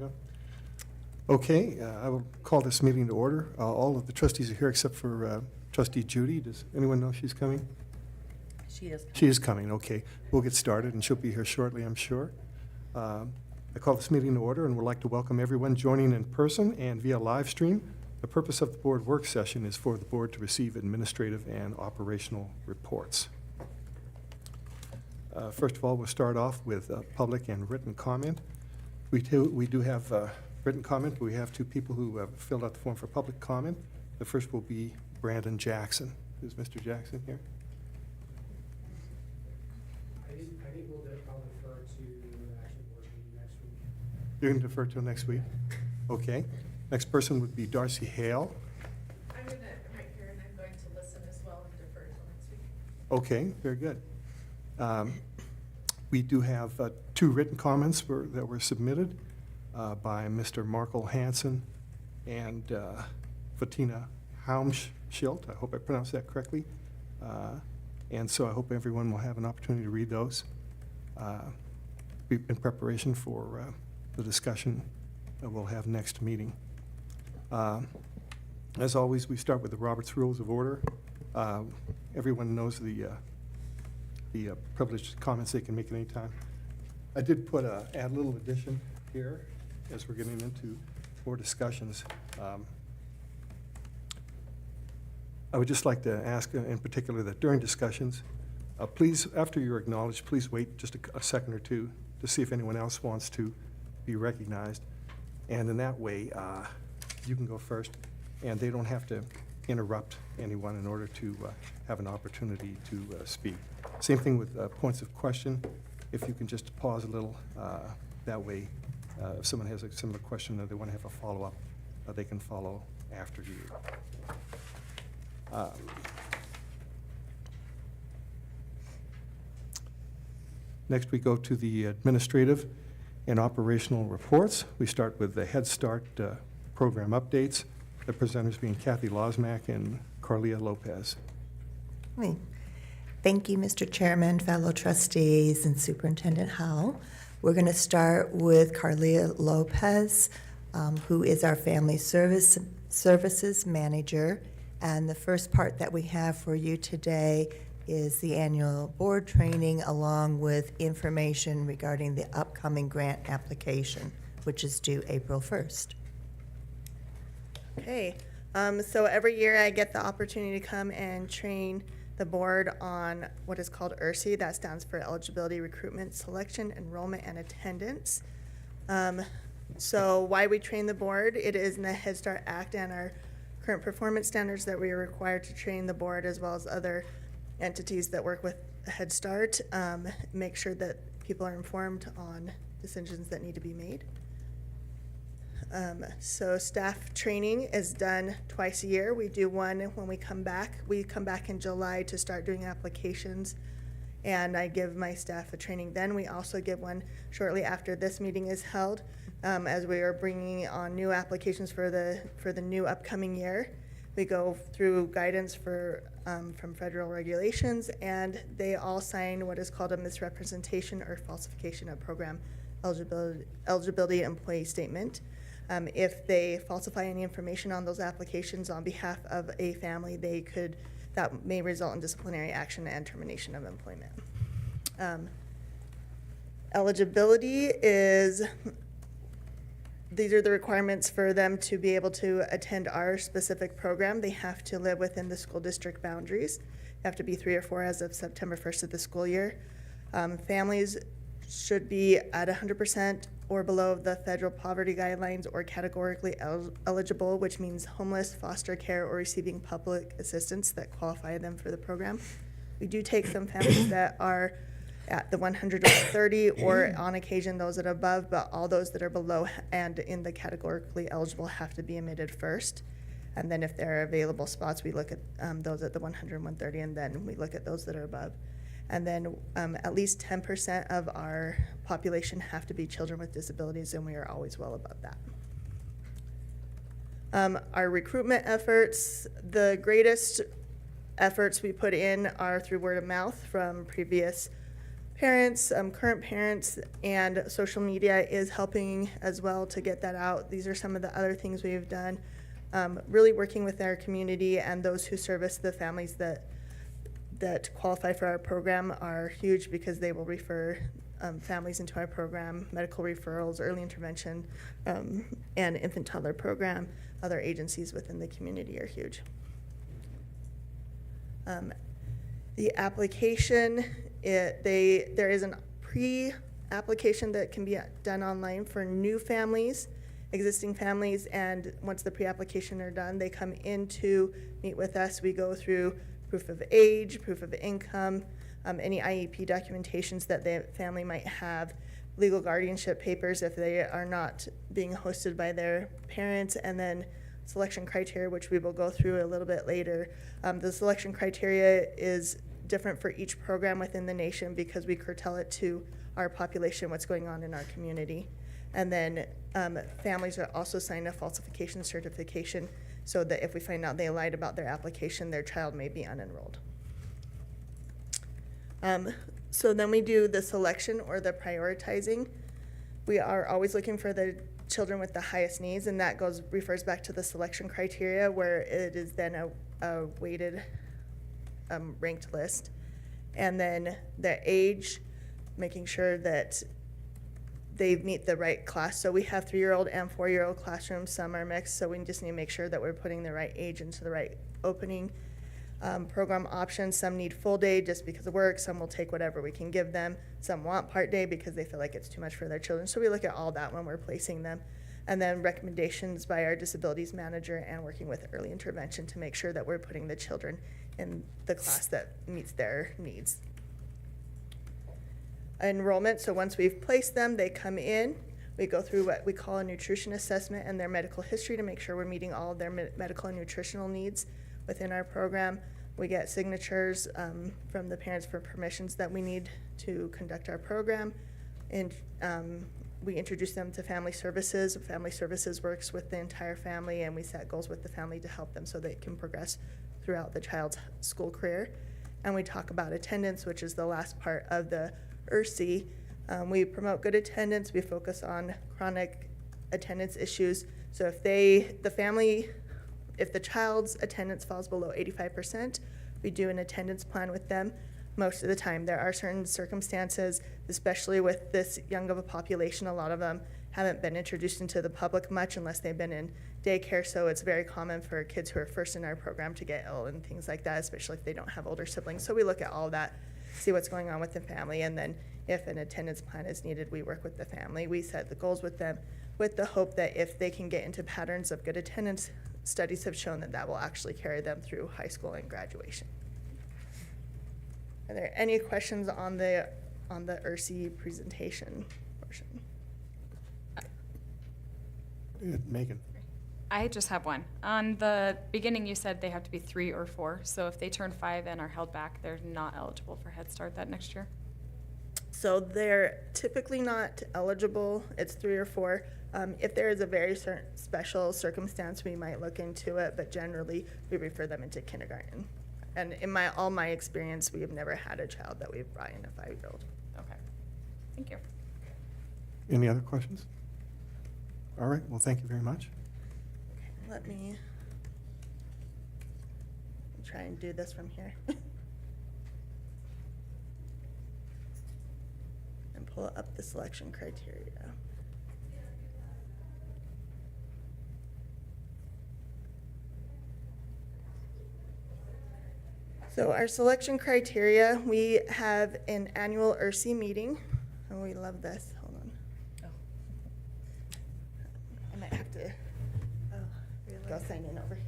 Yeah. Okay, I will call this meeting to order. All of the trustees are here except for trustee Judy. Does anyone know if she's coming? She is. She is coming, okay. We'll get started, and she'll be here shortly, I'm sure. I call this meeting to order and would like to welcome everyone joining in person and via live stream. The purpose of the board work session is for the board to receive administrative and operational reports. First of all, we'll start off with public and written comment. We do have written comment, but we have two people who have filled out the form for public comment. The first will be Brandon Jackson. Is Mr. Jackson here? I think we'll probably defer to the actual board meeting next week. You're going to defer till next week? Okay. Next person would be Darcy Hale. I'm gonna, right here, and I'm going to listen as well and defer till next week. Okay, very good. We do have two written comments that were submitted by Mr. Markel Hansen and Fatina Haumschild. I hope I pronounced that correctly. And so I hope everyone will have an opportunity to read those in preparation for the discussion that we'll have next meeting. As always, we start with the Robert's Rules of Order. Everyone knows the privileged comments they can make at any time. I did add a little addition here as we're getting into more discussions. I would just like to ask in particular that during discussions, please, after you're acknowledged, please wait just a second or two to see if anyone else wants to be recognized. And in that way, you can go first, and they don't have to interrupt anyone in order to have an opportunity to speak. Same thing with points of question. If you can just pause a little, that way, if someone has a similar question or they want to have a follow-up, they can follow after you. Next, we go to the administrative and operational reports. We start with the Head Start program updates. The presenters being Kathy Losmack and Carlia Lopez. Hey. Thank you, Mr. Chairman, fellow trustees, and Superintendent Howell. We're going to start with Carlia Lopez, who is our Family Services Manager. And the first part that we have for you today is the annual board training along with information regarding the upcoming grant application, which is due April 1st. Okay, so every year I get the opportunity to come and train the board on what is called ERSI. That stands for Eligibility, Recruitment, Selection, Enrollment, and Attendance. So why we train the board, it is in the Head Start Act and our current performance standards that we are required to train the board as well as other entities that work with Head Start, make sure that people are informed on decisions that need to be made. So staff training is done twice a year. We do one when we come back. We come back in July to start doing applications, and I give my staff a training then. We also give one shortly after this meeting is held, as we are bringing on new applications for the new upcoming year. We go through guidance from federal regulations, and they all sign what is called a misrepresentation or falsification of program eligibility employee statement. If they falsify any information on those applications on behalf of a family, that may result in disciplinary action and termination of employment. Eligibility is, these are the requirements for them to be able to attend our specific program. They have to live within the school district boundaries. They have to be 3 or 4 as of September 1st of the school year. Families should be at 100% or below the federal poverty guidelines or categorically eligible, which means homeless, foster care, or receiving public assistance that qualify them for the program. We do take some families that are at the 130 or on occasion those that are above, but all those that are below and in the categorically eligible have to be admitted first. And then if there are available spots, we look at those at the 100 and 130, and then we look at those that are above. And then at least 10% of our population have to be children with disabilities, and we are always well above that. Our recruitment efforts, the greatest efforts we put in are through word of mouth from previous parents, current parents, and social media is helping as well to get that out. These are some of the other things we've done. Really working with our community and those who service the families that qualify for our program are huge because they will refer families into our program, medical referrals, early intervention, and infant toddler program. Other agencies within the community are huge. The application, there is a pre-application that can be done online for new families, existing families, and once the pre-application are done, they come in to meet with us. We go through proof of age, proof of income, any IEP documentations that the family might have, legal guardianship papers if they are not being hosted by their parents, and then selection criteria, which we will go through a little bit later. The selection criteria is different for each program within the nation because we curtail it to our population, what's going on in our community. And then families are also signed a falsification certification so that if we find out they lied about their application, their child may be unenrolled. So then we do the selection or the prioritizing. We are always looking for the children with the highest needs, and that refers back to the selection criteria where it is then a weighted ranked list. And then the age, making sure that they meet the right class. So we have 3-year-old and 4-year-old classrooms. Some are mixed, so we just need to make sure that we're putting the right age into the right opening. Program options, some need full day just because of work. Some will take whatever we can give them. Some want part day because they feel like it's too much for their children. So we look at all that when we're placing them. And then recommendations by our disabilities manager and working with early intervention to make sure that we're putting the children in the class that meets their needs. Enrollment, so once we've placed them, they come in. We go through what we call a nutrition assessment and their medical history to make sure we're meeting all of their medical and nutritional needs within our program. We get signatures from the parents for permissions that we need to conduct our program. And we introduce them to family services. Family services works with the entire family, and we set goals with the family to help them so they can progress throughout the child's school career. And we talk about attendance, which is the last part of the ERC. We promote good attendance. We focus on chronic attendance issues. So if the child's attendance falls below 85%, we do an attendance plan with them most of the time. There are certain circumstances, especially with this young of a population, a lot of them haven't been introduced into the public much unless they've been in daycare, so it's very common for kids who are first in our program to get ill and things like that, especially if they don't have older siblings. So we look at all that, see what's going on with the family, and then if an attendance plan is needed, we work with the family. We set the goals with them with the hope that if they can get into patterns of good attendance, studies have shown that that will actually carry them through high school and graduation. Are there any questions on the ERC presentation portion? Megan. I just have one. On the beginning, you said they have to be 3 or 4. So if they turn 5 and are held back, they're not eligible for Head Start that next year? So they're typically not eligible. It's 3 or 4. If there is a very special circumstance, we might look into it, but generally we refer them into kindergarten. And in all my experience, we have never had a child that we've brought in a 5-year-old. Okay. Thank you. Any other questions? All right, well, thank you very much. Let me try and do this from here. And pull up the selection criteria. So our selection criteria, we have an annual ERC meeting. Oh, we love this. Hold on. I might have to go sign in over here.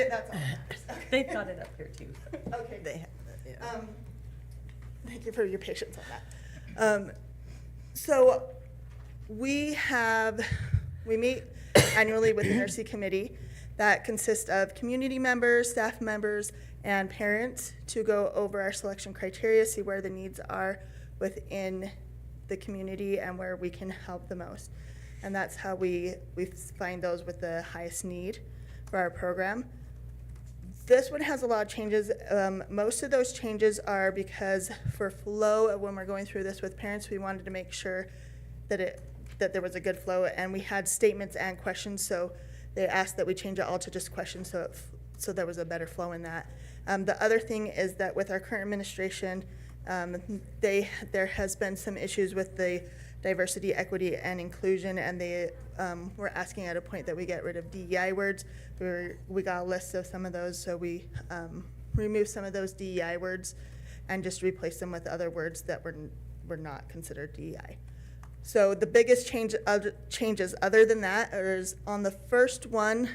Yeah, that's all. that matters. They've got it up here too. Okay. They have, yeah. Thank you for your patience on that. So we meet annually with the NERC committee that consists of community members, staff members, and parents to go over our selection criteria, see where the needs are within the community and where we can help the most. And that's how we find those with the highest need for our program. This one has a lot of changes. Most of those changes are because for flow, when we're going through this with parents, we wanted to make sure that there was a good flow, and we had statements and questions, so they asked that we change it all to just questions, so there was a better flow in that. The other thing is that with our current administration, there has been some issues with the diversity, equity, and inclusion, and they were asking at a point that we get rid of DEI words. We got a list of some of those, so we removed some of those DEI words and just replaced them with other words that were not considered DEI. So the biggest changes other than that is on the first one,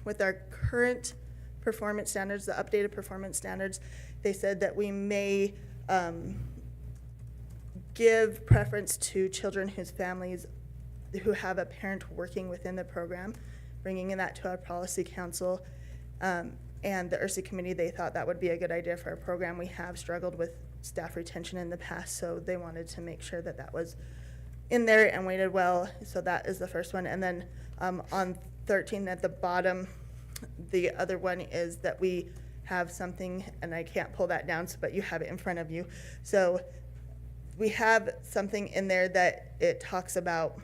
with our current performance standards, the updated performance standards, they said that we may give preference to children whose families who have a parent working within the program, bringing in that to our policy council. And the ERSI committee, they thought that would be a good idea for our program. We have struggled with staff retention in the past, so they wanted to make sure that that was in there and weighted well. So that is the first one. And then on 13 at the bottom, the other one is that we have something, and I can't pull that down, but you have it in front of you. So we have something in there that it talks about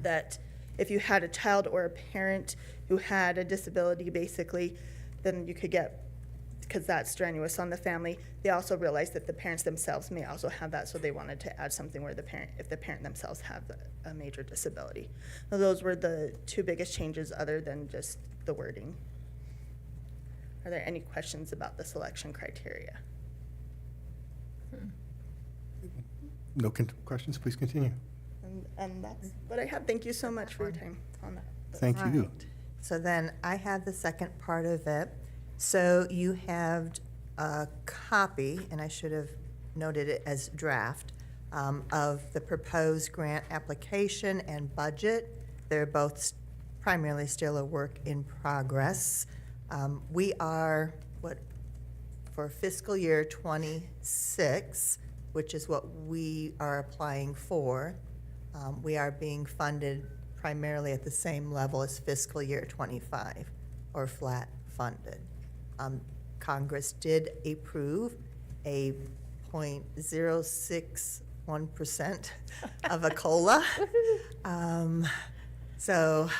that if you had a child or a parent who had a disability, basically, then you could get, because that's strenuous on the family. They also realized that the parents themselves may also have that, so they wanted to add something where if the parent themselves have a major disability. So those were the two biggest changes other than just the wording. Are there any questions about the selection criteria? No questions, please continue. And that's what I have. Thank you so much for your time on that. Thank you. Right. So then I have the second part of it. So you have a copy, and I should have noted it as draft, of the proposed grant application and budget. They're both primarily still a work in progress. We are, for fiscal year 26, which is what we are applying for, we are being funded primarily at the same level as fiscal year 25, or flat funded. Congress did approve a 0.061% of a COLA. So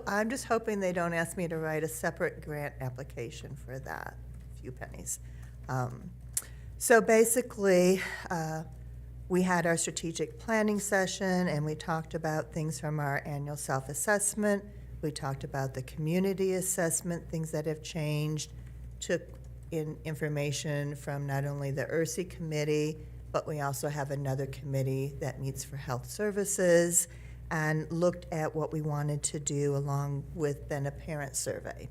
I'm just hoping they don't ask me to write a separate grant application for that, a few pennies. So basically, we had our strategic planning session, and we talked about things from our annual self-assessment. We talked about the community assessment, things that have changed, took in information from not only the ERSI committee, but we also have another committee that meets for health services, and looked at what we wanted to do along with then a parent survey.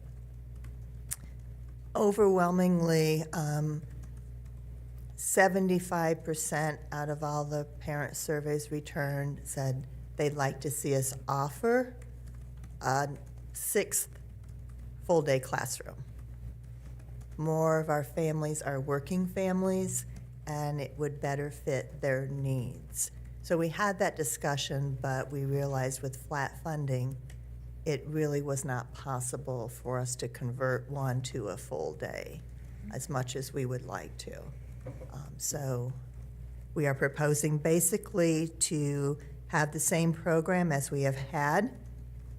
Overwhelmingly, 75% out of all the parent surveys returned said they'd like to see us offer a 6th full-day classroom. More of our families are working families, and it would better fit their needs. So we had that discussion, but we realized with flat funding, it really was not possible for us to convert one to a full day as much as we would like to. So we are proposing basically to have the same program as we have had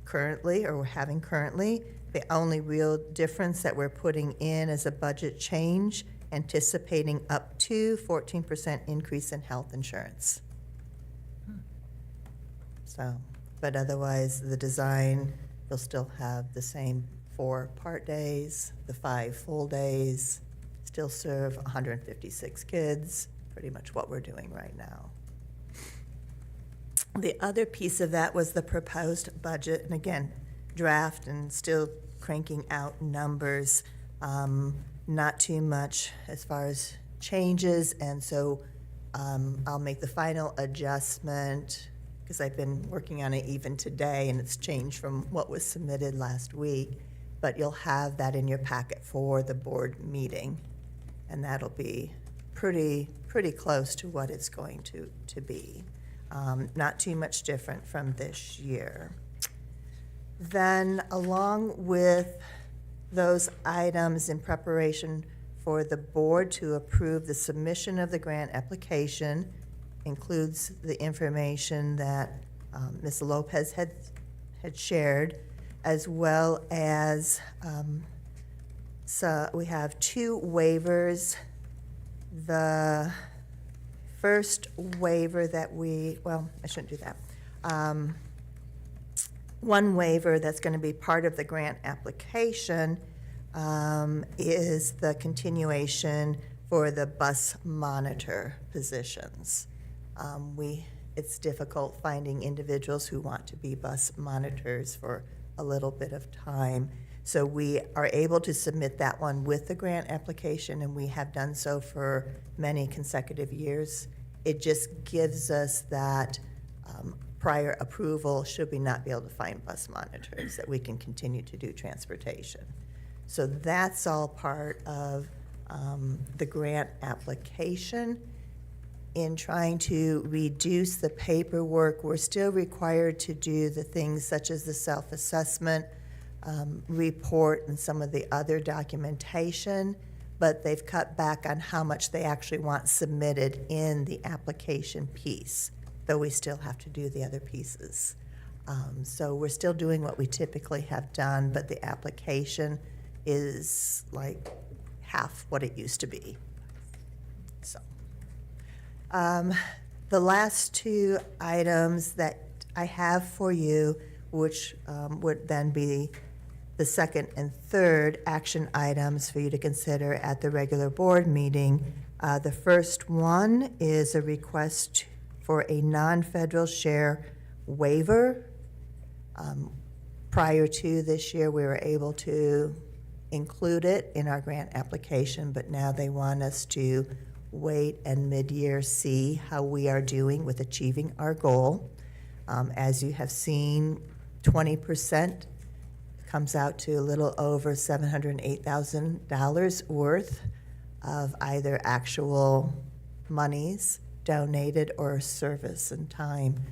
currently, or we're having currently. The only real difference that we're putting in is a budget change, anticipating up to 14% increase in health insurance. So, but otherwise, the design, you'll still have the same 4 part days, the 5 full days, still serve 156 kids, pretty much what we're doing right now. The other piece of that was the proposed budget, and again, draft and still cranking out numbers, not too much as far as changes, and so I'll make the final adjustment, because I've been working on it even today, and it's changed from what was submitted last week, but you'll have that in your packet for the board meeting, and that'll be pretty close to what it's going to be. Not too much different from this year. Then, along with those items in preparation for the board to approve the submission of the grant application, includes the information that Ms. Lopez had shared, as well as so we have 2 waivers. The first waiver that I shouldn't do that. One waiver that's going to be part of the grant application is the continuation for the bus monitor positions. It's difficult finding individuals who want to be bus monitors for a little bit of time. So we are able to submit that one with the grant application, and we have done so for many consecutive years. It just gives us that prior approval, should we not be able to find bus monitors, that we can continue to do transportation. So that's all part of the grant application. In trying to reduce the paperwork, we're still required to do the things such as the self-assessment report and some of the other documentation, but they've cut back on how much they actually want submitted in the application piece, though we still have to do the other pieces. So we're still doing what we typically have done, but the application is like half what it used to be. So the last 2 items that I have for you, which would then be the second and third action items for you to consider at the regular board meeting. The first one is a request for a non-federal share waiver. Prior to this year, we were able to include it in our grant application, but now they want us to wait and mid-year see how we are doing with achieving our goal. As you have seen, 20% comes out to a little over $708,000 worth of either actual monies donated or service and time.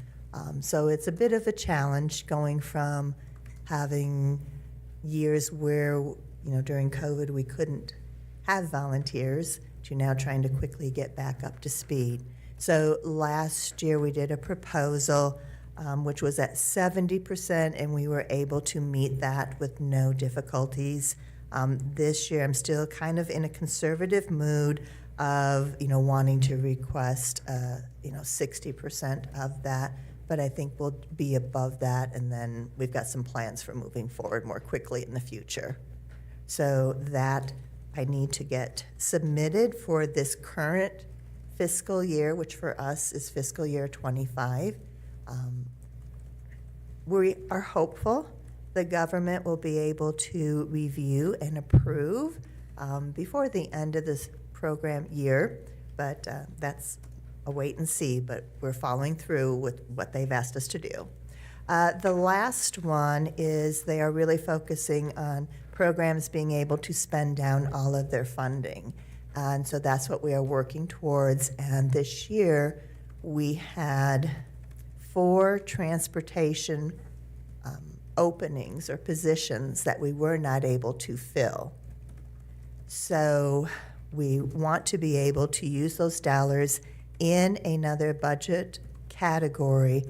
So it's a bit of a challenge going from having years where, during COVID we couldn't have volunteers to now trying to quickly get back up to speed. So last year we did a proposal which was at 70%, and we were able to meet that with no difficulties. This year I'm still kind of in a conservative mood of, wanting to request, 60% of that, but I think we'll be above that, and then we've got some plans for moving forward more quickly in the future. So that I need to get submitted for this current fiscal year, which for us is fiscal year 25. We are hopeful the government will be able to review and approve before the end of this program year, but that's a wait and see, but we're following through with what they've asked us to do. The last one is they are really focusing on programs being able to spend down all of their funding. And so that's what we are working towards. And this year we had 4 transportation openings or positions that we were not able to fill. So we want to be able to use those dollars in another budget category,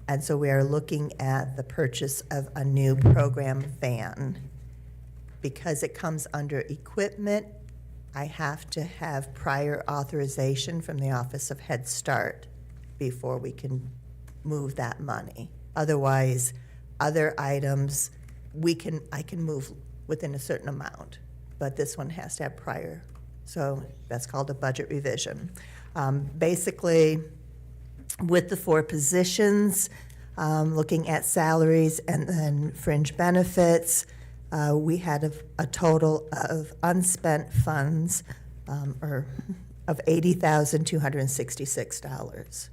and so we are looking at the purchase of a new program van. Because it comes under equipment, I have to have prior authorization from the Office of Head Start before we can move that money. Otherwise, other items, I can move within a certain amount, but this one has to have prior. So that's called a budget revision. Basically, with the 4 positions, looking at salaries and then fringe benefits, we had a total of unspent funds of $80,266.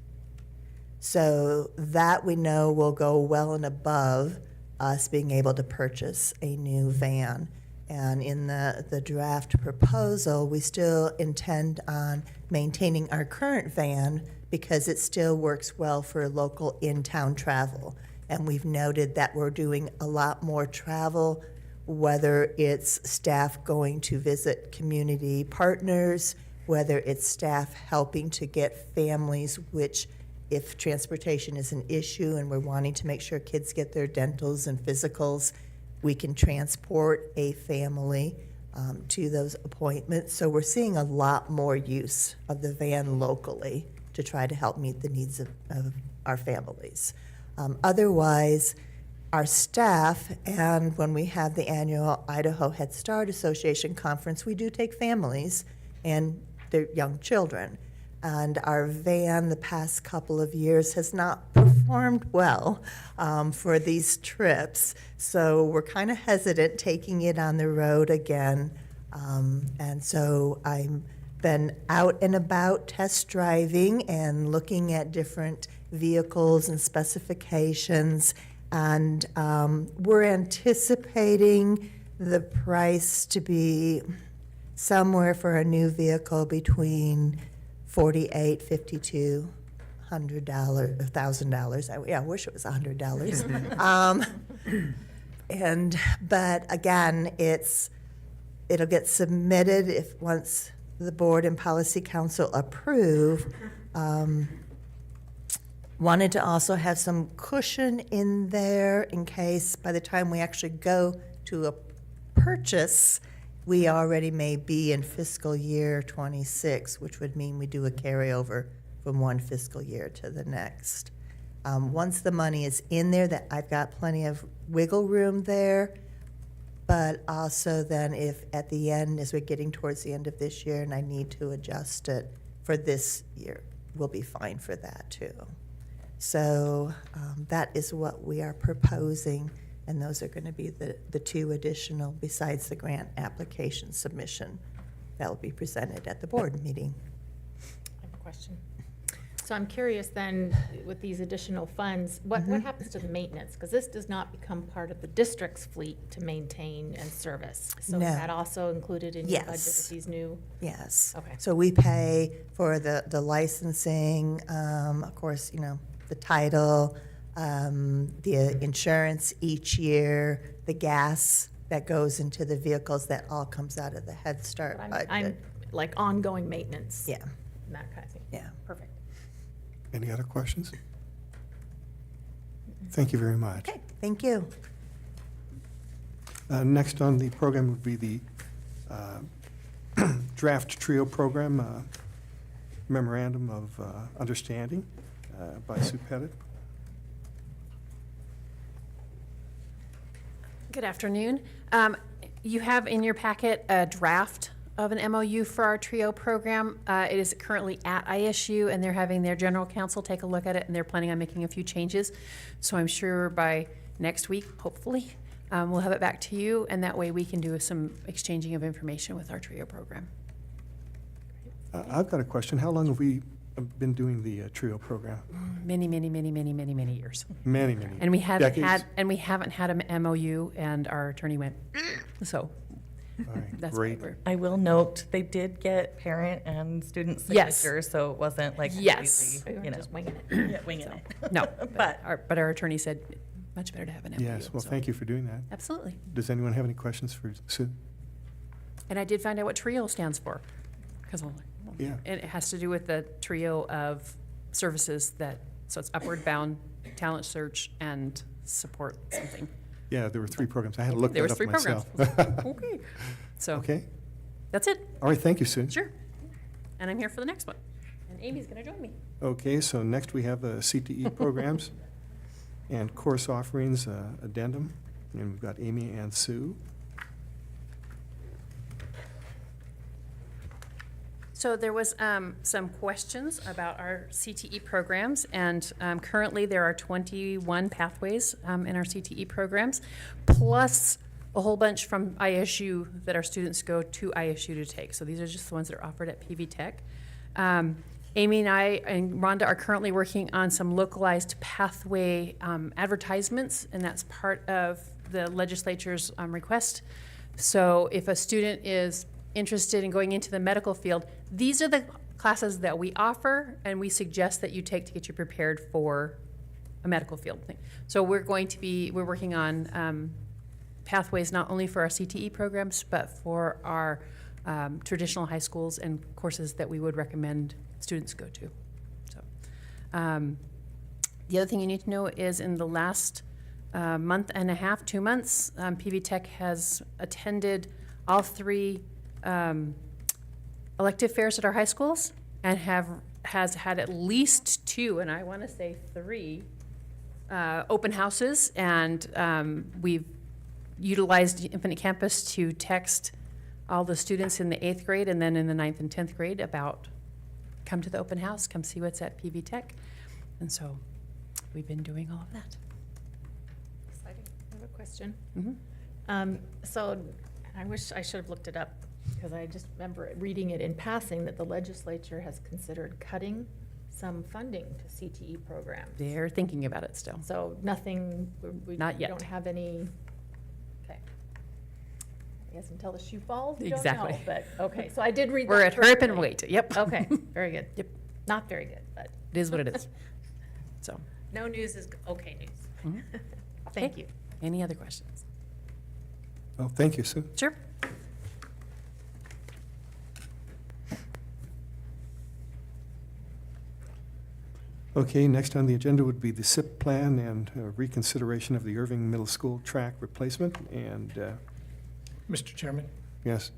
So that we know will go well and above us being able to purchase a new van. And in the draft proposal, we still intend on maintaining our current van because it still works well for local in-town travel. And we've noted that we're doing a lot more travel, whether it's staff going to visit community partners, whether it's staff helping to get families, which if transportation is an issue and we're wanting to make sure kids get their dentals and physicals, we can transport a family to those appointments. So we're seeing a lot more use of the van locally to try to help meet the needs of our families. Otherwise, our staff, and when we have the annual Idaho Head Start Association conference, we do take families and their young children. And our van the past couple of years has not performed well for these trips. So we're kind of hesitant taking it on the road again. And so I'm been out and about test driving and looking at different vehicles and specifications. And we're anticipating the price to be somewhere for a new vehicle between $4,800, $5,200, $1,000. I wish it was $100. But again, it'll get submitted if once the board and policy council approve. Wanted to also have some cushion in there in case by the time we actually go to a purchase, we already may be in fiscal year 26, which would mean we do a carryover from one fiscal year to the next. Once the money is in there, that I've got plenty of wiggle room there, but also then if at the end, as we're getting towards the end of this year and I need to adjust it for this year, we'll be fine for that too. So that is what we are proposing. And those are going to be the two additional, besides the grant application submission, that will be presented at the board meeting. I have a question. So I'm curious then, with these additional funds, what happens to the maintenance? Because this does not become part of the district's fleet to maintain and service. So No. is that also included in your budget Yes. with these new? Yes. Okay. So we pay for the licensing, of course, the title, the insurance each year, the gas that goes into the vehicles, that all comes out of the Head Start I'm budget. like ongoing maintenance. Yeah, And that kind of thing. yeah. Perfect. Any other questions? Thank you very much. Okay, thank you. Next on the program would be the draft trio program memorandum of understanding by Sue Pettit. Good afternoon. You have in your packet a draft of an MOU for our TRIO program. It is currently at ISU, and they're having their general counsel take a look at it, and they're planning on making a few changes. So I'm sure by next week, hopefully, we'll have it back to you, and that way we can do some exchanging of information with our TRIO program. I've got a question. How long have we been doing the trio program? Many, many, many, many, many, many years. Many, many. And we haven't decades? haven't had an MOU, and our attorney went, so All right, that's why great. we're. I will note, they did get parent and student Yes. signatures, so it wasn't like Yes. crazy, We you weren't know, just winging it. yeah, winging it. No, But but our attorney said, much better to have an MOU. Yes, well, so- thank you for doing that. Absolutely. Does anyone have any questions for Sue? And I did find out what TRIO stands for, because I'm like, well, Yeah. and it has to do with the trio of services so it's Upward Bound, Talent Search, and Support something. Yeah, there were 3 programs. I had to look There that was up 3 programs. myself. Okay. So, Okay, that's it. all right, thank you, Sue. Sure. And I'm here for the next one. And Amy's going to join me. Okay, so next we have CTE programs and course offerings addendum, and we've got Amy and Sue. So there was some questions about our CTE programs, and currently there are 21 pathways in our CTE programs, plus a whole bunch from ISU that our students go to ISU to take. So these are just the ones that are offered at PV Tech. Amy and I and Rhonda are currently working on some localized pathway advertisements, and that's part of the legislature's request. So if a student is interested in going into the medical field, these are the classes that we offer and we suggest that you take to get you prepared for a medical field thing. So we're working on pathways not only for our CTE programs, but for our traditional high schools and courses that we would recommend students go to. So, the other thing you need to know is in the last month and a half, 2 months, PV Tech has attended all 3 elective fairs at our high schools and has had at least 2, and I want to say 3, open houses, and we've utilized Infinite Campus to text all the students in the 8th grade and then in the 9th and 10th grade about come to the open house, come see what's at PV Tech. And so we've been doing all of that. Exciting. I have a question. Mm-hmm. So I wish I should have looked it up because I just remember reading it in passing that the legislature has considered cutting some funding to CTE programs. They're thinking about it still. So nothing, we Not yet. don't have any, okay. I guess until the shoe falls, you don't Exactly. know, but, okay, so I did read that. We're at hurp and correctly. wait. Yep. Okay, very good. Yep. Not very good, but. It is what it is. So, No news is okay news. mhm. Thank Okay. you. Any other questions? Oh, thank you, Sue. Sure. Okay, next on the agenda would be the SIP plan and reconsideration of the Irving Middle School track replacement. And Mr. Chairman, yes,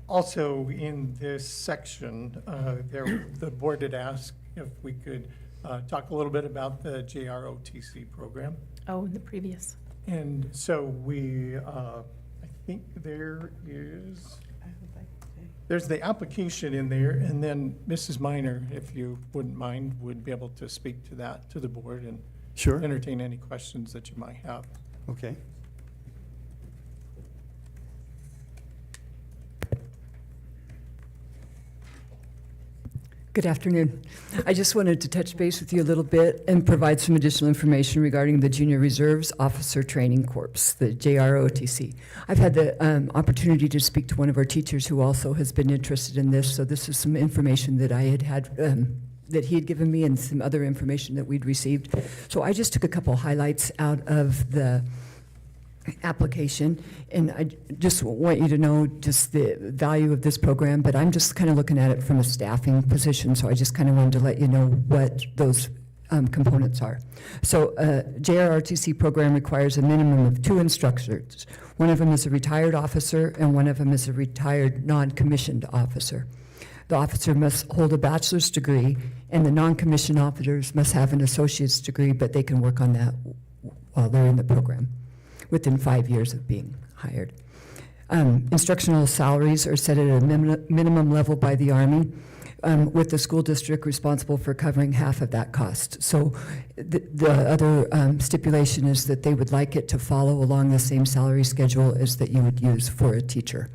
also in this section, the board had asked if we could talk a little bit about the JROTC program. Oh, in the previous. And so I think there's the application in there, and then Mrs. Minor, if you wouldn't mind, would be able to speak to that, to the board, and sure. entertain any questions that you might have. Okay. Good afternoon. I just wanted to touch base with you a little bit and provide some additional information regarding the Junior Reserves Officer Training Corps, the JROTC. I've had the opportunity to speak to one of our teachers who also has been interested in this, so this is some information that I had that he had given me and some other information that we'd received. So I just took a couple highlights out of the application, and I just want you to know just the value of this program, but I'm just kind of looking at it from a staffing position, so I just kind of wanted to let you know what those components are. So JRRTC program requires a minimum of 2 instructors. One of them is a retired officer, and one of them is a retired non-commissioned officer. The officer must hold a bachelor's degree, and the non-commissioned officers must have an associate's degree, but they can work on that while they're in the program within 5 years of being hired. Instructional salaries are set at a minimum level by the Army, with the school district responsible for covering half of that cost. So the other stipulation is that they would like it to follow along the same salary schedule as that you would use for a teacher.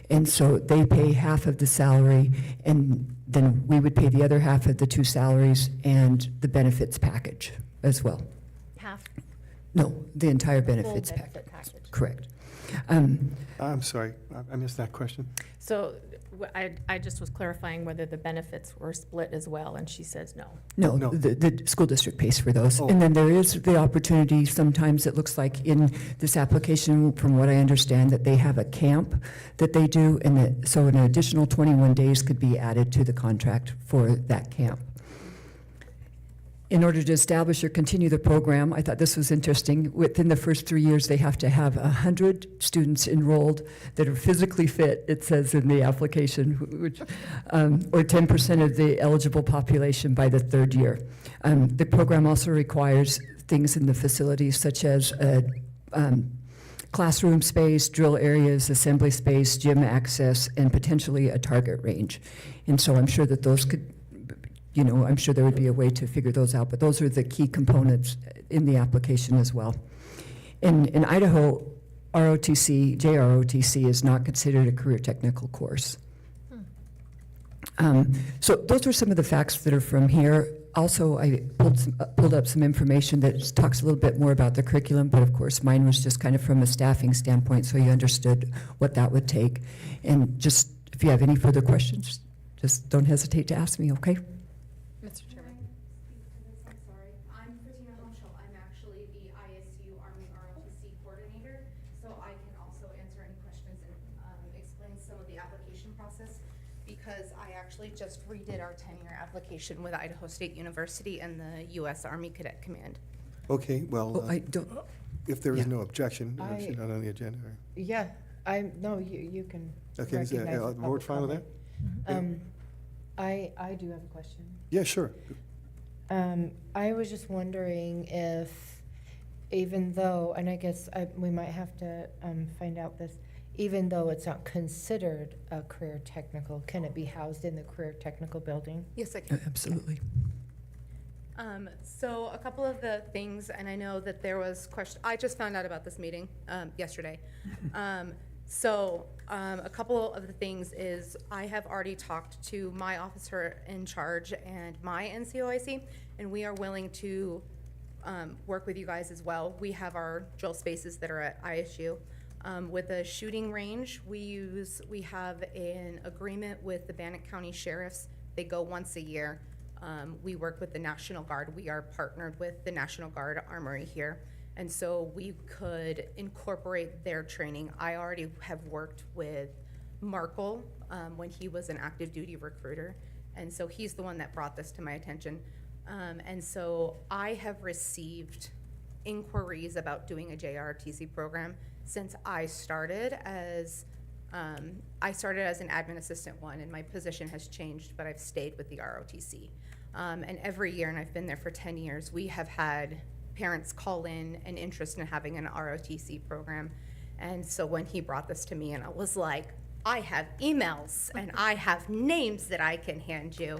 And so they pay half of the salary, and then we would pay the other half of the 2 salaries and the benefits package as well. Half No, the entire full benefits benefit package. package. Correct. I'm sorry, I missed that question. So I just was clarifying whether the benefits were split as well, and she says no. No, No. the school district pays for those. Oh. And then there is the opportunity, sometimes it looks like in this application, from what I understand, that they have a camp that they do, and that, so an additional 21 days could be added to the contract for that camp. In order to establish or continue the program, I thought this was interesting. Within the first 3 years, they have to have 100 students enrolled that are physically fit, it says in the application, which, or 10% of the eligible population by the 3rd year. The program also requires things in the facilities such as classroom space, drill areas, assembly space, gym access, and potentially a target range. And so I'm sure that those could, I'm sure there would be a way to figure those out, but those are the key components in the application as well. In Idaho, JROTC is not considered a career technical course. So those are some of the facts that are from here. Also, I pulled up some information that talks a little bit more about the curriculum, but of course, mine was just kind of from a staffing standpoint, so you understood what that would take. And just, if you have any further questions, just don't hesitate to ask me, okay? Mr. Chairman. I'm sorry. I'm Christina Homschel. I'm actually the ISU Army ROTC coordinator, so I can also answer any questions and explain some of the application process, because I actually just redid our 10-year application with Idaho State University and the U.S. Army Cadet Command. Okay, well, Oh, I don't, if there is yeah. no objection, I- it's not on the agenda. Yeah, no, you can Okay, is recognize the the board public fine with that? comment. I do have a question. Yeah, sure. I was just wondering if, even though, and I guess we might have to find out this, even though it's not considered a career technical, can it be housed in the career technical building? Yes, I can. absolutely. So a couple of the things, and I know that there was question, I just found out about this meeting yesterday. A couple of the things is I have already talked to my officer in charge and my NCOIC, and we are willing to work with you guys as well. We have our drill spaces that are at ISU. With the shooting range, we have an agreement with the Bannock County Sheriffs. They go once a year. We work with the National Guard. We are partnered with the National Guard Armory here. And so we could incorporate their training. I already have worked with Markle when he was an active duty recruiter. And so he's the one that brought this to my attention. And so I have received inquiries about doing a JRTC program since I started as an admin assistant one, and my position has changed, but I've stayed with the ROTC. And every year, and I've been there for 10 years, we have had parents call in an interest in having an ROTC program. And so when he brought this to me, and I was like, I have emails and I have names that I can hand you.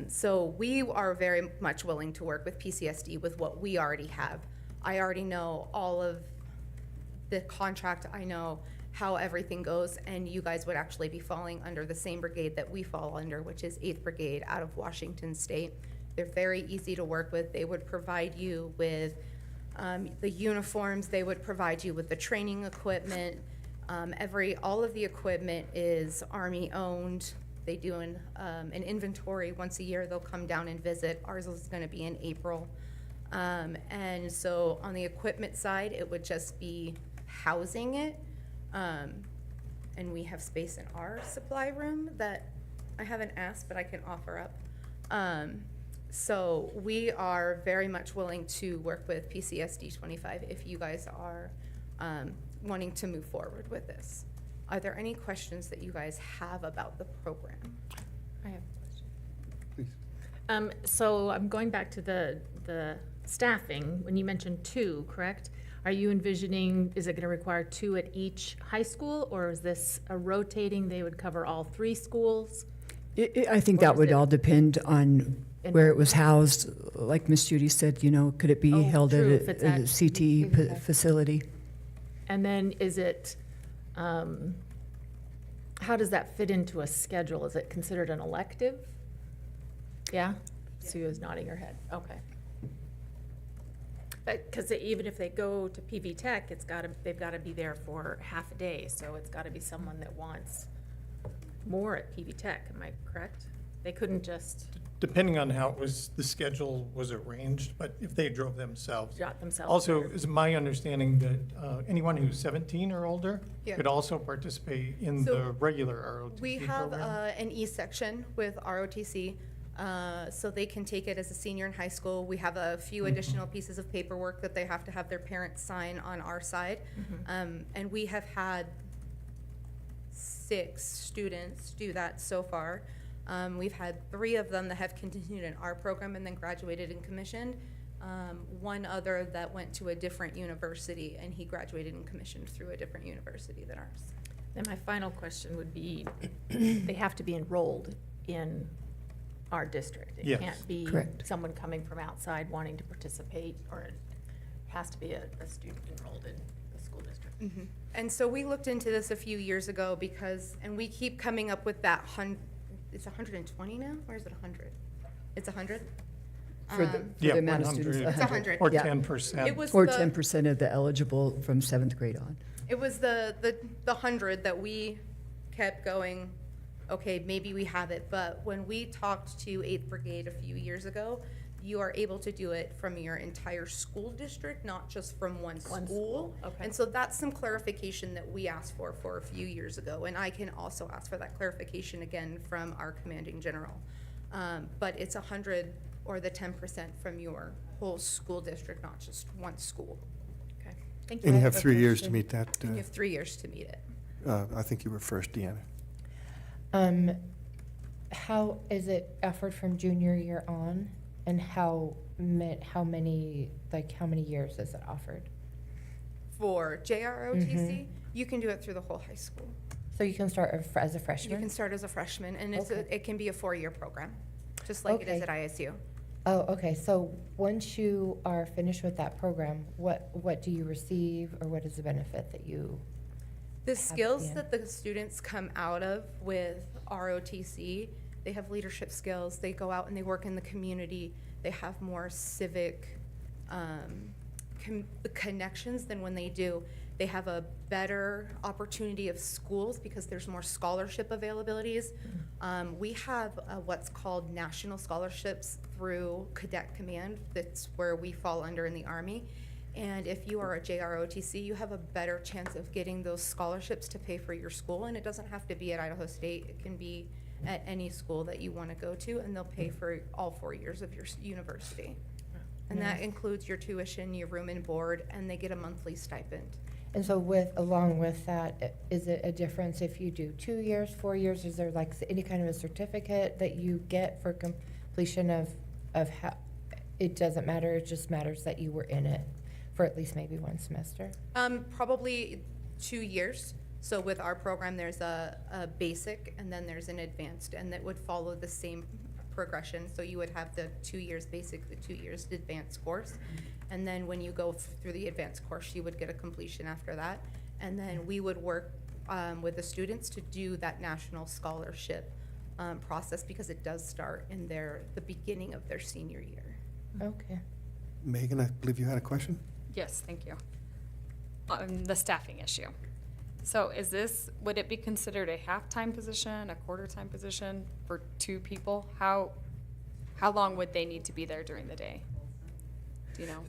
So we are very much willing to work with PCSD with what we already have. I already know all of the contract, I know how everything goes, and you guys would actually be falling under the same brigade that we fall under, which is 8th Brigade out of Washington State. They're very easy to work with. They would provide you with the uniforms, they would provide you with the training equipment. All of the equipment is Army owned. They do an inventory once a year. They'll come down and visit. Ours is gonna be in April. And so on the equipment side, it would just be housing it. And we have space in our supply room that I haven't asked, but I can offer up. So we are very much willing to work with PCSD 25 if you guys are wanting to move forward with this. Are there any questions that you guys have about the program? I have a question. Please. So I'm going back to the staffing, when you mentioned 2, correct? Are you envisioning, is it gonna require 2 at each high school, or is this a rotating, they would cover all 3 schools? I think Or that is would it- all depend on where it was housed. Like Ms. Judy said, could it be Oh, held true, if at it's a at CTE PVTech. facility? And then is it, how does that fit into a schedule? Is it considered an elective? Yeah? Sue is nodding her head, okay. But, because even if they go to PV Tech, they've gotta be there for half a day, so it's gotta be someone that wants more at PV Tech, am I correct? They couldn't just Depending on how the schedule was arranged, but if they drove themselves. jot themselves. Also, there. is my understanding that anyone who's 17 or older Yeah. could also participate in So the regular ROTC We have program? an E section with ROTC, so they can take it as a senior in high school. We have a few additional pieces of paperwork that they have to have their parents sign on our side. And we have had 6 students do that so far. We've had 3 of them that have continued in our program and then graduated and commissioned. One other that went to a different university, and he graduated and commissioned through a different university than ours. Then my final question would be, they have to be enrolled in our district. It Yes. can't be Correct. someone coming from outside wanting to participate, or it has to be a student enrolled in the school district. And so we looked into this a few years ago because, and we keep coming up with that it's 120 now, or is it 100? It's 100? For the Yeah, amount of students. 100. It's 100. Or Yeah. 10%. It was Or the- 10% of the eligible from 7th grade on. It was the 100 that we kept going, okay, maybe we have it, but when we talked to 8th Brigade a few years ago, you are able to do it from your entire school district, not just from one school. Okay. And so that's some clarification that we asked for a few years ago, and I can also ask for that clarification again from our commanding general. But it's 100 or the 10% from your whole school district, not just one school. Okay, thank you. And you I have have a 3 years to question. meet that. You have 3 years to meet it. I think you were first, Deanna. How is it offered from junior year on? And how many years is it offered? For JROTC, you can do it through the whole high school. So you can start as a You freshman? can start as a freshman, and Okay. it can be a 4-year program, just like it is Okay. at ISU. Oh, okay, so once you are finished with that program, what do you receive, or what is the benefit that you? The skills yeah. that the students come out of with ROTC, they have leadership skills, they go out and they work in the community, they have more civic connections than when they have a better opportunity of schools because there's more scholarship availabilities. We have what's called national scholarships through Cadet Command. That's where we fall under in the Army. And if you are a JROTC, you have a better chance of getting those scholarships to pay for your school. And it doesn't have to be at Idaho State. It can be at any school that you want to go to, and they'll pay for all 4 years of your university. And that includes your tuition, your room and board, and they get a monthly stipend. And so along with that, is it a difference if you do 2 years, 4 years? Is there like any kind of a certificate that you get for completion of how, it doesn't matter, it just matters that you were in it for at least maybe one semester? Probably 2 years. So with our program, there's a basic and then there's an advanced, and that would follow the same progression. So you would have the 2 years basic, the 2 years advanced course. And then when you go through the advanced course, you would get a completion after that. And then we would work with the students to do that national scholarship process, because it does start in the beginning of their senior year. Okay. Megan, I believe you had a question? Yes, thank you. The staffing issue. So would it be considered a half-time position, a quarter-time position for 2 people? How long would they need to be there during the day? Do you know?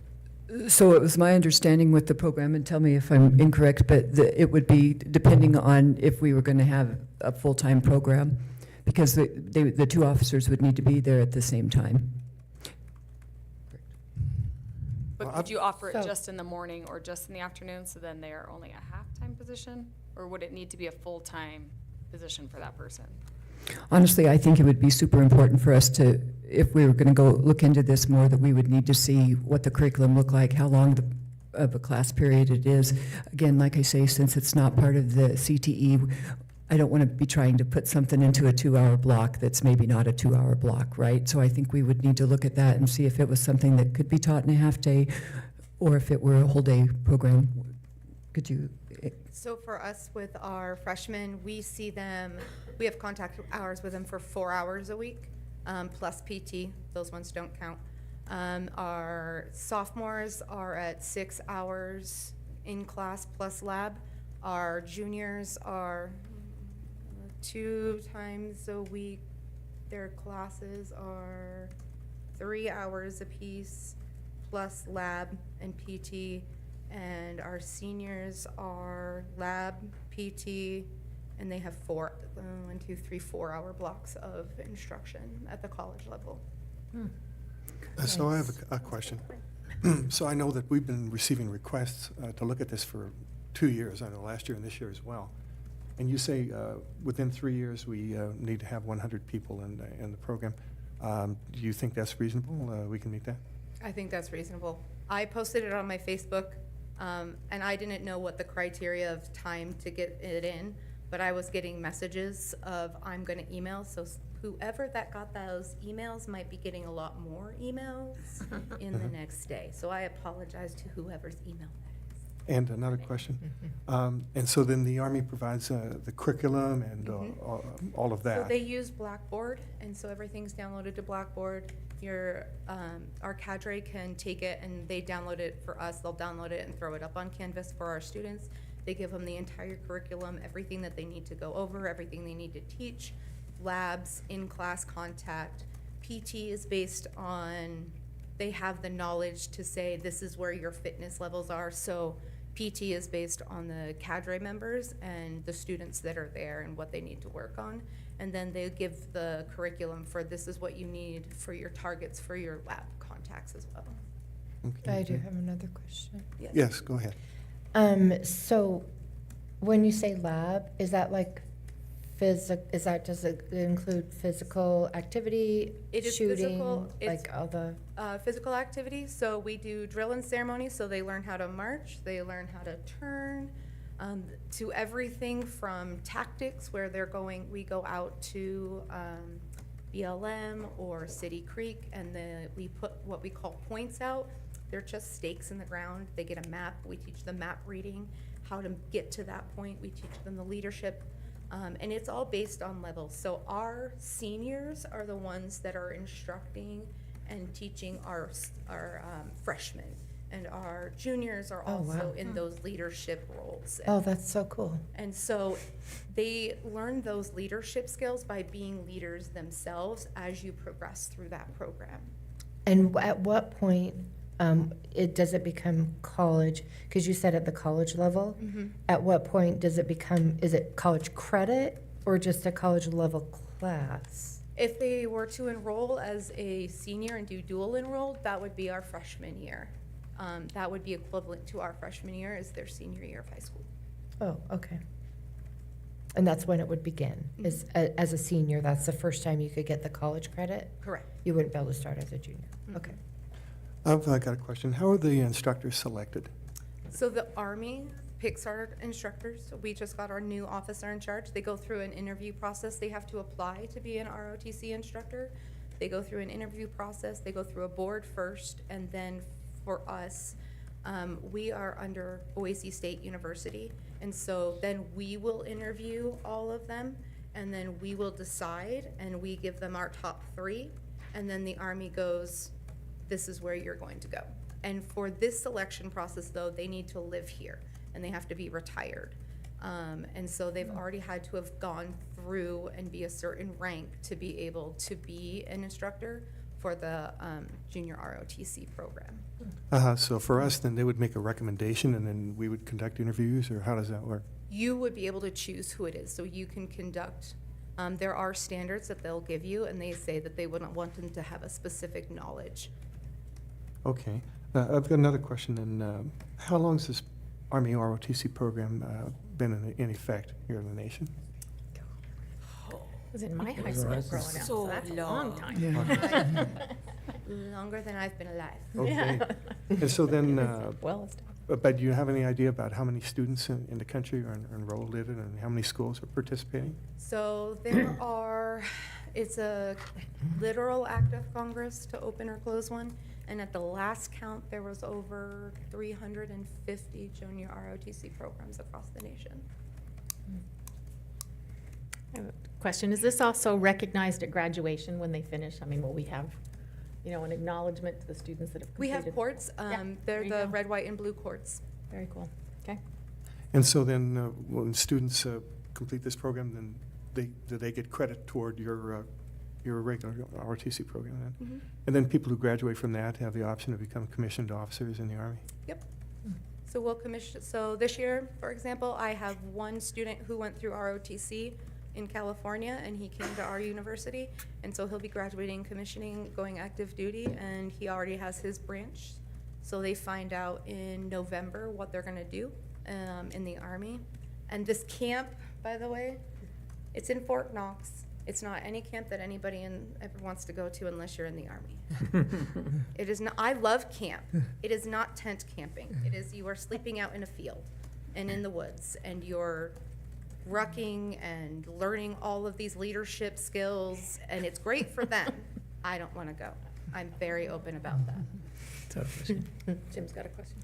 So it was my understanding with the program, and tell me if I'm incorrect, but it would be depending on if we were going to have a full-time program, because the 2 officers would need to be there at the same time. But Well, could you offer it So- just in the morning or just in the afternoon, so then they are only a half-time position? Or would it need to be a full-time position for that person? Honestly, I think it would be super important for us to, if we were going to go look into this more, that we would need to see what the curriculum looked like, how long of a class period it is. Again, like I say, since it's not part of the CTE, I don't want to be trying to put something into a 2-hour block that's maybe not a 2-hour block, right? So I think we would need to look at that and see if it was something that could be taught in a half day, or if it were a whole day program. Could you? So for us with our freshmen, we have contact hours with them for 4 hours a week, plus PT. Those ones don't count. Our sophomores are at 6 hours in class plus lab. Our juniors are 2 times a week. Their classes are 3 hours apiece, plus lab and PT. And our seniors are lab, PT, and they have 4 hour blocks of instruction at the college level. So I have a question. So I know that we've been receiving requests to look at this for 2 years, I know last year and this year as well. And you say within 3 years, we need to have 100 people in the program. Do you think that's reasonable? We can meet that? I think that's reasonable. I posted it on my Facebook, and I didn't know what the criteria of time to get it in, but I was getting messages of I'm going to email, so whoever that got those emails might be getting a lot more emails in the next day. So I apologize to whoever's email that is. And another question. And so then the Army provides the curriculum and all of So that? they use Blackboard, and so everything's downloaded to Blackboard. Our cadre can take it and they download it for us. They'll download it and throw it up on Canvas for our students. They give them the entire curriculum, everything that they need to go over, everything they need to teach, labs, in-class contact. PT is based on, they have the knowledge to say this is where your fitness levels are. So PT is based on the cadre members and the students that are there and what they need to work on. And then they give the curriculum for this is what you need for your targets for your lab contacts as well. Okay. I do have another question. Yes, go ahead. So when you say lab, is that like does it include physical activity, It is shooting, physical, it's like all the? physical activity. So we do drill and ceremony, so they learn how to march, they learn how to turn, to everything from tactics where we go out to BLM or City Creek, and then we put what we call points out. They're just stakes in the ground. They get a map. We teach them map reading, how to get to that point. We teach them the leadership. And it's all based on levels. So our seniors are the ones that are instructing and teaching our freshmen. And our juniors are Oh, also wow. in those leadership roles. Oh, that's so cool. And so they learn those leadership skills by being leaders themselves as you progress through that program. And at what point does it become college? Because you said at the college level. At what point does it become, is it college credit or just a college level class? If they were to enroll as a senior and do dual enrolled, that would be our freshman year. That would be equivalent to our freshman year as their senior year of high school. Oh, okay. And that's when it would begin, is as a senior, that's the first time you could get the college credit? Correct. You wouldn't be able to start as a junior? Okay. I've got a question. How are the instructors selected? So the Army picks our instructors. So we just got our new officer in charge. They go through an interview process. They have to apply to be an ROTC instructor. They go through an interview process. They go through a board first, and then for us, we are under Boise State University, and so then we will interview all of them, and then we will decide, and we give them our top 3, and then the Army goes, this is where you're going to go. And for this selection process, though, they need to live here, and they have to be retired. And so they've already had to have gone through and be a certain rank to be able to be an instructor for the junior ROTC program. So for us, then they would make a recommendation and then we would conduct interviews, or how does that work? You would be able to choose who it is, so you can conduct, there are standards that they'll give you, and they say that they wouldn't want them to have a specific knowledge. Okay. I've got another question, and how long has this Army ROTC program been in effect here in the nation? It was in my high school growing up, so that's a long time. Longer than I've been alive. Okay. And so then, Well established. but do you have any idea about how many students in the country are enrolled in it and how many schools are participating? So there are, it's a literal act of Congress to open or close one. And at the last count, there was over 350 junior ROTC programs across the nation. I have a question. Is this also recognized at graduation when they finish? I mean, will we have, an acknowledgement to the students that have We completed? have courts, there they're you the go. red, white, and blue courts. Very cool. Okay. And so then, when students complete this program, then do they get credit toward your regular ROTC program then? Mhm. And then people who graduate from that have the option to become commissioned officers in the Army? Yep. So we'll commission, so this year, for example, I have one student who went through ROTC in California, and he came to our university, and so he'll be graduating, commissioning, going active duty, and he already has his branch. So they find out in November what they're gonna do in the Army. And this camp, by the way, it's in Fort Knox. It's not any camp that anybody ever wants to go to unless you're in the Army. It is not, I love camp. It is not tent camping. It is, you are sleeping out in a field and in the woods, and you're rucking and learning all of these leadership skills, and it's great for them. I don't want to go. I'm very open about that. Tough question. Jim's got a question.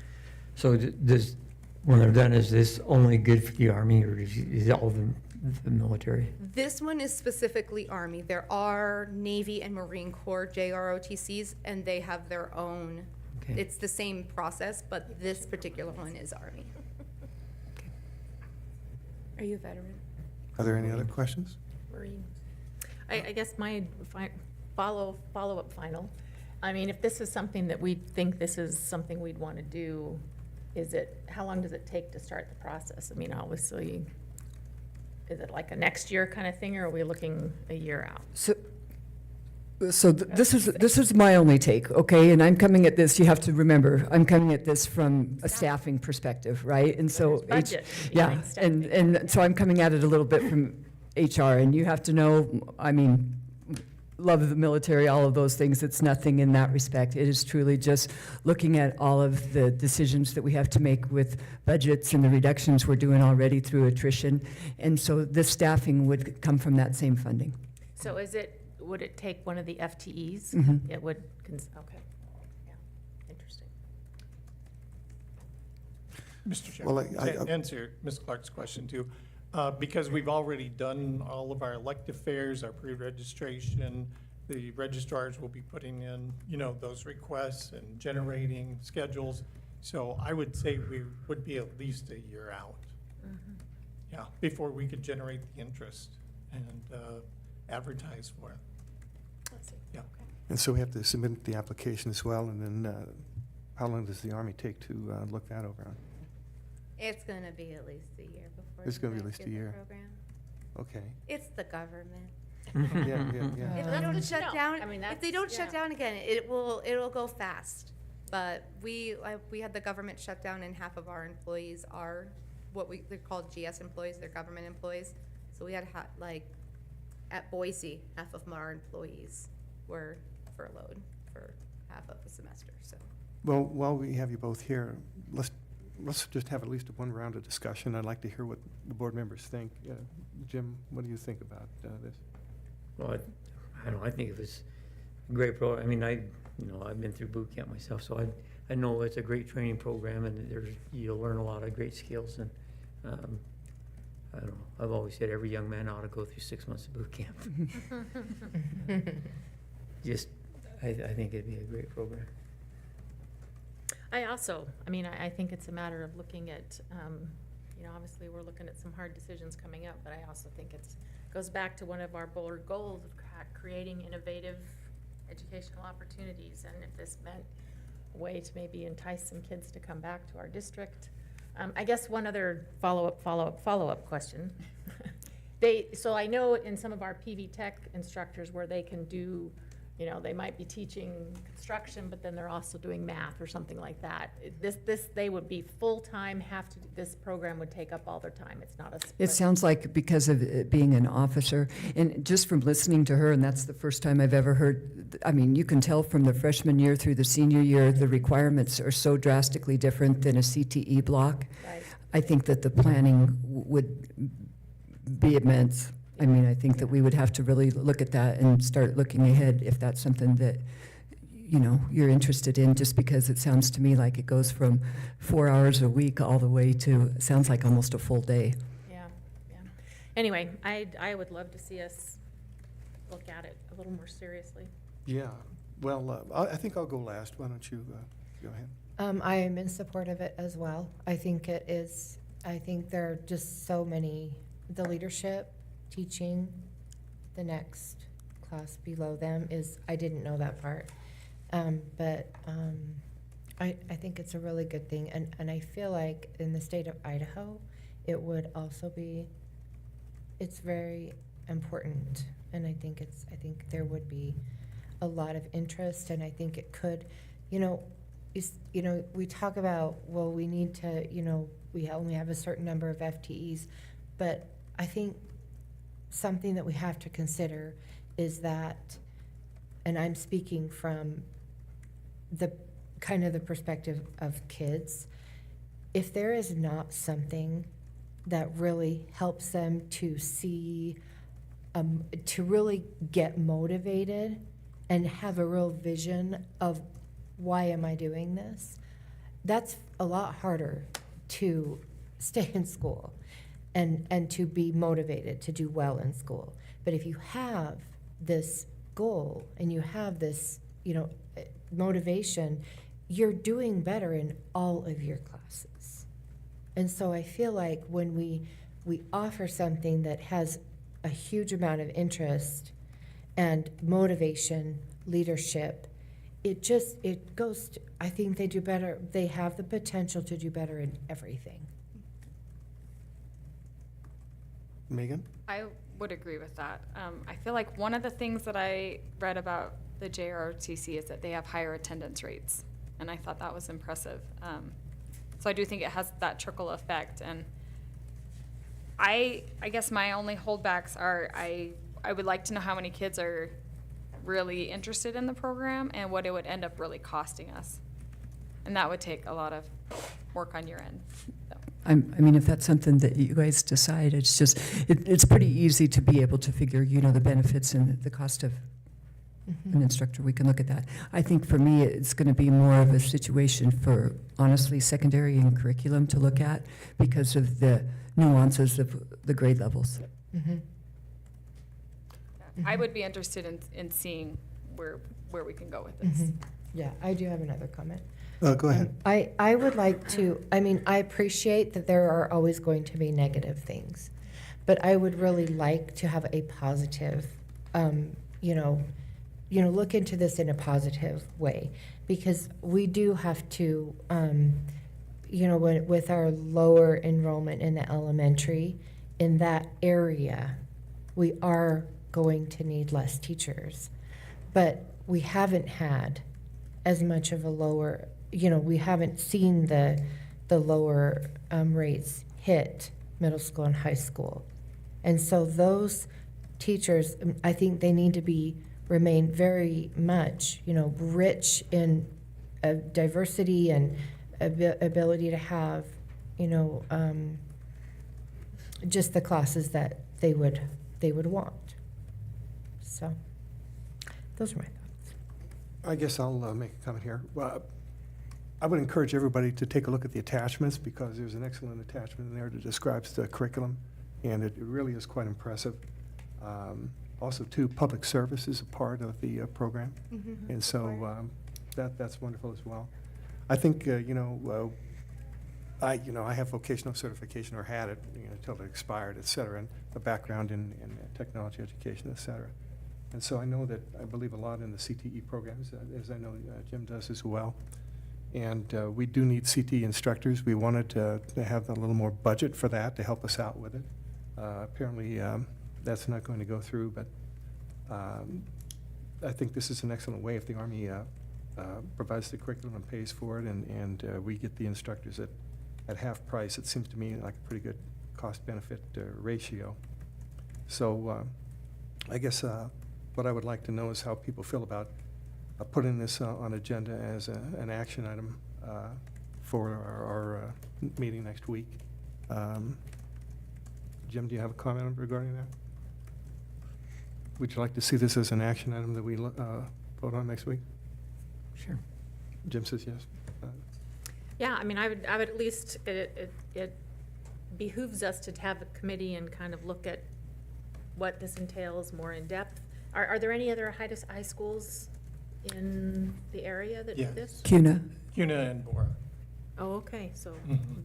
So does when they're done, is this only good for the Army, or is it all the military? This one is specifically Army. There are Navy and Marine Corps JROTCs, and they have their own. Okay. It's the same process, but this particular one is Army. Are you a veteran? Are there any other questions? Marine. I guess my follow-up final, I mean, if this is something that we think this is something we'd want to do, how long does it take to start the process? I mean, obviously, is it like a next year kind of thing, or are we looking a year out? This is my only take, okay? And I'm coming at this, you have to remember, I'm coming at this from a staffing perspective, right? And so, There's budget, yeah, like staffing. and so I'm coming at it a little bit from HR, and you have to know, I mean, love of the military, all of those things, it's nothing in that respect. It is truly just looking at all of the decisions that we have to make with budgets and the reductions we're doing already through attrition. And so this staffing would come from that same funding. So would it take one of the FTEs? Mhm. It would, okay. Yeah, interesting. Mr. Well, Chairman, to answer Ms. Clark's question too, because we've already done all of our elective fairs, our pre-registration, the registrars will be putting in, those requests and generating schedules. So I would say we would be at least a year out. Yeah, before we could generate the interest and advertise for it. Let's see. Yeah. Okay. And so we have to submit the application as well, and then how long does the Army take to look that over on? It's gonna be at least a year before. It's you gonna be at guys least get a the year. program. Okay. It's the government. Yeah. If No, they don't no, shut no. down, I mean, if they that's- don't shut yeah. down again, it'll go fast. But we had the government shut down, and half of our employees are they're called GS employees, they're government employees. So we had at Boise, half of our employees were furloughed for half of the semester, so. Well, while we have you both here, let's just have at least one round of discussion. I'd like to hear what the board members think. Jim, what do you think about this? Well, I don't know, I think it was a great program. I mean, I've been through boot camp myself, so I know it's a great training program, and you'll learn a lot of great skills. And I don't know, I've always said every young man ought to go through 6 months of boot camp. I think it'd be a great program. I think it's a matter of looking at, obviously, we're looking at some hard decisions coming up, but I also think goes back to one of our bolder goals of creating innovative educational opportunities, and if this meant a way to maybe entice some kids to come back to our district. I guess one other follow-up question. So I know in some of our PV Tech instructors where they can do, they might be teaching construction, but then they're also doing math or something like that. They would be full-time, this program would take up all their time. It's not a split. It sounds like because of it being an officer, and just from listening to her, and that's the first time I've ever heard, I mean, you can tell from the freshman year through the senior year, the requirements are so drastically different than a CTE block. Right. I think that the planning would be immense. I mean, I think that we would have to really look at that and start looking ahead if that's something that, you're interested in, just because it sounds to me like it goes from 4 hours a week all the way to, sounds like almost a full day. Yeah. Anyway, I would love to see us look at it a little more seriously. Yeah. Well, I think I'll go last. Why don't you go ahead? I am in support of it as well. I think there are just so many, the leadership, teaching, the next class below them I didn't know that part. But I think it's a really good thing. And I feel like in the state of Idaho, it would also it's very important. And I think there would be a lot of interest, and I think it could, we talk about, well, we need to, we only have a certain number of FTEs, but I think something that we have to consider is that, and I'm speaking from the kind of the perspective of kids, if there is not something that really helps them to see, to really get motivated and have a real vision of why am I doing this, that's a lot harder to stay in school and to be motivated to do well in school. But if you have this goal and you have this, motivation, you're doing better in all of your classes. And so I feel like when we offer something that has a huge amount of interest and motivation, leadership, it goes, I think they do better, they have the potential to do better in everything. Megan? I would agree with that. I feel like one of the things that I read about the JROTC is that they have higher attendance rates, and I thought that was impressive. So I do think it has that trickle effect, and I guess my only holdbacks are I would like to know how many kids are really interested in the program and what it would end up really costing us. And that would take a lot of work on your end. So. I mean, if that's something that you guys decide, it's just, it's pretty easy to be able to figure, the benefits and the cost of an instructor. We can look at that. I think for me, it's going to be more of a situation for, honestly, secondary and curriculum to look at because of the nuances of the grade levels. I would be interested in seeing where we can go with this. Yeah, I do have another comment. Go ahead. I would like to, I appreciate that there are always going to be negative things, but I would really like to have a positive, look into this in a positive way, because we do have to, with our lower enrollment in the elementary, in that area, we are going to need less teachers. But we haven't had as much of a lower, we haven't seen the lower rates hit middle school and high school. And so those teachers, I think they need to remain very much, rich in diversity and ability to have, just the classes that they would want. So those are my thoughts. I guess I'll make a comment here. Well, I would encourage everybody to take a look at the attachments because there's an excellent attachment in there that describes the curriculum, and it really is quite impressive. Also, too, public service is a part of the program, and so that's wonderful as well. I think I have vocational certification or had it until it expired, et cetera, and a background in technology education, et cetera. And so I believe a lot in the CTE programs, as I know Jim does as well. And we do need CTE instructors. We wanted to have a little more budget for that to help us out with it. Apparently, that's not going to go through, but I think this is an excellent way if the Army provides the curriculum and pays for it, and we get the instructors at half price. It seems to me like a pretty good cost-benefit ratio. So I guess what I would like to know is how people feel about putting this on agenda as an action item for our meeting next week. Jim, do you have a comment regarding that? Would you like to see this as an action item that we vote on next week? Sure. Jim says yes. Yeah, I would at least, it behooves us to have a committee and kind of look at what this entails more in depth. Are there any other high schools in the area that do this? CUNA. CUNA and Bora. Oh, okay, so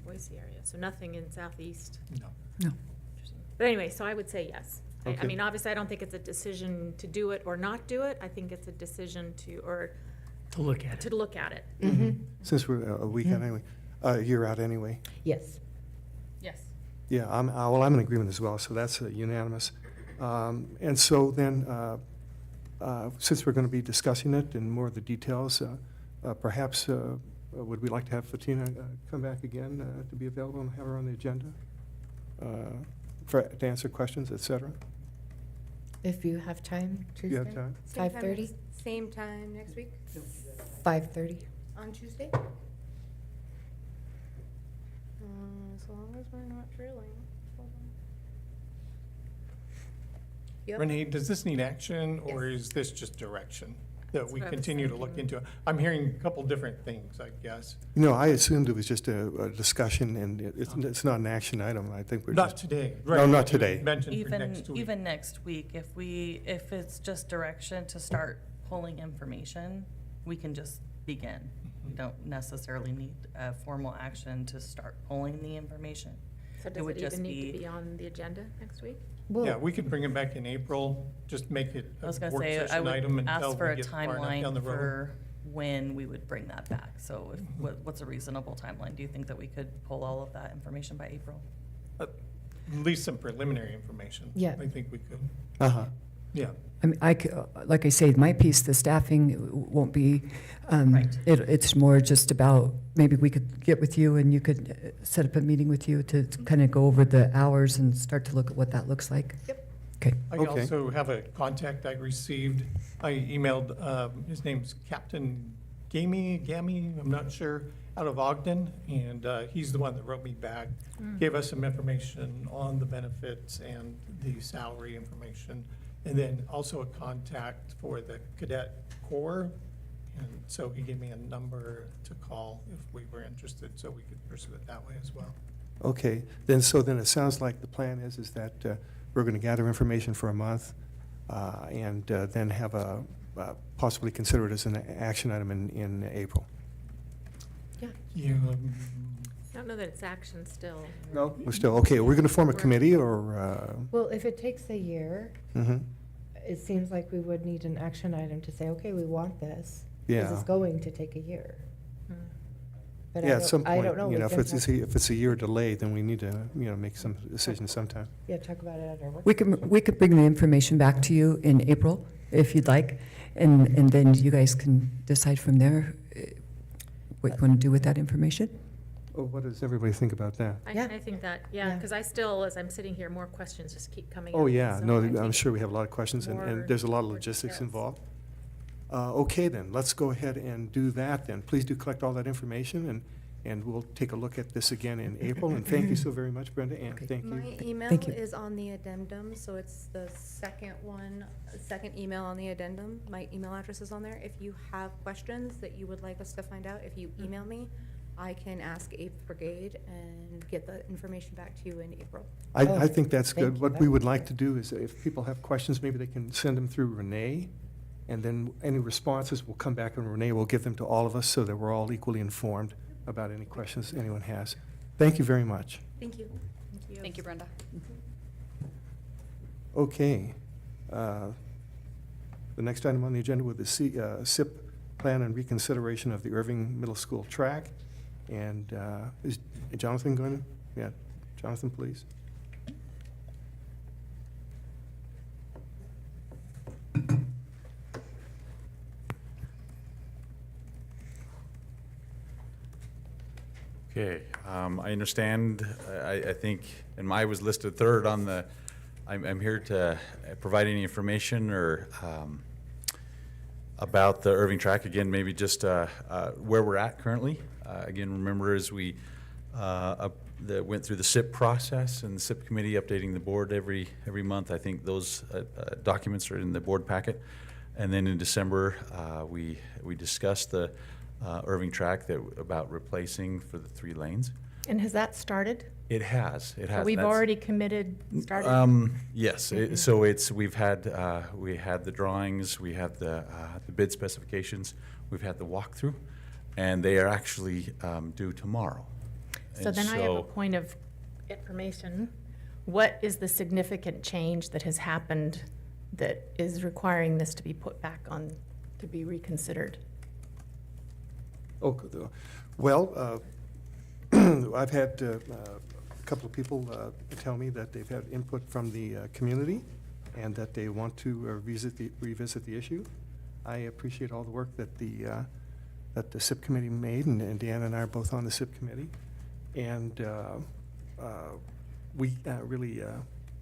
Boise area, so nothing in southeast. No. No. Interesting. But anyway, so I would say yes. I Okay. mean, obviously, I don't think it's a decision to do it or not do it. I think it's a decision to look at it. to look at it. Since we're a week out anyway, a year out anyway. Yes. Yes. Yeah, I'm in agreement as well, so that's unanimous. And so then, since we're going to be discussing it and more of the details, perhaps would we like to have Fatina come back again to be available and have her on the agenda to answer questions, et cetera? If you have time, Tuesday? You have time? 5:30? Same time next week 5:30. on Tuesday? As long as we're not drilling. Hold on. Yep. Renee, does this need action or is this just direction? that we what I was continue to look thinking. into. I'm hearing a couple different things, I guess. No, I assumed it was just a discussion, and it's not an action item. I think we're Not just, today. No, right, not you today. Mentioned for next Even, week. even next week, if it's just direction to start pulling information, we can just begin. We don't necessarily need a formal action to start pulling the information. So It does would it just even need to be- be on the agenda next week? Yeah, we could bring it back in April, just make it I was a gonna work say, I session item would until ask for we a get far enough down timeline the road. for when we would bring that back. So what's a reasonable timeline? Do you think that we could pull all of that information by April? At least some preliminary information. Yeah. I think we could, uh-huh. yeah. I mean, like I say, my piece, the staffing won't be, Right. it's more just about, maybe we could get with you and you could set up a meeting with you to kind of go over the hours and start to look at what that looks like. Yep. Okay. I Okay. also have a contact I received. I emailed, his name's Captain Gammy, I'm not sure, out of Ogden, and he's the one that wrote me back, gave us some information on the benefits and the salary information, and then also a contact for the cadet corps. And so he gave me a number to call if we were interested, so we could pursue it that way as well. Okay, then it sounds like the plan is that we're going to gather information for a month and then have possibly consider it as an action item in April. You, I don't know that it's action still. No? We're still, okay, we're going to form a committee or? Well, if it takes a year, Mhm. it seems like we would need an action item to say, okay, we want this. Yeah. Because it's going to take a year. But I Yeah, at don't- some I point, don't know. you We know, can if talk- it's a year delay, then we need to, make some decisions sometime. Yeah, talk about it at our work. We could bring the information back to you in April, if you'd like, and then you guys can decide from there what you want to do with that information. Oh, what does everybody think about that? I, Yeah. I think that, yeah, Yeah. because I still, as I'm sitting here, more questions just keep coming Oh, up. yeah, So no, I I'm think sure we have a lot of questions, and more- there's a lot of more logistics details. involved. Okay, then, let's go ahead and do that, then. Please do collect all that information, and we'll take a look at this again in April. And thank you so very much, Brenda, and thank you. My email Thank you. is on the addendum, so it's the second one, second email on the addendum. My email address is on there. If you have questions that you would like us to find out, if you email me, I can ask Ape Brigade and get the information back to you in April. I think that's Thank good. you. What we would like to do is, if people have questions, maybe they can send them through Renee, and then any responses will come back, and Renee will give them to all of us, so that we're all equally informed about any questions anyone has. Thank you very much. Thank you. Thank you, Brenda. Okay. The next item on the agenda was the SIP plan and reconsideration of the Irving Middle School track. And is Jonathan going to? Yeah, Jonathan, please. Okay, I understand, I think, and I was listed third on the, I'm here to provide any information or about the Irving track. Again, maybe just where we're at currently. Again, remember as we went through the SIP process and the SIP committee updating the board every month. I think those documents are in the board packet. And then in December, we discussed the Irving track about replacing for the 3 lanes. And has that started? It has. So we've already committed, started? Yes. So we had the drawings, we had the bid specifications, we've had the walkthrough, and they are actually due tomorrow. So And then I have a so- point of information. What is the significant change that has happened that is requiring this to be put back on, to be reconsidered? Oh, well, I've had a couple of people tell me that they've had input from the community and that they want to revisit the issue. I appreciate all the work that the SIP committee made, and Deanna and I are both on the SIP committee. And we really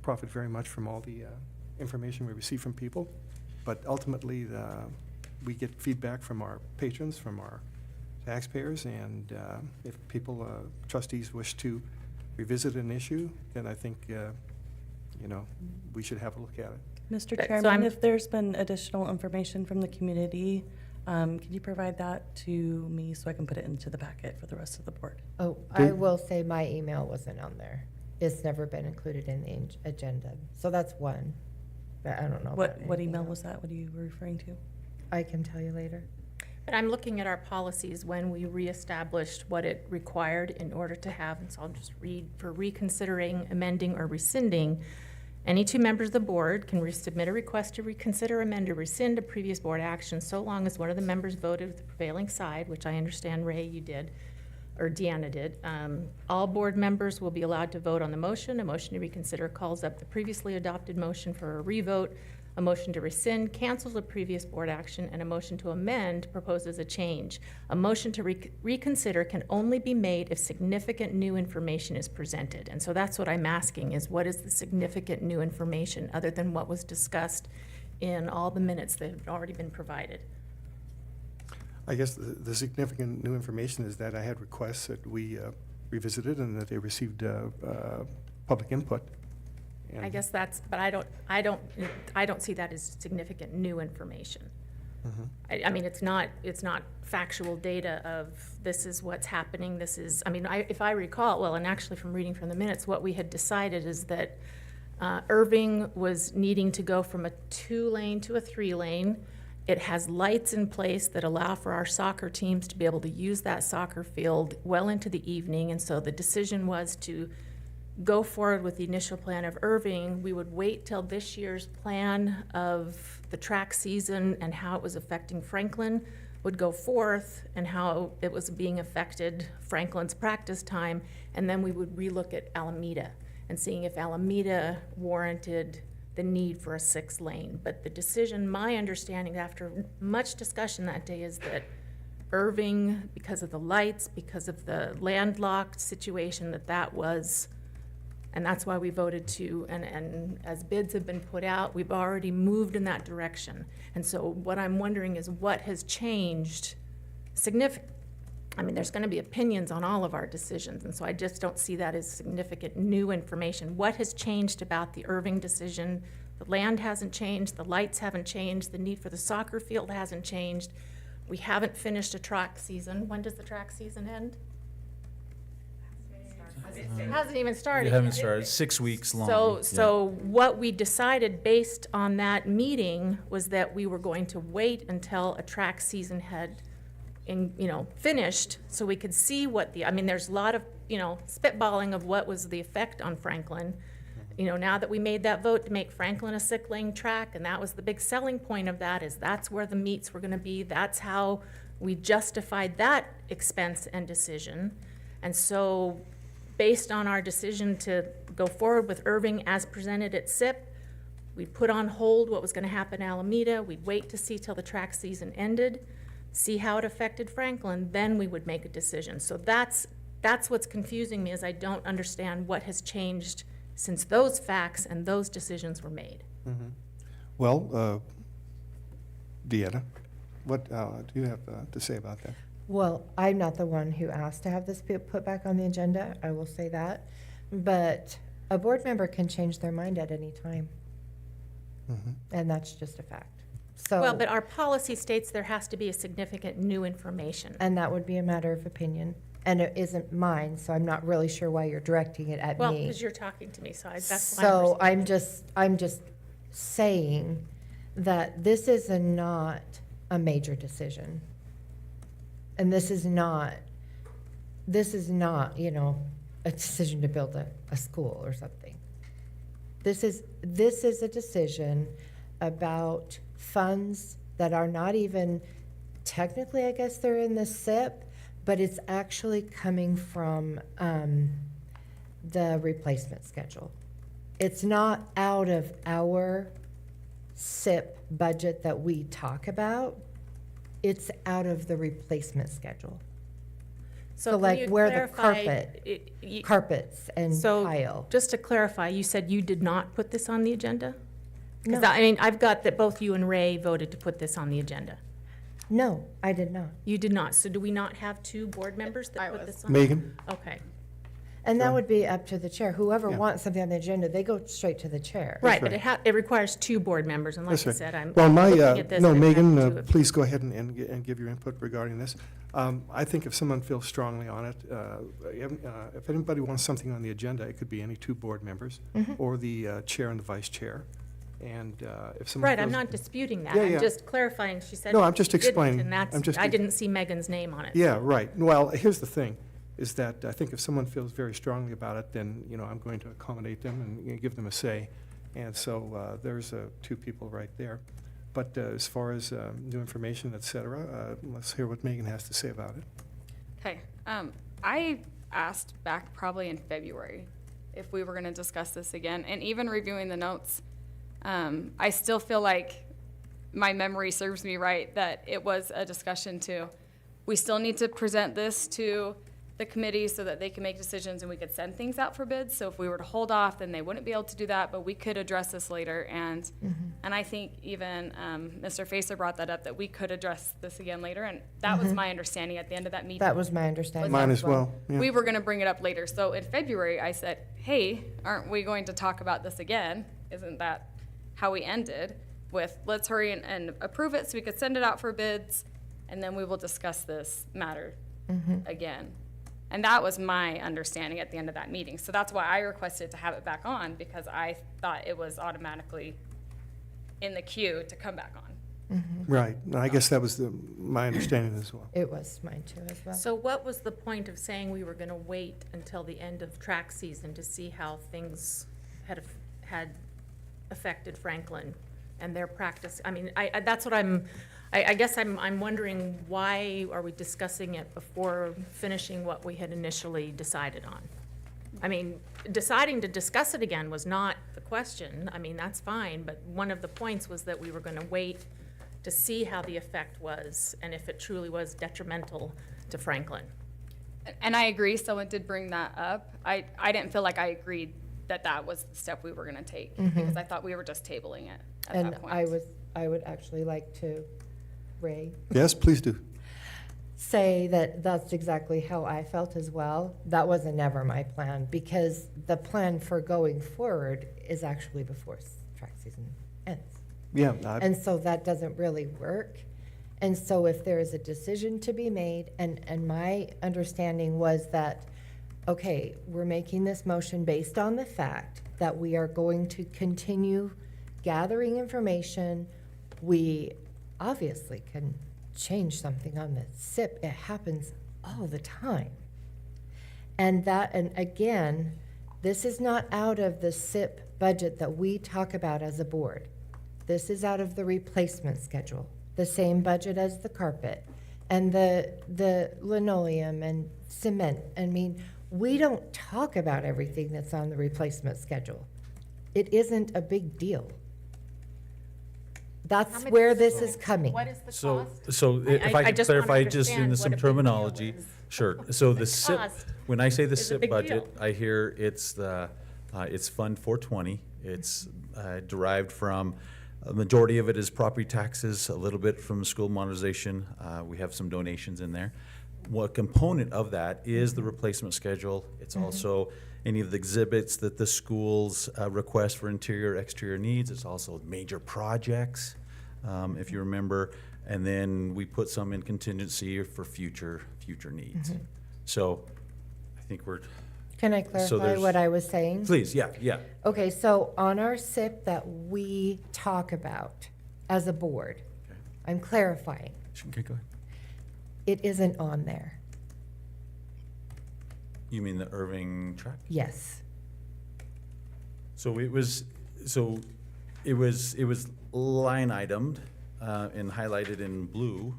profit very much from all the information we receive from people. But ultimately, we get feedback from our patrons, from our taxpayers, and if people, trustees wish to revisit an issue, then I think, we should have a look at it. Mr. So Chairman, I'm- if there's been additional information from the community, can you provide that to me so I can put it into the packet for the rest of the board? Oh, I will say my email wasn't on there. It's never been included in the agenda. So that's one. But I don't know. What about anything email else. was that? What are you referring to? I can tell you later. But I'm looking at our policies when we reestablished what it required in order to have, and so I'll just read, for reconsidering, amending, or rescinding, any two members of the board can resubmit a request to reconsider, amend, or rescind a previous board action so long as one of the members voted with the prevailing side, which I understand, Ray, you did, or Deanna did. All board members will be allowed to vote on the motion. A motion to reconsider calls up the previously adopted motion for a revote. A motion to rescind cancels a previous board action, and a motion to amend proposes a change. A motion to reconsider can only be made if significant new information is presented. And so that's what I'm asking, is what is the significant new information other than what was discussed in all the minutes that have already been provided? I guess the significant new information is that I had requests that we revisited and that they received public input. I guess that's, but I don't see that as significant new information. I mean, it's not factual data of this is what's happening, this is, I mean, if I recall, well, and actually from reading from the minutes, what we had decided is that Irving was needing to go from a 2-lane to a 3-lane. It has lights in place that allow for our soccer teams to be able to use that soccer field well into the evening, and so the decision was to go forward with the initial plan of Irving. We would wait till this year's plan of the track season and how it was affecting Franklin would go forth and how it was being affected Franklin's practice time, and then we would relook at Alameda and seeing if Alameda warranted the need for a 6-lane. But the decision, my understanding after much discussion that day, is that Irving, because of the lights, because of the landlocked situation, that was, and that's why we voted to, and as bids have been put out, we've already moved in that direction. And so what I'm wondering is what has changed significant. I mean, there's gonna be opinions on all of our decisions, and so I just don't see that as significant new information. What has changed about the Irving decision? The land hasn't changed, the lights haven't changed, the need for the soccer field hasn't changed. We haven't finished a track season. When does the track season end? It hasn't even started. You haven't yet. started, 6 weeks long. So what we decided based on that meeting was that we were going to wait until a track season had, finished, so we could see what I mean, there's a lot of, spitballing of what was the effect on Franklin. Now that we made that vote to make Franklin a 6-lane track, and that was the big selling point of that, is that's where the meets were gonna be, that's how we justified that expense and decision. And so, based on our decision to go forward with Irving as presented at SIP, we put on hold what was gonna happen in Alameda, we'd wait to see till the track season ended, see how it affected Franklin, then we would make a decision. So that's what's confusing me, is I don't understand what has changed since those facts and those decisions were made. Well, Deanna, what do you have to say about that? Well, I'm not the one who asked to have this be put back on the agenda, I will say that. But a board member can change their mind at any time. And that's just a fact. So, Well, but our policy states there has to be a significant new information. and that would be a matter of opinion. And it isn't mine, so I'm not really sure why you're directing it at Well, me. because you're talking to me, so that's why So I'm just saying that this is not a major decision. And this is not, a decision to build a school or something. This is a decision about funds that are not even, technically, I guess they're in the SIP, but it's actually coming from the replacement schedule. It's not out of our SIP budget that we talk about. It's out of the replacement schedule. So can like you where the clarify, carpets and So, tile. just to clarify, you said you did not put this on the agenda? 'Cause No. I mean, I've got that both you and Ray voted to put this on the agenda. No, I did not. You did not. So do we not have two board members that put this on? Megan? Okay. And that So- would be up to the chair. Whoever Yeah. wants something on the agenda, they go straight to the chair. Right, but right. it requires two board members, and like That's I right. said, I'm Well, looking at this. no, and I'm Megan, having to- please go ahead and give your input regarding this. I think if someone feels strongly on it, if anybody wants something on the agenda, it could be any two board members Mm-hmm. or the chair and the vice chair. And if someone Right, I'm feels- not disputing that. Yeah, I'm yeah. just clarifying. She said. No, I'm just she didn't, explaining. And that's, I'm just I ex- didn't see Megan's name on it. Yeah, right. Well, here's the thing, is that I think if someone feels very strongly about it, then, I'm going to accommodate them and give them a say. And so there's two people right there. But as far as new information, et cetera, let's hear what Megan has to say about it. Okay, I asked back probably in February if we were gonna discuss this again, and even reviewing the notes, I still feel like my memory serves me right, that it was a discussion to, we still need to present this to the committee so that they can make decisions and we could send things out for bids. So if we were to hold off, then they wouldn't be able to do that, but we could address this later. And I think even Mr. Facer brought that up, that we could address this again later. And that was my understanding at the end of that meeting. That was my understanding. Mine as well, yeah. We were gonna bring it up later. So in February, I said, hey, aren't we going to talk about this again? Isn't that how we ended with, let's hurry and approve it so we could send it out for bids, and then we will discuss this matter again. And that was my understanding at the end of that meeting. So that's why I requested to have it back on, because I thought it was automatically in the queue to come back on. Right. And I guess that was my understanding as well. It was mine too as well. So what was the point of saying we were gonna wait until the end of track season to see how things had affected Franklin and their practice? I mean, that's what I guess I'm wondering, why are we discussing it before finishing what we had initially decided on? I mean, deciding to discuss it again was not the question. I mean, that's fine, but one of the points was that we were gonna wait to see how the effect was and if it truly was detrimental to Franklin. And I agree, someone did bring that up. I didn't feel like I agreed that that was the step we were gonna take, because I thought we were just tabling it at And that point. I would actually like to, Ray, Yes, please do. say that that's exactly how I felt as well. That wasn't never my plan, because the plan for going forward is actually before track season ends. Yeah, And so that doesn't really work. And so if there is a decision to be made, and my understanding was that, okay, we're making this motion based on the fact that we are going to continue gathering information. We obviously can change something on the SIP. It happens all the time. And again, this is not out of the SIP budget that we talk about as a board. This is out of the replacement schedule, the same budget as the carpet and the linoleum and cement. I mean, we don't talk about everything that's on the replacement schedule. It isn't a big deal. That's where this is coming. What is the So, cost? so if I I could just wanna clarify just understand in what some a big deal terminology. is. Sure. So the SIP, cost when I say the is a SIP big budget, deal. I hear it's it's Fund 420. It's derived from, a majority of it is property taxes, a little bit from school modernization. We have some donations in there. What component of that is the replacement schedule. It's also any of the exhibits that the schools request for interior, exterior needs. It's also major projects, if you remember. And then we put some in contingency for future needs. So I think we're, Can I So clarify there's- what I was saying? please, yeah. Okay, so on our SIP that we talk about as a board, Okay. I'm clarifying, Okay, go ahead. it isn't on there. You mean the Irving track? Yes. So it was line itemed and highlighted in blue.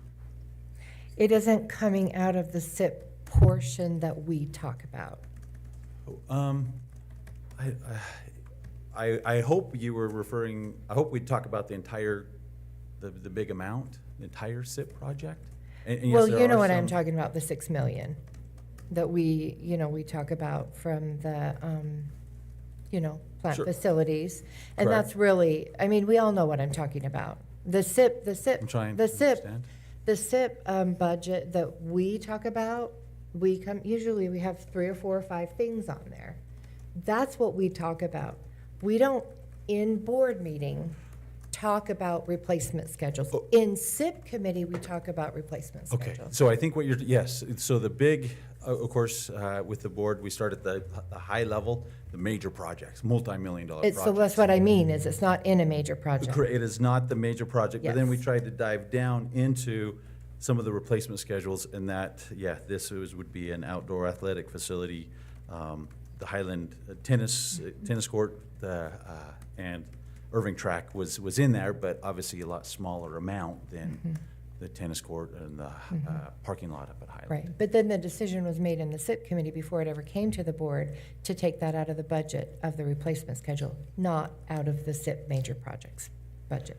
It isn't coming out of the SIP portion that we talk about. I hope you were referring, I hope we talk about the entire, the big amount, the entire SIP project. And yes, Well, there you know are what I'm some- talking about, the 6 million that we talk about from the, plant Sure. facilities. And Correct. that's really, I mean, we all know what I'm talking about. The SIP, I'm trying the to SIP, understand. the SIP budget that we talk about usually we have 3 or 4 or 5 things on there. That's what we talk about. We don't, in board meeting, talk about replacement schedules. In SIP committee, we talk about replacement Okay, schedules. so I think what you're, yes, so the big, of course, with the board, we start at the high level, the major projects, multi-million-dollar projects. So that's what I mean, is it's not in a major project. It is not the major project, but then we Yes. tried to dive down into some of the replacement schedules, and that, would be an outdoor athletic facility, the Highland tennis court, and Irving track was in there, but obviously a lot smaller amount than the tennis court and the parking lot up at Highland. Right, but then the decision was made in the SIP committee before it ever came to the board to take that out of the budget of the replacement schedule, not out of the SIP major projects budget.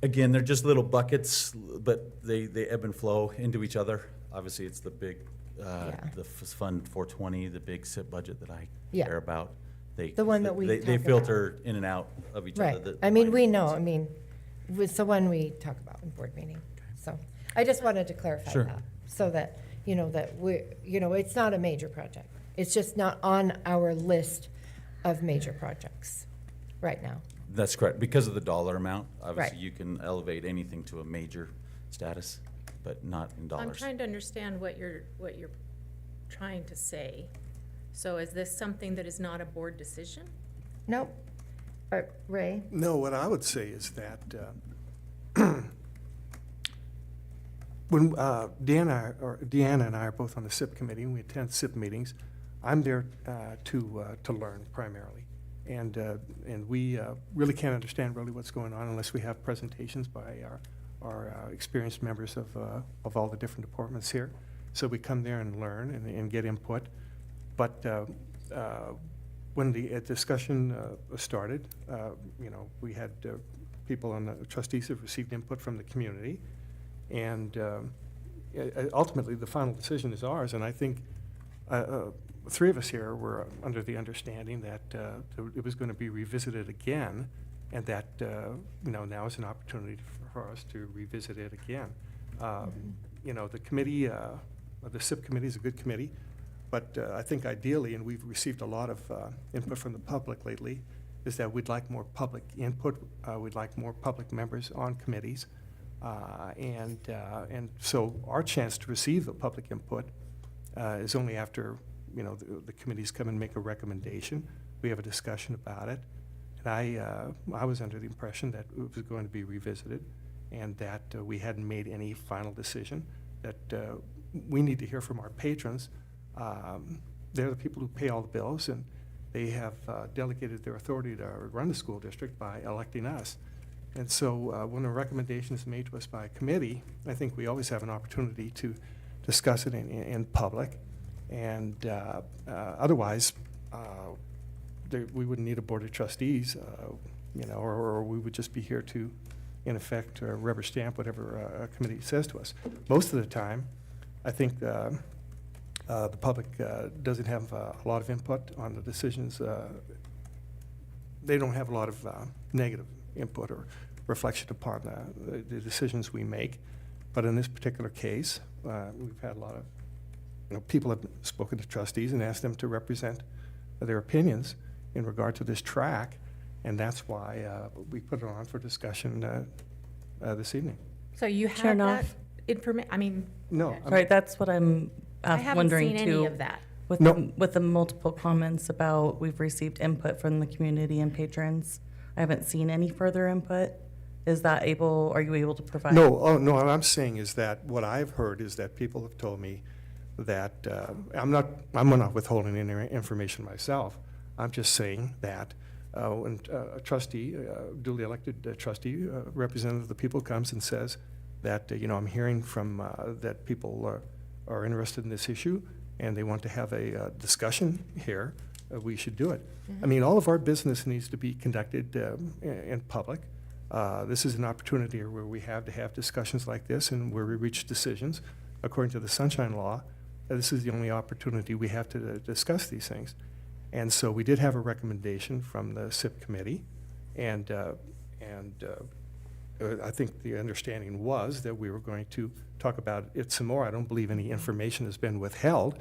Again, they're just little buckets, but they ebb and flow into each other. Obviously, it's the big, the Fund 420, the big SIP budget that I Yeah. care about. The one that we They talk about. filter in and out of each other. Right, the I mean, line we items. know, I mean, it's the one we talk about in board meeting, so. I just wanted to clarify Sure. that, so that, that it's not a major project. It's just not on our list of major projects right now. That's correct. Because of the dollar amount, obviously, Right. you can elevate anything to a major status, but not in dollars. I'm trying to understand what you're trying to say. So is this something that is not a board decision? Nope. Ray? No, what I would say is that when Deanna and I are both on the SIP committee, and we attend SIP meetings, I'm there to learn primarily. And we really can't understand really what's going on unless we have presentations by our experienced members of all the different departments here. So we come there and learn and get input. But when the discussion started, we had people on the trustees have received input from the community. And ultimately, the final decision is ours. And I think 3 of us here were under the understanding that it was going to be revisited again, and that now is an opportunity for us to revisit it again. The committee, the SIP committee is a good committee, but I think ideally, and we've received a lot of input from the public lately, is that we'd like more public input. We'd like more public members on committees. And so our chance to receive the public input is only after the committees come and make a recommendation. We have a discussion about it. And I was under the impression that it was going to be revisited and that we hadn't made any final decision, that we need to hear from our patrons. They're the people who pay all the bills, and they have delegated their authority to run the school district by electing us. And so when a recommendation is made to us by a committee, I think we always have an opportunity to discuss it in public. And otherwise, we wouldn't need a board of trustees, or we would just be here to, in effect, rubber stamp whatever a committee says to us. Most of the time, I think the public doesn't have a lot of input on the decisions. They don't have a lot of negative input or reflection upon the decisions we make. But in this particular case, we've had a lot of people have spoken to trustees and asked them to represent their opinions in regard to this track, and that's why we put it on for discussion this evening. So you Chair have that Knopf? information, I mean, No, Right, that's what I'm I haven't wondering seen too. any of that. With No. with the multiple comments about we've received input from the community and patrons, I haven't seen any further input. Are you able to provide? no, no, what I'm saying is that what I've heard is that people have told me that, I'm not withholding any information myself. I'm just saying that when a trustee, duly elected trustee, representative of the people comes and says that, I'm hearing from, that people are interested in this issue and they want to have a discussion here, we should do it. I mean, all of our business needs to be conducted in public. This is an opportunity where we have to have discussions like this and where we reach decisions. According to the Sunshine Law, this is the only opportunity we have to discuss these things. And so we did have a recommendation from the SIP committee, and I think the understanding was that we were going to talk about it some more. I don't believe any information has been withheld.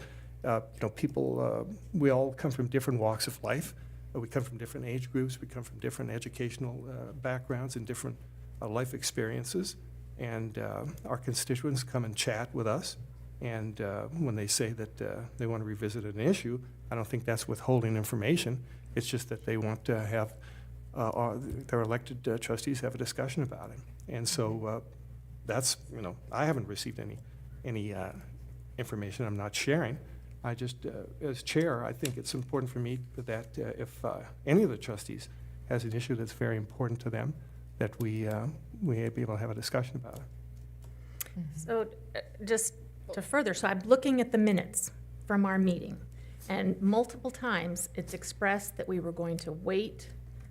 People, we all come from different walks of life. We come from different age groups. We come from different educational backgrounds and different life experiences. And our constituents come and chat with us. And when they say that they want to revisit an issue, I don't think that's withholding information. It's just that they want to have their elected trustees have a discussion about it. And so that's, I haven't received any information I'm not sharing. I just, as chair, I think it's important for me that if any of the trustees has an issue that's very important to them, that we be able to have a discussion about it. So just to further, so I'm looking at the minutes from our meeting, and multiple times it's expressed that we were going to wait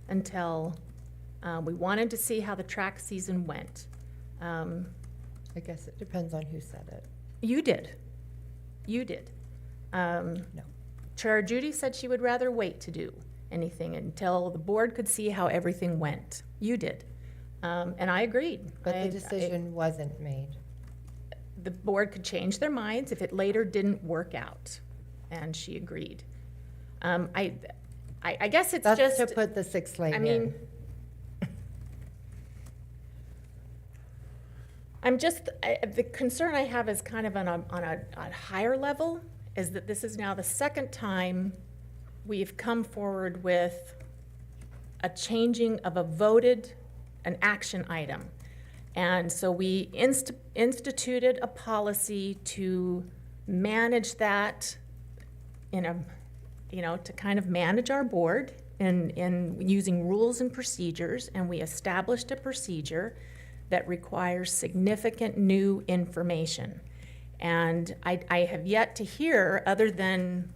until we wanted to see how the track season went. I guess it depends on who said it. You did. You did. No. Chair Judy said she would rather wait to do anything until the board could see how everything went. You did. And I agreed. But the decision wasn't made. The board could change their minds if it later didn't work out, and she agreed. I guess it's That's just to put the 6th lane I in. mean, the concern I have is kind of on a higher level, is that this is now the second time we've come forward with a changing of an action item. And so we instituted a policy to manage that to kind of manage our board in using rules and procedures, and we established a procedure that requires significant new information. And I have yet to hear, other than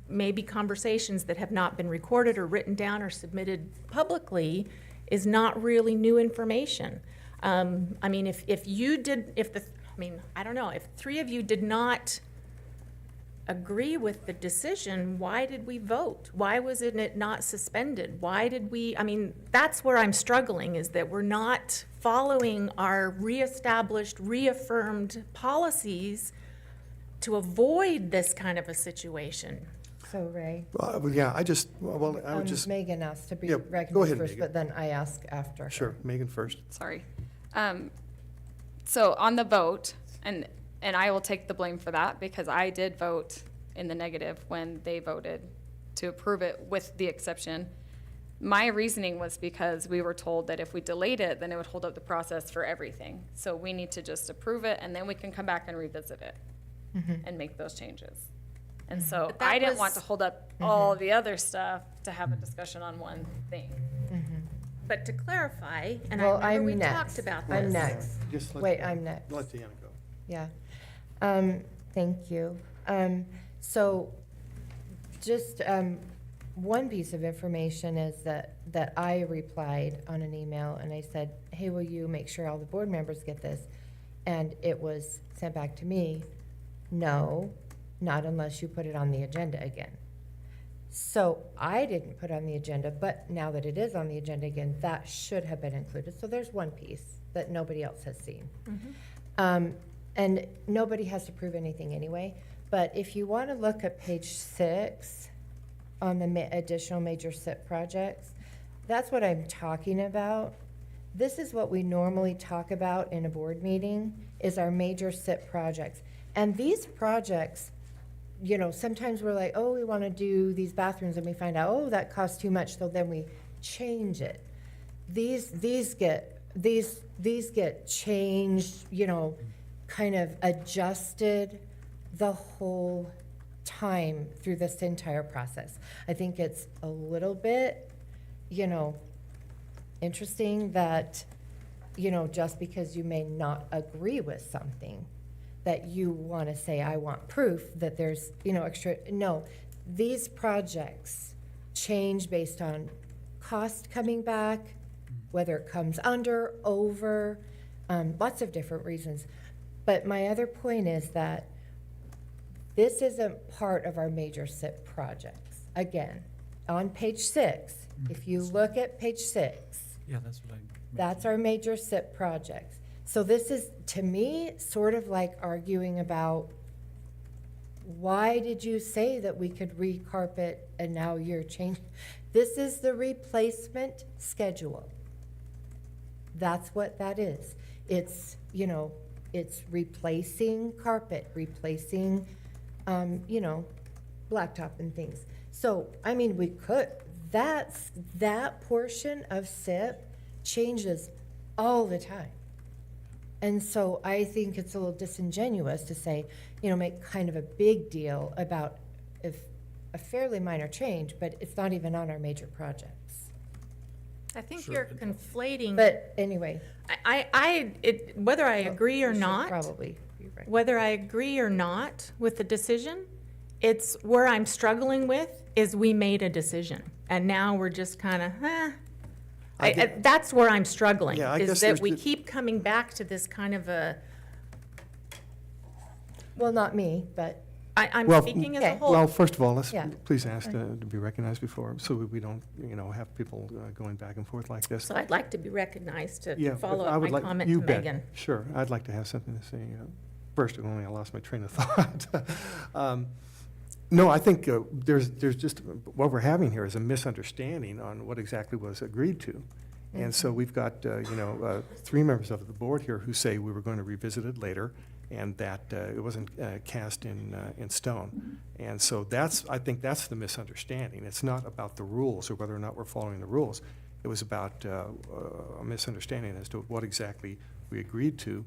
maybe conversations that have not been recorded or written down or submitted publicly, is not really new information. I mean, if three of you did not agree with the decision, why did we vote? Why was it not suspended? That's where I'm struggling, is that we're not following our reestablished, reaffirmed policies to avoid this kind of a situation. So Ray, Yeah, I would just, Megan asked to be Yeah, go recognized ahead, first, Megan. but then I ask after her. sure, Megan first. Sorry. So on the vote, and I will take the blame for that, because I did vote in the negative when they voted to approve it, with the exception. My reasoning was because we were told that if we delayed it, then it would hold up the process for everything. So we need to just approve it, and then we can come back and revisit it and make those changes. And so But that I didn't want was- to hold up all the other stuff to have a discussion on one thing. But to clarify, and Well, I remember I'm we next. talked about this. I'm next. Just let- Wait, I'm next. Let Deanna go. Yeah. Thank you. So just one piece of information is that I replied on an email, and I said, hey, will you make sure all the board members get this? And it was sent back to me, no, not unless you put it on the agenda again. So I didn't put on the agenda, but now that it is on the agenda again, that should have been included. So there's one piece that nobody else has seen. And nobody has to prove anything anyway, but if you want to look at page 6 on the additional major SIP projects, that's what I'm talking about. This is what we normally talk about in a board meeting, is our major SIP projects. And these projects, sometimes we're like, oh, we want to do these bathrooms, and we find out, oh, that costs too much, so then we change it. These get changed, kind of adjusted the whole time through this entire process. I think it's a little bit, interesting that, just because you may not agree with something, that you want to say, I want proof that there's, extra. No, these projects change based on cost coming back, whether it comes under, over, lots of different reasons. But my other point is that this isn't part of our major SIP projects. Again, on page 6, if you look at page 6, Yeah, that's what I That's our major SIP projects. So this is, to me, sort of like arguing about, why did you say that we could recarpet and now you're changing? This is the replacement schedule. That's what that is. It's, you know, it's replacing carpet, replacing, you know, blacktop and things. So, I mean, we could, that portion of SIP changes all the time. And so I think it's a little disingenuous to say, you know, make kind of a big deal about if a fairly minor change, but it's not even on our major projects. I think you're conflating. But anyway. Whether I agree or we should not, Probably be right. whether I agree or not with the decision, it's where I'm struggling with is we made a decision and now we're just kind of, that's where I'm struggling. Yeah, I guess is that there's we the- keep coming back to this kind of a, Well, not me, but I'm Well, speaking as a okay. whole. Well, first of all, let's Yeah. please ask to be recognized before, so we don't, you know, have people going back and forth like this. So I'd like to be recognized to Yeah, follow I up would my like- comment you to bet. Megan. Sure, I'd like to have something to say. First, only I lost my train of thought. No, I think there's just, what we're having here is a misunderstanding on what exactly was agreed to. And so we've got, you know, 3 members of the board here who say we were going to revisit it later, and that it wasn't cast in stone. And so I think that's the misunderstanding. It's not about the rules or whether or not we're following the rules. It was about a misunderstanding as to what exactly we agreed to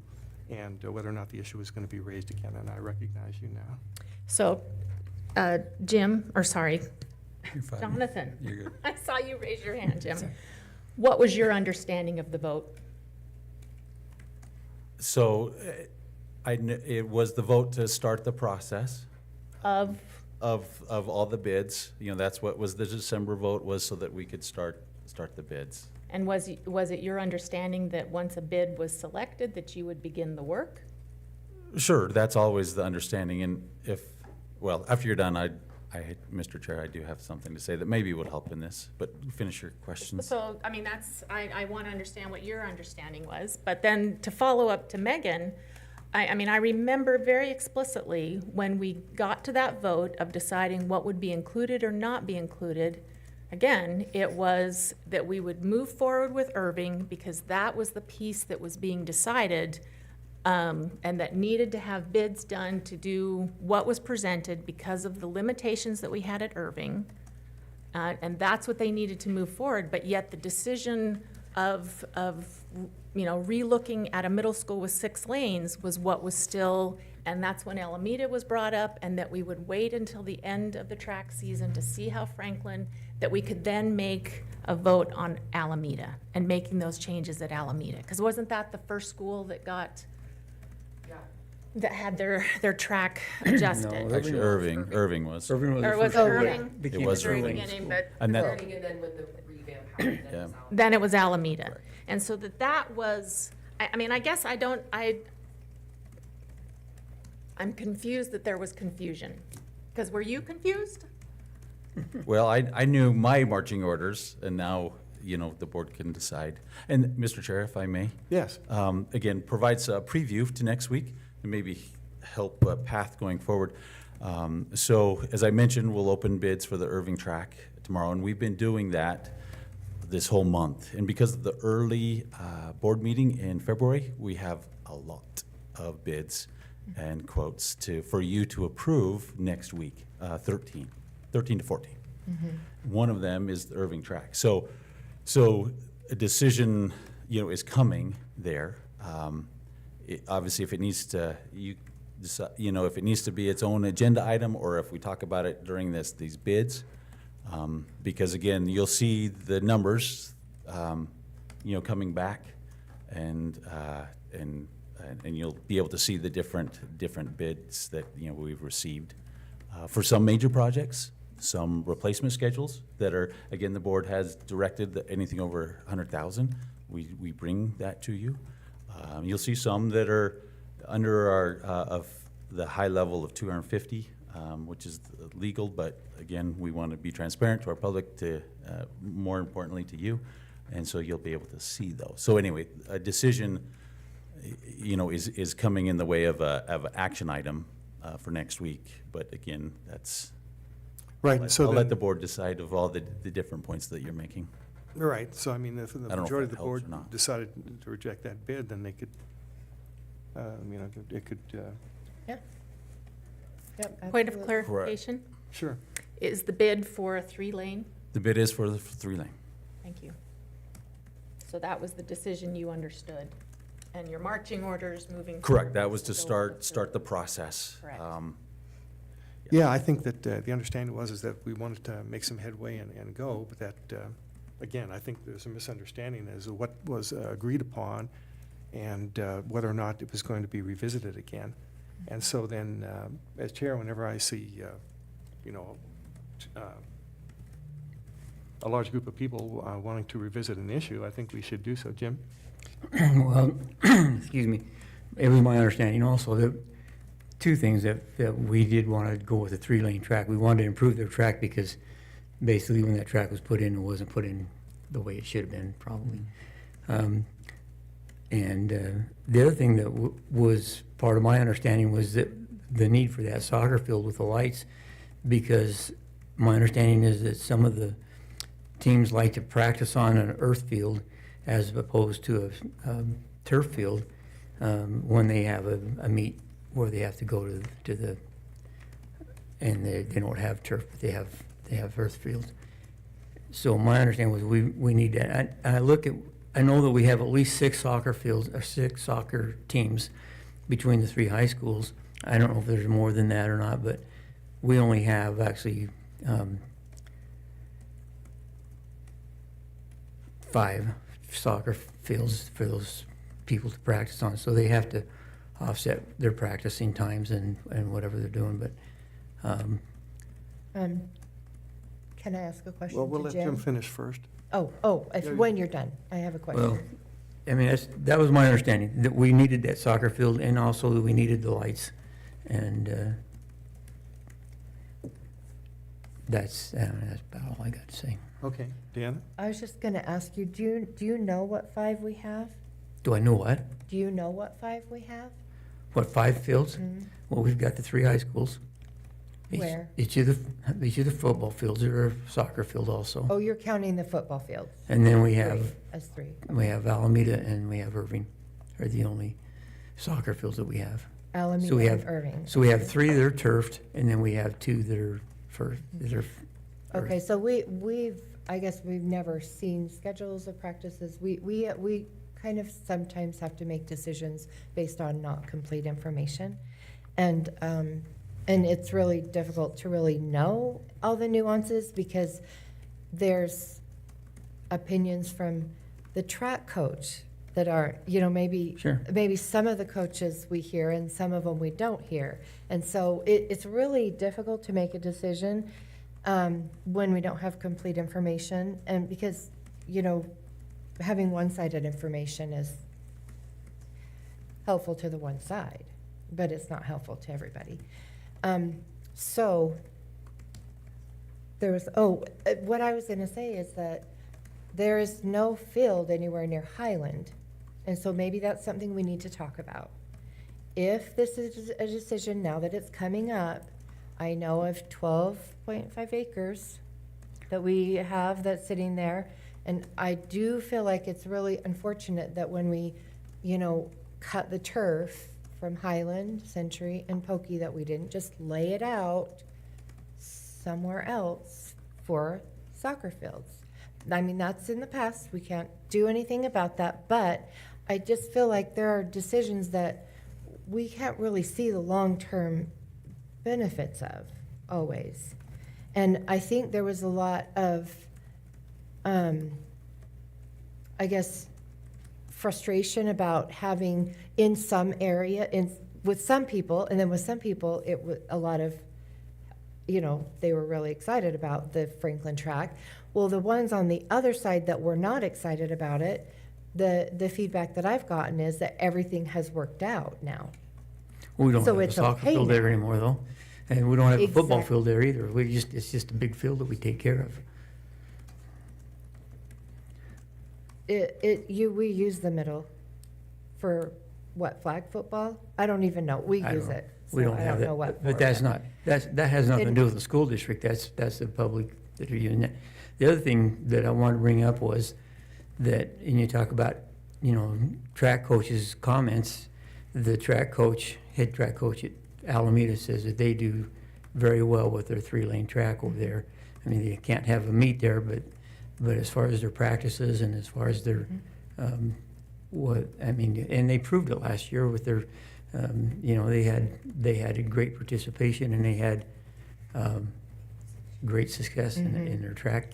and whether or not the issue was going to be raised again, and I recognize you now. So, Jim, or sorry, You're fine. Jonathan. You're good. I saw you raise your hand, Jim. What was your understanding of the vote? So it was the vote to start the process Of, of all the bids. You know, that's what was the December vote, was so that we could start the bids. and was it your understanding that once a bid was selected, that you would begin the work? Sure, that's always the understanding, and well, after you're done, Mr. Chair, I do have something to say that maybe would help in this, but finish your questions. So, I mean, I want to understand what your understanding was, but then to follow up to Megan, I mean, I remember very explicitly when we got to that vote of deciding what would be included or not be included, again, it was that we would move forward with Irving because that was the piece that was being decided, and that needed to have bids done to do what was presented because of the limitations that we had at Irving. And that's what they needed to move forward, but yet the decision of you know, relooking at a middle school with 6 lanes was what was still, and that's when Alameda was brought up, and that we would wait until the end of the track season to see how Franklin, that we could then make a vote on Alameda and making those changes at Alameda. Because wasn't that the first school that got, that had their track adjusted? No, Actually, Irving was. Irving was Or the was first it one. Irving? It was Very Irving. beginning, but And that, Starting and then with the revamp happened, then Yeah. it's out. then it was Alameda. And so that was, I mean, I guess I'm confused that there was confusion. Because were you confused? well, I knew my marching orders, and now, you know, the board can decide. And Mr. Chair, if I may? Yes. Again, provides a preview to next week and maybe help a path going forward. So as I mentioned, we'll open bids for the Irving track tomorrow, and we've been doing that this whole month. And because of the early board meeting in February, we have a lot of bids and quotes for you to approve next week, 13 to 14. One of them is the Irving track. So a decision, you know, is coming there. Obviously, if it needs to, you know, if it needs to be its own agenda item, or if we talk about it during these bids, because again, you'll see the numbers, you know, coming back, and you'll be able to see the different bids that, you know, we've received for some major projects, some replacement schedules that are, again, the board has directed that anything over 100,000, we bring that to you. You'll see some that are under our of the high level of 250, which is legal, but again, we want to be transparent to our public, to more importantly to you. And so you'll be able to see those. So anyway, a decision, is coming in the way of an action item for next week. But again, that's, Right, so I'll let then, the board decide of all the different points that you're making. right, so I mean, if the I don't know if majority of that the helps board or not. decided to reject that bid, then they could, it could, Yeah. Yep, Point of absolutely. clarification, sure. is the bid for a 3-lane? The bid is for the 3-lane. Thank you. So that was the decision you understood, and your marching orders moving forward? Correct, that was to go with start the process. Correct. Yeah, I think that the understanding is that we wanted to make some headway and go, but that, again, I think there's a misunderstanding as to what was agreed upon and whether or not it was going to be revisited again. And so then, as chair, whenever I see, a large group of people wanting to revisit an issue, I think we should do so. Jim? Well, excuse me, it was my understanding also that two things that we did want to go with a 3-lane track. We wanted to improve their track because basically when that track was put in, it wasn't put in the way it should have been probably. And the other thing that was part of my understanding was that the need for that soccer field with the lights, because my understanding is that some of the teams like to practice on an earth field as opposed to a turf field when they have a meet where they have to go to the and they don't have turf, but they have earth fields. So my understanding was we need that. I know that we have at least 6 soccer fields or 6 soccer teams between the 3 high schools. I don't know if there's more than that or not, but we only have actually 5 soccer fields for those people to practice on. So they have to offset their practicing times and whatever they're doing. But Can I ask a question Well, we'll to let Jim? Jim finish first. When you're done, I have a question. well, I mean that was my understanding, that we needed that soccer field and also that we needed the lights, and that's about all I got to say. Okay, Deanna? I was just gonna ask you, do you know what 5 we have? Do I know what? Do you know what 5 we have? What, 5 fields? Mhm. Well, we've got the 3 high schools. Where? Each of the football fields are a soccer field also. Oh, you're counting the football fields? And then we have, 3, as 3. we have Alameda and we have Irving, are the only soccer fields that we have. Alameda So we and have, Irving. so we have 3 that are turfed, and then we have 2 that are Okay, so I guess we've never seen schedules of practices. We kind of sometimes have to make decisions based on not complete information. And it's really difficult to really know all the nuances because there's opinions from the track coach that are, maybe Sure. maybe some of the coaches we hear and some of them we don't hear. And so it's really difficult to make a decision when we don't have complete information. And because, having one-sided information is helpful to the one side, but it's not helpful to everybody. So there was, what I was going to say is that there is no field anywhere near Highland. And so maybe that's something we need to talk about. If this is a decision now that it's coming up, I know of 12.5 acres that we have that's sitting there. And I do feel like it's really unfortunate that when we, cut the turf from Highland, Century, and Pokey, that we didn't just lay it out somewhere else for soccer fields. I mean, that's in the past. We can't do anything about that. But I just feel like there are decisions that we can't really see the long-term benefits of always. And I think there was a lot of, frustration about having in some area, with some people, and then with some people, it was a lot of, they were really excited about the Franklin track. Well, the ones on the other side that were not excited about it, the feedback that I've gotten is that everything has worked out now. Well, we don't So have a it's soccer okay field there now. anymore, though. And we don't have a football Exact- field there either. It's just a big field that we take care of. we use the middle for what, flag football? I don't even know. We I use don't know. it. We so don't I have don't that, know what but for, that's not, that has nothing to do with the school district, that's the public that are using it. The other thing that I wanted to bring up was that, and you talk about, track coaches' comments, the head track coach at Alameda says that they do very well with their 3-lane track over there. I mean, they can't have a meet there, but as far as their practices and as far as their, and they proved it last year with their, they had a great participation and they had great success in their track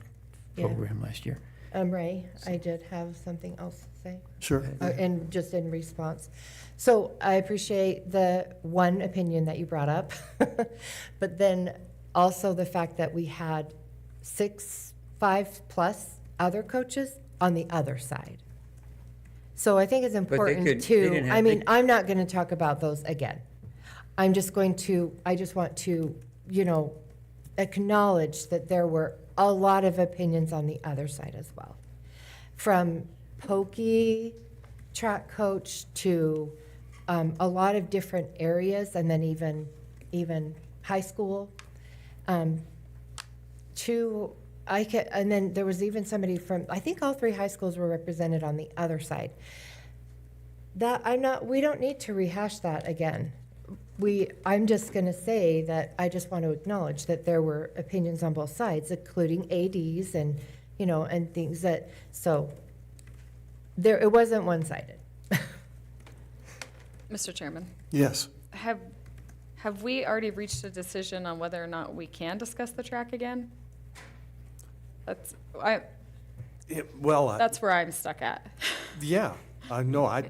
Yeah. program last year. Ray, I did have something else to say. Sure. And just in response. So I appreciate the one opinion that you brought up, but then also the fact that we had 5+ other coaches on the other side. So I think it's important they didn't have- I'm not going to talk about those again. I just want to, acknowledge that there were a lot of opinions on the other side as well. From pokey track coach to a lot of different areas, and then even high school. And then there was even somebody from, I think all 3 high schools were represented on the other side. We don't need to rehash that again. I'm just gonna say that I just want to acknowledge that there were opinions on both sides, including ADs and, and things it wasn't one-sided. Mr. Chairman, Yes. have we already reached a decision on whether or not we can discuss the track again? That's where I'm stuck at. Yeah, no, I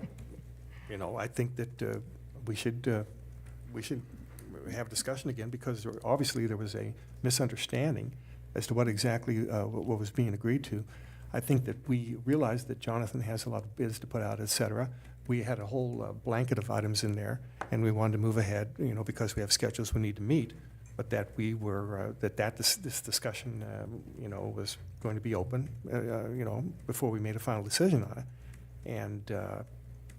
think that we should have discussion again, because obviously there was a misunderstanding as to what exactly what was being agreed to. I think that we realized that Jonathan has a lot of bids to put out, et cetera. We had a whole blanket of items in there, and we wanted to move ahead, because we have schedules we need to meet. But that we were, this discussion, was going to be open, before we made a final decision on it. And,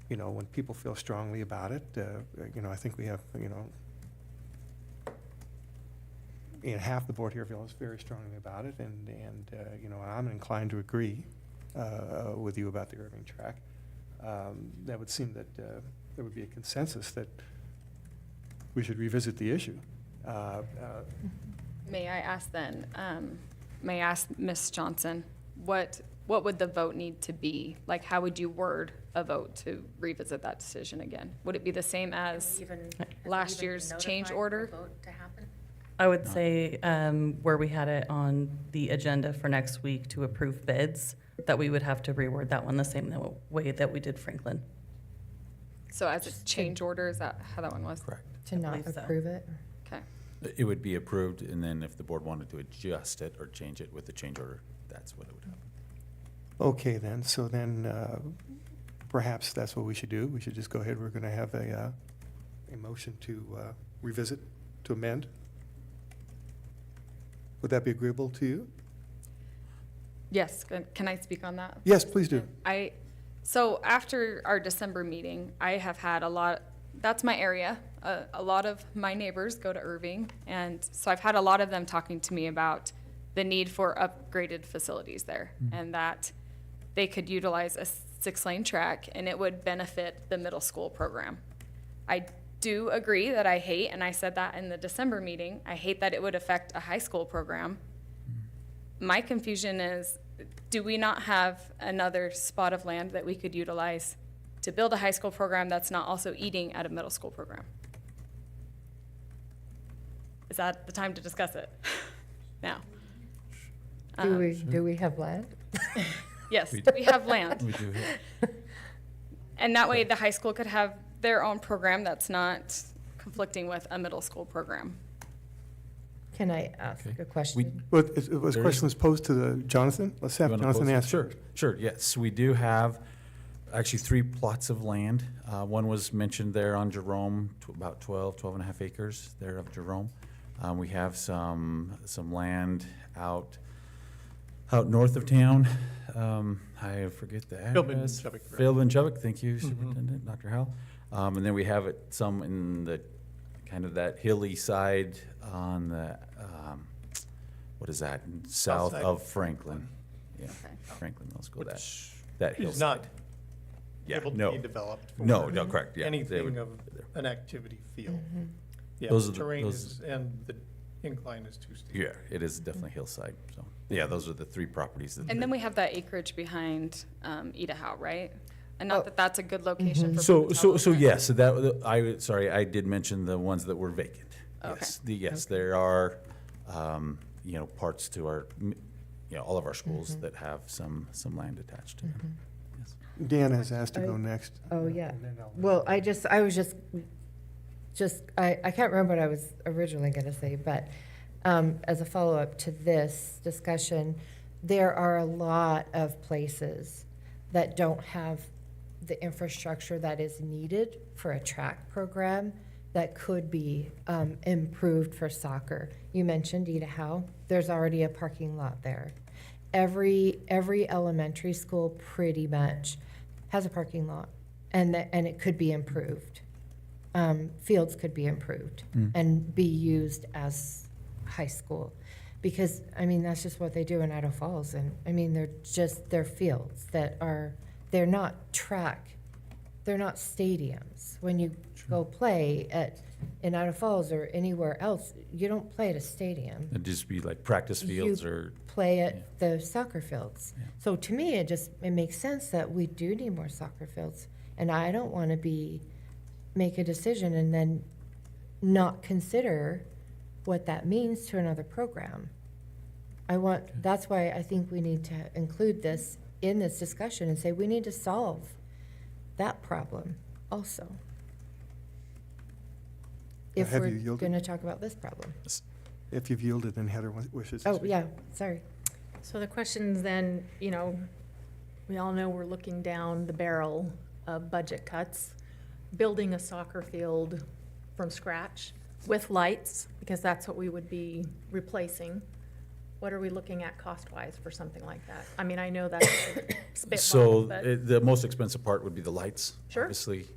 when people feel strongly about it, I think we have, half the board here feels very strongly about it, and I'm inclined to agree with you about the Irving track. That would seem that there would be a consensus that we should revisit the issue. May I ask then, may I ask Ms. Johnson, what would the vote need to be? Like, how would you word a vote to revisit that decision again? Would it be the same as last year's change order? I would say where we had it on the agenda for next week to approve bids, that we would have to reword that one the same way that we did Franklin. So as a change order, is that how that one was? Correct. To not believe so. approve it? Okay. It would be approved, and then if the board wanted to adjust it or change it with the change order, that's what it would happen. Okay, then, so then perhaps that's what we should do. We should just go ahead, we're going to have a motion to revisit, to amend. Would that be agreeable to you? Yes, can I speak on that? Yes, please do. So after our December meeting, I have had that's my area. A lot of my neighbors go to Irving, and so I've had a lot of them talking to me about the need for upgraded facilities there, and that they could utilize a 6-lane track, and it would benefit the middle school program. I do agree that I hate, and I said that in the December meeting, I hate that it would affect a high school program. My confusion is, do we not have another spot of land that we could utilize to build a high school program that's not also eating at a middle school program? Is that the time to discuss it? Now. Do we have land? Yes, we have land. We do have. And that way the high school could have their own program that's not conflicting with a middle school program. Can I ask a question? Well, it was a question was posed to Jonathan. Let's have You wanna Jonathan pose it? answer. Sure, yes. We do have actually 3 plots of land. One was mentioned there on Jerome, about 12 and a half acres there of Jerome. We have some land out out north of town. I forget the Philbin address. Chubbuck, correct. Philbin Chubbuck, thank you, Superintendent, Dr. Howell. And then we have it some in the, kind of that hilly side on the, what is that, south side. of Franklin. Yeah, Franklin Middle School, that, Which that is not hillside. Yeah, able to no. be developed for No, no, correct, yeah. they anything would- of an activity field. Yeah, Those are the the- terrain those- is, and the incline is too steep. Yeah, it is definitely hillside, so, yeah, those are the three properties that. And then we have that acreage behind Idaho, right? And not that that's a good location for So, food so development. yes, so that, sorry, I did mention the ones that were vacant. Okay. Yes, yes, there are, parts to our, all of our schools that have some land attached to them. Yes. Dan has asked to go next. Oh, yeah. Well, I was just, I can't remember what I was originally going to say, but as a follow-up to this discussion, there are a lot of places that don't have the infrastructure that is needed for a track program that could be improved for soccer. You mentioned Idaho. There's already a parking lot there. Every elementary school pretty much has a parking lot, and it could be improved. Fields could be improved and be used as high school. Because, I mean, that's just what they do in Idaho Falls. And, I mean, they're fields that they're not track, they're not stadiums. When you go play in Idaho Falls or anywhere else, you don't play at a stadium. It'd just be like practice fields You or, play at the soccer fields. Yeah. So to me, it makes sense that we do need more soccer fields. And I don't want to make a decision and then not consider what that means to another program. That's why I think we need to include this in this discussion and say we need to solve that problem also. If Have we're you yielded? going to talk about this problem. If you've yielded, then Heather wishes to Oh, speak. yeah, sorry. So the questions then, we all know we're looking down the barrel of budget cuts, building a soccer field from scratch with lights, because that's what we would be replacing. What are we looking at cost-wise for something like that? I mean, I know that's a spitball, so but the most expensive part would be the lights, Sure. obviously.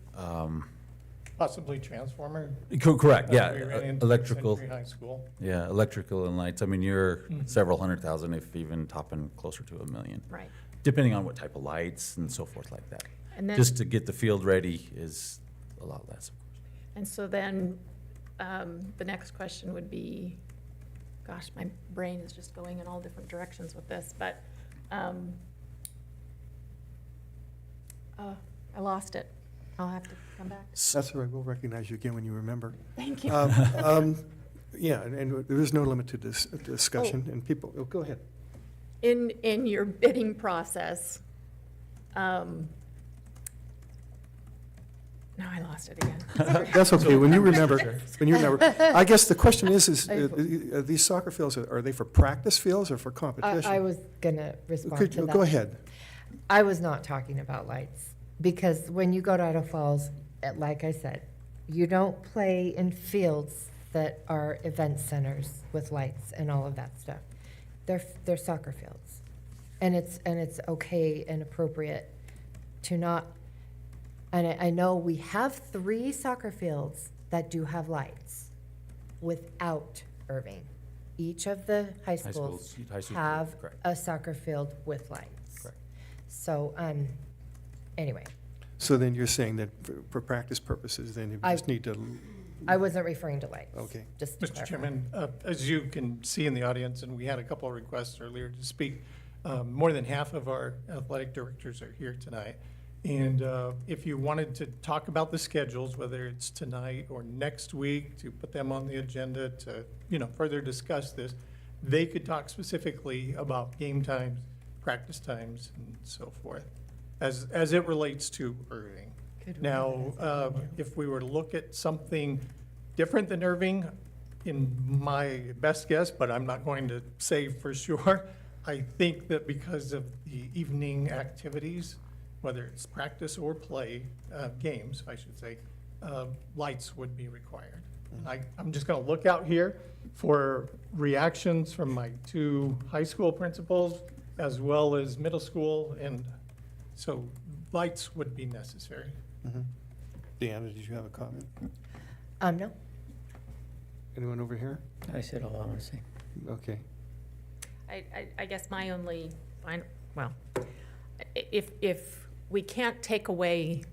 Possibly transformer. Correct, yeah, We ran into electrical. Century High School. Yeah, electrical and lights. I mean, you're several $100,000, if even topping closer to $1 million. right. Depending on what type of lights and so forth like that. And then, Just to get the field ready is a lot less, of course. and so then, the next question would be, gosh, my brain is just going in all different directions with this, but, I lost it. I'll have to come back. That's all right, we'll recognize you again when you remember. Thank you. Yeah, and there is no limit to this discussion, and people, go ahead. In your bidding process, no, I lost it again. That's okay, when you remember. I guess the question is these soccer fields, are they for practice fields or for competition? I was going to respond to that. Go ahead. I was not talking about lights, because when you go to Idaho Falls, like I said, you don't play in fields that are event centers with lights and all of that stuff. They're soccer fields. And it's okay and appropriate to not, and I know we have 3 soccer fields that do have lights without Irving. Each of the high schools high schools, have correct. a soccer field with lights. Correct. So, anyway, So then you're saying that for practice purposes, then you I- just need to, I wasn't referring to lights. Okay. Just to Mr. clarify. Chairman, as you can see in the audience, and we had a couple of requests earlier to speak, more than half of our athletic directors are here tonight. And if you wanted to talk about the schedules, whether it's tonight or next week, to put them on the agenda to, further discuss this, they could talk specifically about game times, practice times, and so forth, as it relates to Irving. Now, if we were to look at something different than Irving, in my best guess, but I'm not going to say for sure, I think that because of the evening activities, whether it's practice or play, games, I should say, lights would be required. And I'm just going to look out here for reactions from my 2 high school principals as well as middle school, and so lights would be necessary. Deanna, did you have a comment? No. Anyone over here? I said all I want to say. Okay. I guess my only, well, if we can't take away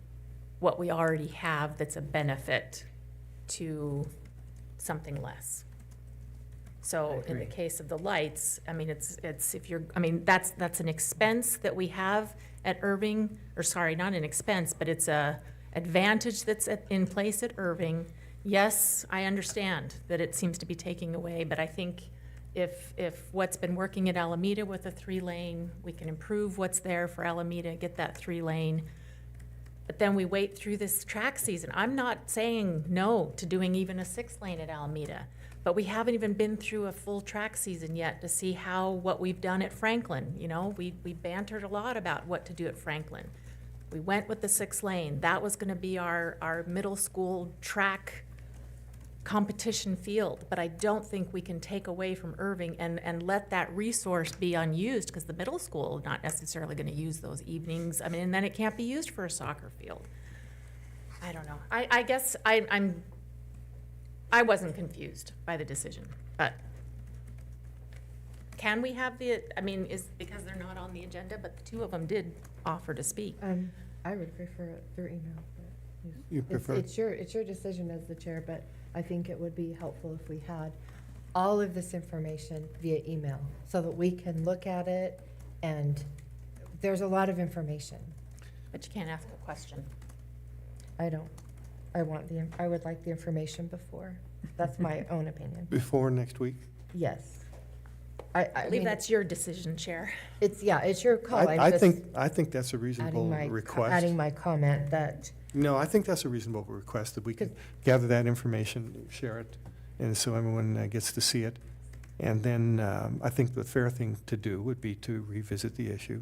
what we already have that's a benefit to something less. So in the case of the lights, I mean, it's, if you're, I mean, that's an expense that we have at Irving, or sorry, not an expense, but it's a advantage that's in place at Irving. Yes, I understand that it seems to be taking away, but I think if what's been working at Alameda with a 3-lane, we can improve what's there for Alameda, get that 3-lane. But then we wait through this track season. I'm not saying no to doing even a 6-lane at Alameda, but we haven't even been through a full track season yet to see what we've done at Franklin. You know, we bantered a lot about what to do at Franklin. We went with the 6-lane. That was gonna be our middle school track competition field, but I don't think we can take away from Irving and let that resource be unused, because the middle school not necessarily gonna use those evenings. I mean, and then it can't be used for a soccer field. I don't know. I guess I wasn't confused by the decision, but can we have I mean, is because they're not on the agenda, but the two of them did offer to speak. I would prefer it through email. But You prefer? It's your decision as the chair, but I think it would be helpful if we had all of this information via email so that we can look at it, and there's a lot of information. But you can't ask a question. I don't. I would like the information before. That's my own opinion. Before next week? Yes. I believe that's your decision, Chair. It's your call. I think that's a reasonable adding request. Adding my comment that. No, I think that's a reasonable request, that we can gather that information, share it, and so everyone gets to see it. And then I think the fair thing to do would be to revisit the issue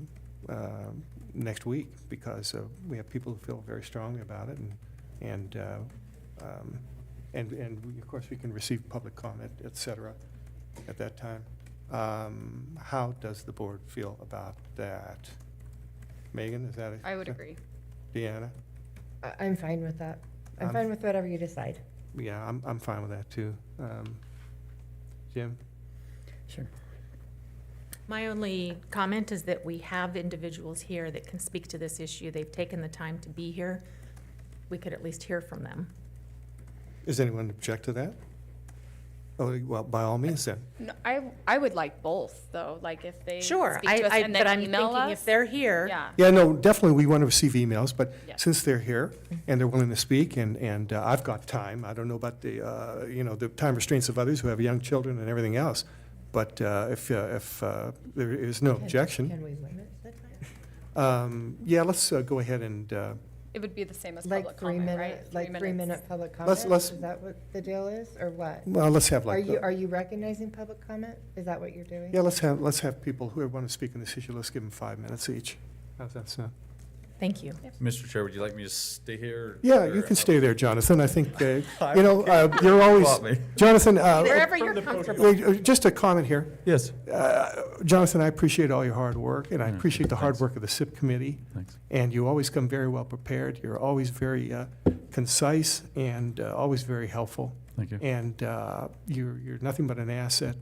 next week, because we have people who feel very strongly about it, and of course we can receive public comment, et cetera, at that time. How does the board feel about that? Megan, is that? I would agree. Deanna? I'm fine with that. I'm fine with whatever you decide. Yeah, I'm fine with that too. Jim? Sure. My only comment is that we have individuals here that can speak to this issue. They've taken the time to be here. We could at least hear from them. Does anyone object to that? Oh, well, by all means then. No, I would like both, though, like if they Sure, speak to us and but then I'm email thinking us. if they're here. Yeah. Yeah, no, definitely we want to receive emails, but Yeah. since they're here and they're willing to speak, and I've got time, I don't know about the, the time restraints of others who have young children and everything else, but if there is no objection, Can we limit the time? yeah, let's go ahead and, It would be the same as Like public 3 comment, minute, right? like 3 minutes. minute public comment? let's- Is that what the deal is, or what? well, let's have Are like, you recognizing public comment? Is that what you're doing? yeah, let's have people who want to speak on this issue, let's give them 5 minutes each. How's that sound? Thank you. Mr. Chair, would you like me to stay here? Yeah, you can stay there, Jonathan. I think, you're always, Want me? Jonathan, Wherever you're comfortable. just a comment here. Yes. Jonathan, I appreciate all your hard work, and I appreciate the hard work of the SIP committee. Thanks. And you always come very well prepared. You're always very concise and always very helpful. Thank you. And you're nothing but an asset,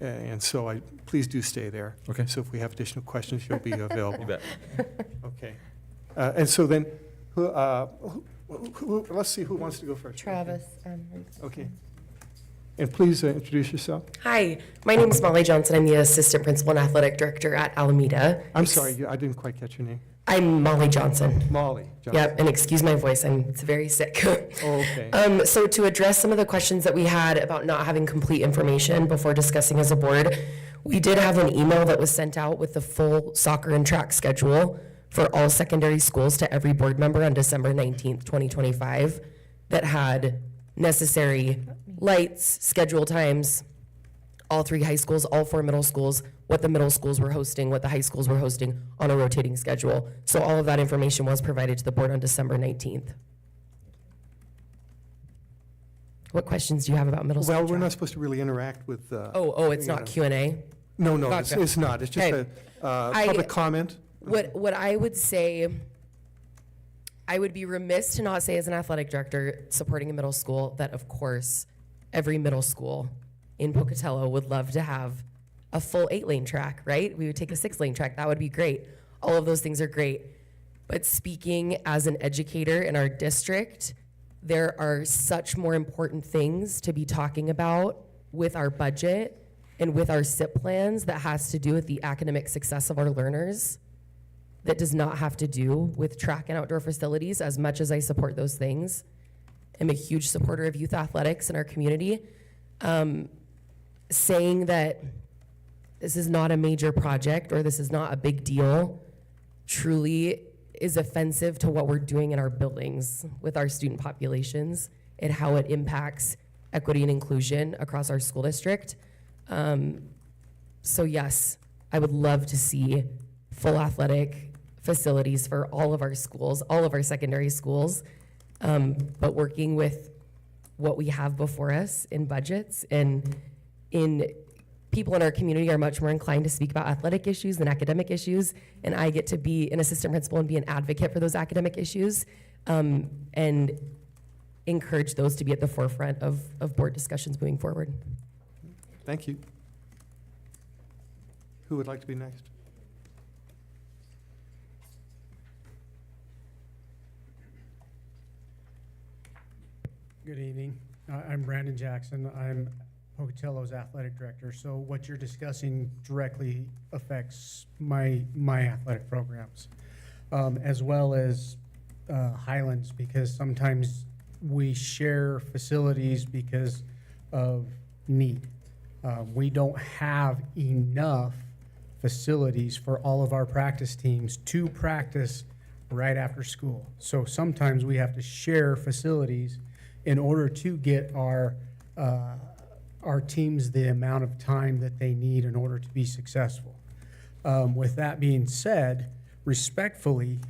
and so please do stay there. Okay. So if we have additional questions, you'll be available. You bet. Okay. And so then, let's see who wants to go first. Travis. Okay. And please introduce yourself. Hi, my name is Molly Johnson. I'm the Assistant Principal and Athletic Director at Alameda. I'm sorry, I didn't quite catch your name. I'm Molly Johnson. Molly Johnson. Yep, and excuse my voice, it's very sick. Oh, okay. So to address some of the questions that we had about not having complete information before discussing as a board, we did have an email that was sent out with the full soccer and track schedule for all secondary schools to every board member on December 19th, 2025, that had necessary lights, schedule times, all 3 high schools, all 4 middle schools, what the middle schools were hosting, what the high schools were hosting on a rotating schedule. So all of that information was provided to the board on December 19th. What questions do you have about middle school? Well, we're track? not supposed to really interact with. It's not Q&A? No, Gotcha. it's not. It's just Okay. Public comment? What I would say, I would be remiss to not say as an athletic director supporting a middle school that, of course, every middle school in Pocatello would love to have a full 8-lane track, right? We would take a 6-lane track. That would be great. All of those things are great. But speaking as an educator in our district, there are such more important things to be talking about with our budget and with our SIP plans that has to do with the academic success of our learners, that does not have to do with track and outdoor facilities. As much as I support those things, I'm a huge supporter of youth athletics in our community. Saying that this is not a major project or this is not a big deal truly is offensive to what we're doing in our buildings with our student populations and how it impacts equity and inclusion across our school district. So yes, I would love to see full athletic facilities for all of our schools, all of our secondary schools, but working with what we have before us in budgets and in people in our community are much more inclined to speak about athletic issues than academic issues, and I get to be an assistant principal and be an advocate for those academic issues, and encourage those to be at the forefront of board discussions moving forward. Thank you. Who would like to be next? Good evening. I'm Brandon Jackson. I'm Pocatello's athletic director. So what you're discussing directly affects my athletic programs, as well as Highlands, because sometimes we share facilities because of need. We don't have enough facilities for all of our practice teams to practice right after school. So sometimes we have to share facilities in order to get our teams the amount of time that they need in order to be successful. With that being said, respectfully,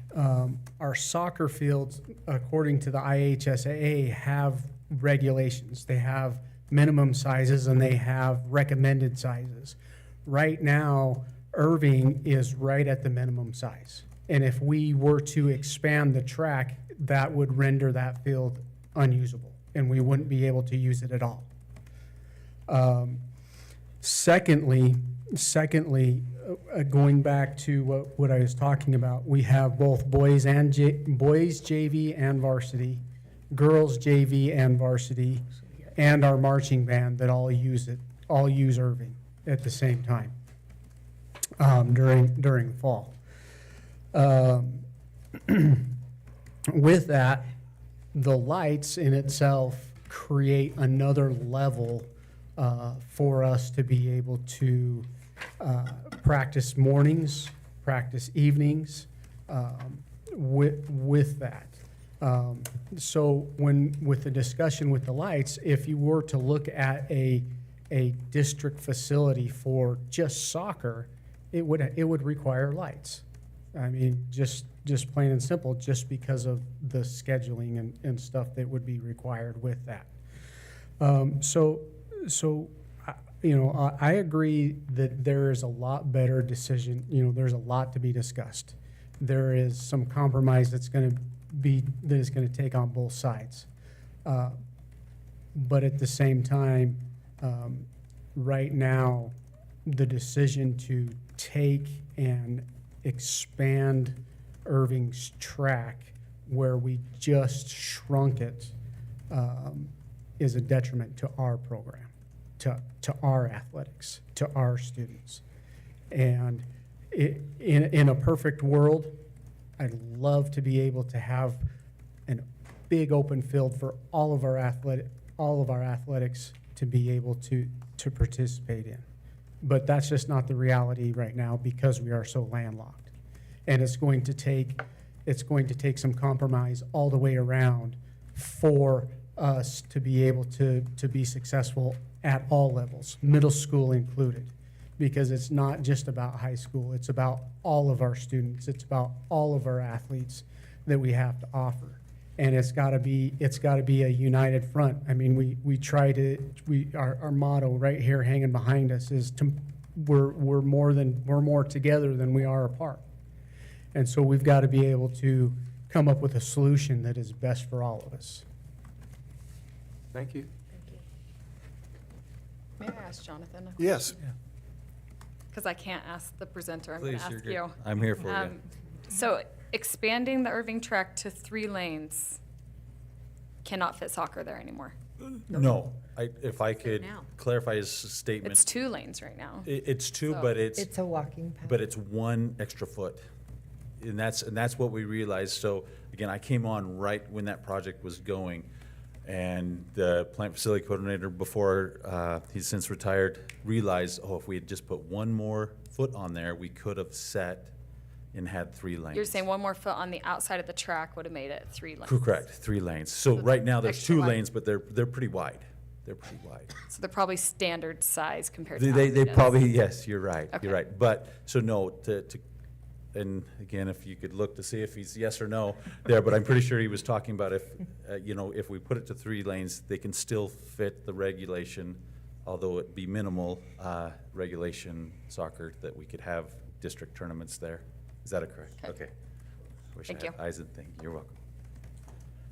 our soccer fields, according to the IHSAA, have regulations. They have minimum sizes and they have recommended sizes. Right now, Irving is right at the minimum size. And if we were to expand the track, that would render that field unusable, and we wouldn't be able to use it at all. Secondly, going back to what I was talking about, we have both boys JV and varsity, girls JV and varsity, and our marching band that all use Irving at the same time during the fall. With that, the lights in itself create another level for us to be able to practice mornings, practice evenings with that. So with the discussion with the lights, if you were to look at a district facility for just soccer, it would require lights. I mean, just plain and simple, just because of the scheduling and stuff that would be required with that. I agree that there is a lot better decision. There's a lot to be discussed. There is some compromise that is going to take on both sides. But at the same time, right now, the decision to take and expand Irving's track where we just shrunk it is a detriment to our program, to our athletics, to our students. And in a perfect world, I'd love to be able to have a big open field for all of our athletics to be able to participate in. But that's just not the reality right now because we are so landlocked. And it's going to take some compromise all the way around for us to be able to be successful at all levels, middle school included, because it's not just about high school. It's about all of our students. It's about all of our athletes that we have to offer. And it's got to be a united front. I mean, our motto right here hanging behind us is we're more together than we are apart. And so we've got to be able to come up with a solution that is best for all of us. Thank you. May I ask Jonathan? Yes. Because I can't ask the presenter, I'm going Please, to you're ask good. you. I'm here for you. So expanding the Irving track to 3 lanes cannot fit soccer there anymore. No, if I could now. clarify his statement. It's 2 lanes right now. It's two, So- but it's, It's a walking path. but it's 1 extra foot. And that's what we realized. So again, I came on right when that project was going. And the plant facility coordinator, before he's since retired, realized, oh, if we had just put 1 more foot on there, we could have set and had 3 lanes. You're saying 1 more foot on the outside of the track would have made it 3 lanes? Correct, 3 lanes. So right now, there's extra 2 wide. lanes, but they're pretty wide. They're pretty wide. So they're probably standard size compared to They Alameda's. probably, yes, you're right, Okay. you're right. But, so no, and again, if you could look to see if he's yes or no there, but I'm pretty sure he was talking about if, if we put it to 3 lanes, they can still fit the regulation, although it be minimal regulation soccer, that we could have district tournaments there. Is that correct? Okay. Wish I Thank had you. eyes and things. You're welcome.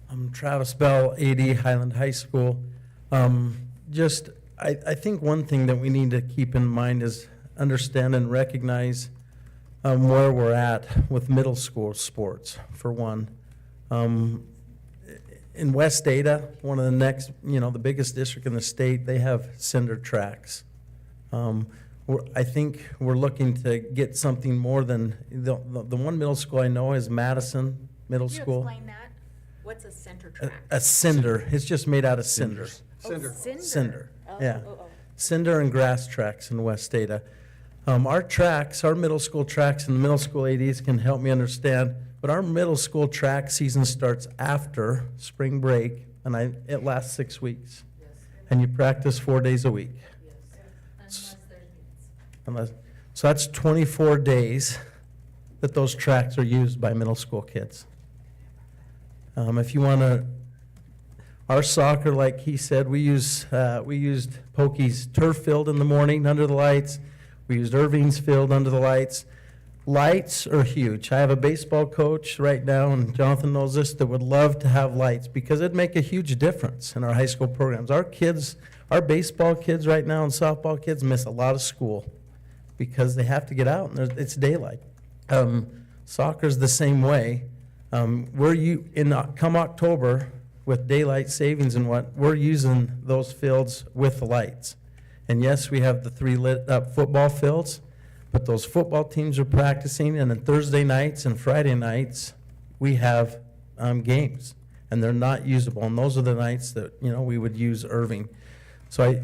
I'm Travis Bell, AD, Highland High School. I think one thing that we need to keep in mind is understand and recognize where we're at with middle school sports, for one. In West Ada, one of the next, the biggest district in the state, they have cinder tracks. I think we're looking to get something more than, the one middle school I know is Madison Middle School. that? What's a center track? A cinder, it's just made out of cinder. Cinder. Cinder, yeah. Cinder and grass tracks in West Ada. Our tracks, our middle school tracks and the middle school ADs can help me understand, but our middle school track season starts after spring break, and it lasts 6 weeks. And you practice 4 days a week. So that's 24 days that those tracks are used by middle school kids. If you want to, our soccer, like he said, we used Pokey's turf field in the morning under the lights. We used Irving's field under the lights. Lights are huge. I have a baseball coach right now, and Jonathan knows this, that would love to have lights because it'd make a huge difference in our high school programs. Our kids, our baseball kids right now and softball kids miss a lot of school because they have to get out and it's daylight. Soccer's the same way. Come October with daylight savings and we're using those fields with the lights. And yes, we have the 3 lit up football fields, but those football teams are practicing, and then Thursday nights and Friday nights, we have games, and they're not usable. And those are the nights that, we would use Irving. So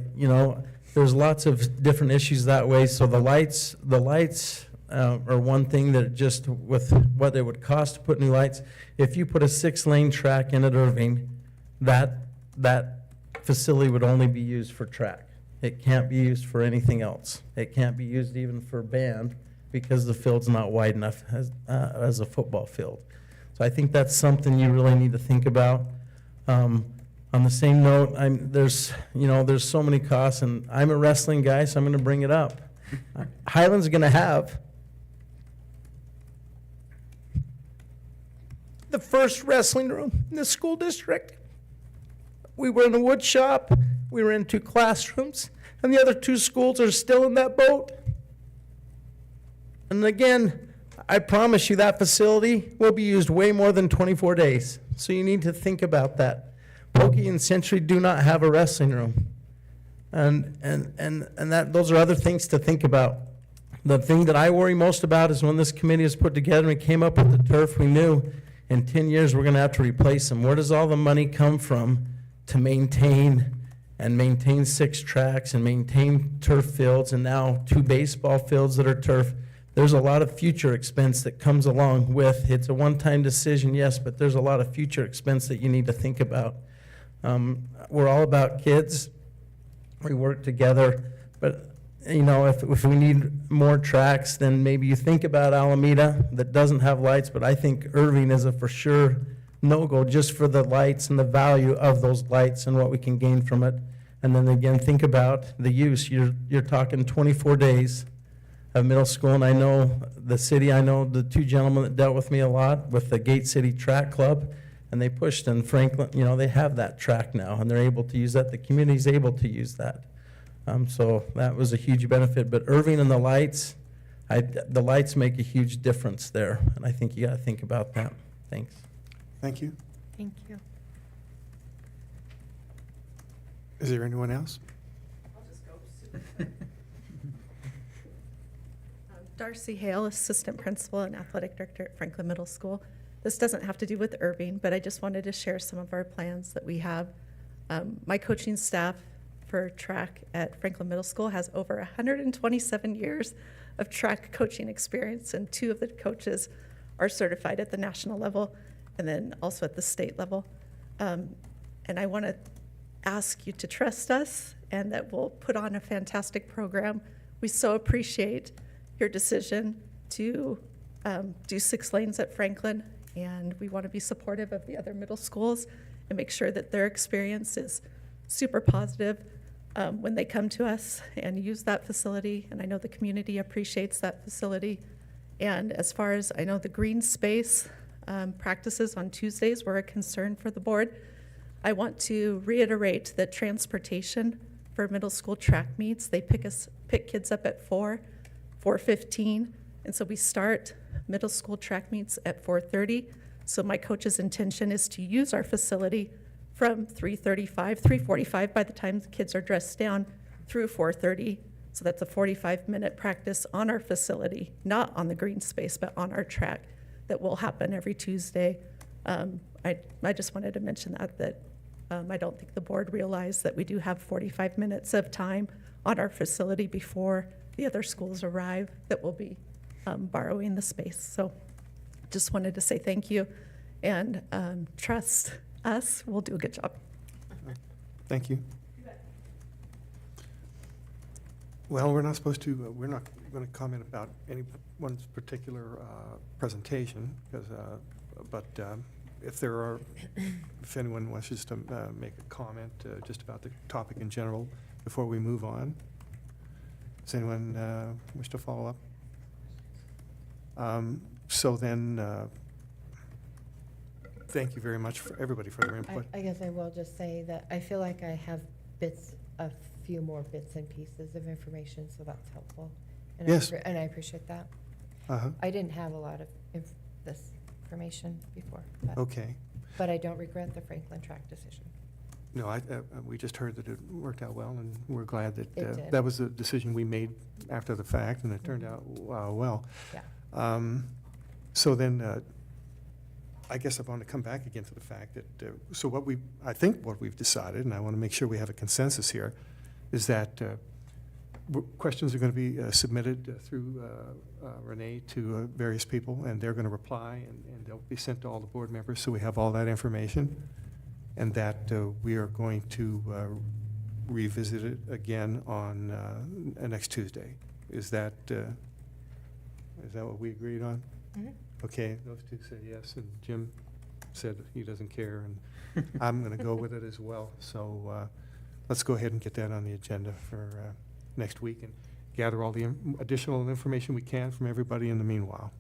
there's lots of different issues that way. So the lights are one thing that just with what it would cost to put new lights. If you put a 6-lane track in at Irving, that facility would only be used for track. It can't be used for anything else. It can't be used even for band because the field's not wide enough as a football field. So I think that's something you really need to think about. On the same note, there's so many costs, and I'm a wrestling guy, so I'm going to bring it up. Highland's going to have the first wrestling room in the school district. We were in a wood shop, we were in 2 classrooms, and the other 2 schools are still in that boat. And again, I promise you that facility will be used way more than 24 days. So you need to think about that. Pokey and Century do not have a wrestling room. And those are other things to think about. The thing that I worry most about is when this committee is put together and we came up with the turf, we knew in 10 years we're going to have to replace them. Where does all the money come from to maintain 6 tracks and maintain turf fields and now 2 baseball fields that are turf? There's a lot of future expense that comes along with, it's a one-time decision, yes, but there's a lot of future expense that you need to think about. We're all about kids. We work together, but if we need more tracks, then maybe you think about Alameda that doesn't have lights, but I think Irving is a for sure no-go just for the lights and the value of those lights and what we can gain from it. And then again, think about the use. You're talking 24 days of middle school, and I know the city, I know the two gentlemen that dealt with me a lot with the Gate City Track Club, and they pushed in Franklin, you know, they have that track now, and they're able to use that, the community's able to use that. So that was a huge benefit, but Irving and the lights, the lights make a huge difference there, and I think you gotta think about that. Thanks. Thank you. Thank you. Is there anyone else? I'll just go super quick. Darcy Hale, Assistant Principal and Athletic Director at Franklin Middle School. This doesn't have to do with Irving, but I just wanted to share some of our plans that we have. My coaching staff for track at Franklin Middle School has over 127 years of track coaching experience, and 2 of the coaches are certified at the national level and then also at the state level. And I want to ask you to trust us and that we'll put on a fantastic program. We so appreciate your decision to do 6 lanes at Franklin, and we want to be supportive of the other middle schools and make sure that their experience is super positive when they come to us and use that facility. And I know the community appreciates that facility. And as far as I know, the green space practices on Tuesdays were a concern for the board. I want to reiterate that transportation for middle school track meets, they pick kids up at 4:15, and so we start middle school track meets at 4:30. So my coach's intention is to use our facility from 3:45 by the time the kids are dressed down through 4:30. So that's a 45-minute practice on our facility, not on the green space, but on our track that will happen every Tuesday. I just wanted to mention that I don't think the board realized that we do have 45 minutes of time on our facility before the other schools arrive that will be borrowing the space. So just wanted to say thank you and trust us, we'll do a good job. Thank you. Well, we're not supposed to, we're not going to comment about anyone's particular presentation, because, but if anyone wishes to make a comment just about the topic in general before we move on. Does anyone wish to follow up? So then, thank you very much for everybody for their input. I guess I will just say that I feel like I have a few more bits and pieces of information, so that's helpful. And Yes. and I appreciate that. Uh-huh. I didn't have a lot of this information before. Okay. But I don't regret the Franklin track decision. No, we just heard that it worked out well, and we're glad that It did. that was a decision we made after the fact, and it turned out well. Yeah. So then, I guess I want to come back again to the fact that, so I think what we've decided, and I want to make sure we have a consensus here, is that questions are going to be submitted through Renee to various people, and they're going to reply, and they'll be sent to all the board members, so we have all that information, and that we are going to revisit it again on next Tuesday. Is that what we agreed on? Mhm. Okay, those two said yes, and Jim said he doesn't care, and I'm going to go with it as well. So let's go ahead and get that on the agenda for next week and gather all the additional information we can from everybody in the meanwhile.